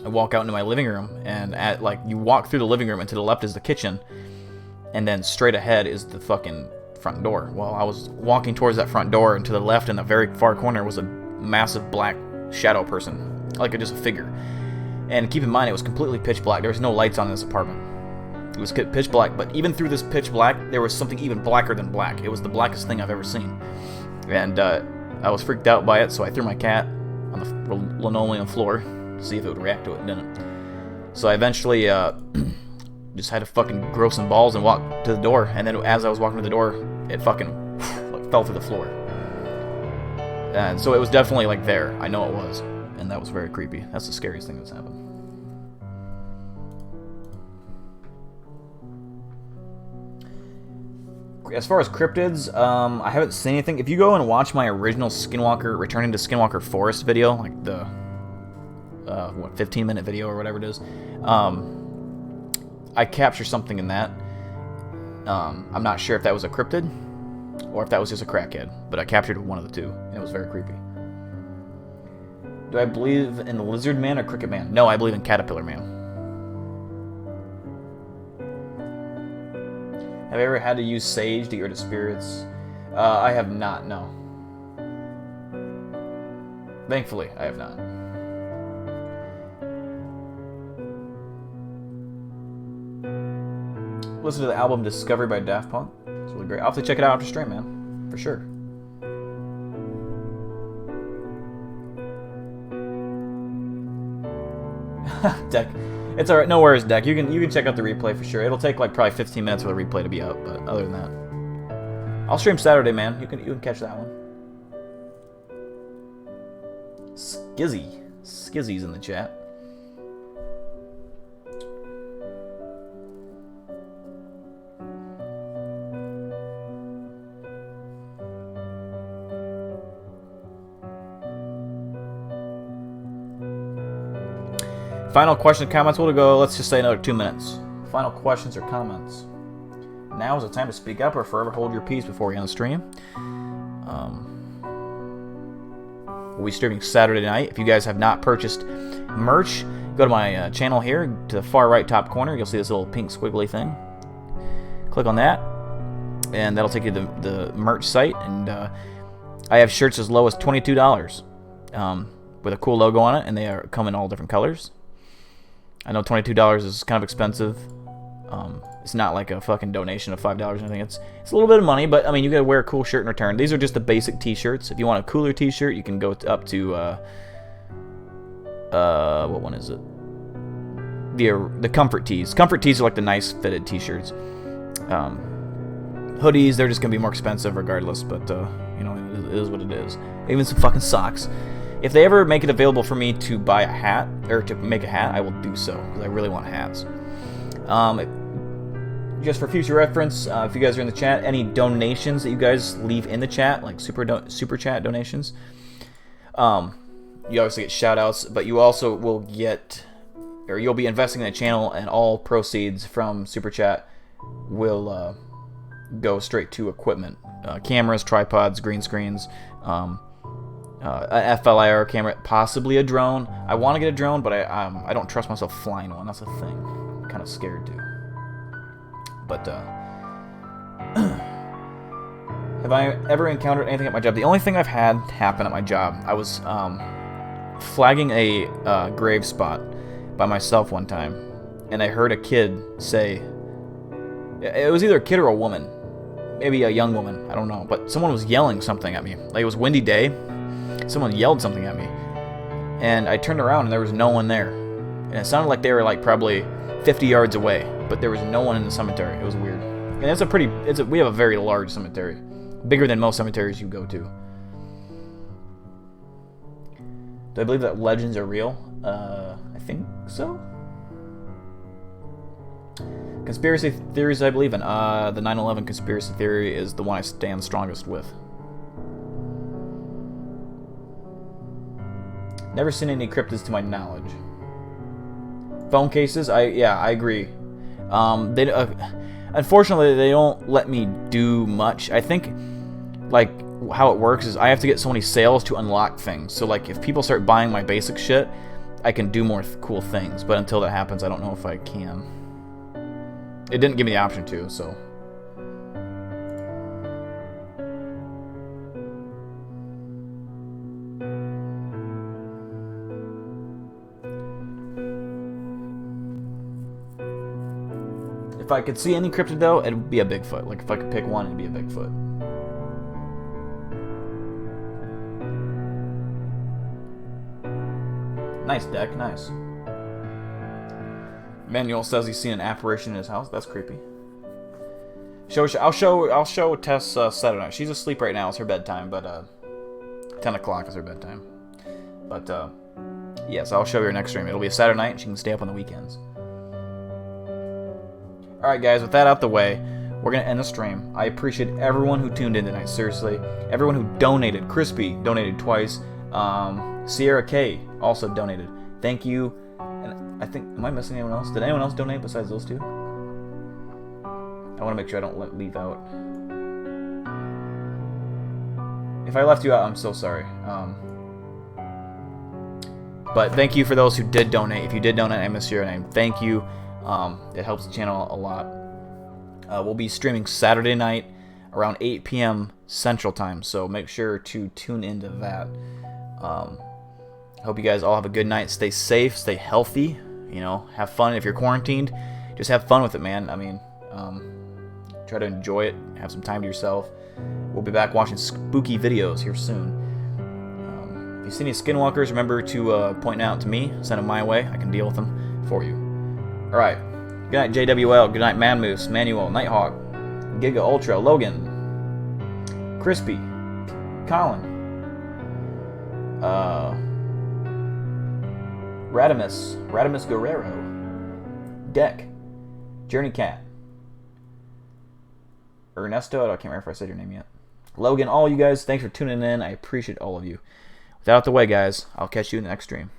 I walk out into my living room, and you walk through the living room, and to the left is the kitchen, and then straight ahead is the fucking front door. Well, I was walking towards that front door, and to the left in the very far corner was a massive black shadow person, like just a figure. And keep in mind, it was completely pitch black. There was no lights on in this apartment. It was pitch black, but even through this pitch black, there was something even blacker than black. It was the blackest thing I've ever seen. And I was freaked out by it, so I threw my cat on the linoleum floor to see if it would react to it, and didn't. So I eventually just had to fucking grow some balls and walk to the door, and then as I was walking to the door, it fucking fell through the floor. And so it was definitely like there. I know it was. And that was very creepy. That's the scariest thing that's happened. As far as cryptids, I haven't seen anything. If you go and watch my original Skinwalker, Returning to Skinwalker Forest video, like the 15-minute video or whatever it is, I capture something in that. I'm not sure if that was a cryptid or if that was just a crackhead, but I captured one of the two, and it was very creepy. Do I believe in the Lizard Man or Cricket Man? No, I believe in Caterpillar Man. Have you ever had to use sage to get rid of spirits? I have not, no. Thankfully, I have not. Listen to the album Discovery by Daft Punk. It's really great. I'll have to check it out after stream, man. For sure. Deck. It's alright. No worries, Deck. You can check out the replay for sure. It'll take like probably 15 minutes for the replay to be up, but other than that, I'll stream Saturday, man. You can catch that one. Skizzy's in the chat. Final question or comments. We'll go, let's just say another 2 minutes. Final questions or comments. Now is the time to speak up or forever hold your peace before we end the stream. We'll be streaming Saturday night. If you guys have not purchased merch, go to my channel here to the far right top corner. You'll see this little pink squiggly thing. Click on that, and that'll take you to the merch site. And I have shirts as low as $22 with a cool logo on it, and they come in all different colors. I know $22 is kind of expensive. It's not like a fucking donation of $5 or anything. It's a little bit of money, but I mean, you gotta wear a cool shirt in return. These are just the basic t-shirts. If you want a cooler t-shirt, you can go up to what one is it? the comfort tees. Comfort tees are like the nice fitted t-shirts. Hoodies, they're just gonna be more expensive regardless, but you know, it is what it is. Even some fucking socks. If they ever make it available for me to buy a hat, or to make a hat, I will do so, because I really want hats. Just for future reference, if you guys are in the chat, any donations that you guys leave in the chat, like super chat donations, you obviously get shout outs, but you also will get, or you'll be investing in the channel, and all proceeds from super chat will go straight to equipment. Cameras, tripods, green screens, an FLIR camera, possibly a drone. I want to get a drone, but I don't trust myself flying one. That's the thing. I'm kind of scared to. But have I ever encountered anything at my job? The only thing I've had happen at my job, I was flagging a grave spot by myself one time, and I heard a kid say, it was either a kid or a woman, maybe a young woman, I don't know, but someone was yelling something at me. Like, it was a windy day, someone yelled something at me, and I turned around and there was no one there, and it sounded like they were like probably 50 yards away, but there was no one in the cemetery. It was weird. And we have a very large cemetery, bigger than most cemeteries you go to. Do I believe that legends are real? I think so. Conspiracy theories I believe in. The 9/11 conspiracy theory is the one I stand strongest with. Never seen any cryptids to my knowledge. Phone cases, I agree. Unfortunately, they don't let me do much. I think, like, how it works is I have to get so many sales to unlock things. So, like, if people start buying my basic shit, I can do more cool things. But until that happens, I don't know if I can. It didn't give me the option to, so. If I could see any cryptid, though, it would be a Bigfoot. Like, if I could pick one, it'd be a Bigfoot. Nice deck, nice. Manuel says he's seen an apparition in his house. That's creepy. I'll show Tess Saturday night. She's asleep right now. It's her bedtime, but 10 o'clock is her bedtime. But yes, I'll show her next stream. It'll be a Saturday night, and she can stay up on the weekends. Alright guys, with that out the way, we're going to end the stream. I appreciate everyone who tuned in tonight, seriously. Everyone who donated. Crispy donated twice. Sierra K also donated. Thank you. And I think, am I missing anyone else? Did anyone else donate besides those two? I want to make sure I don't leave out. If I left you out, I'm so sorry. But thank you for those who did donate. If you did donate, I miss your name. Thank you. It helps the channel a lot. We'll be streaming Saturday night around 8 p.m. Central Time, so make sure to tune into that. Hope you guys all have a good night. Stay safe, stay healthy, you know, have fun. If you're quarantined, just have fun with it, man. I mean, try to enjoy it, have some time to yourself. We'll be back watching spooky videos here soon. If you see any Skinwalkers, remember to point out to me, send them my way. I can deal with them for you. Alright, good night JWL, good night Man Moose, Manuel, Nighthawk, Giga Ultra, Logan, Crispy, Colin, Radimus Guerrero, Deck, Journey Cat, Ernesto, I can't remember if I said your name yet, Logan, all you guys, thanks for tuning in, I appreciate all of you. With that out the way, guys, I'll catch you in the next stream.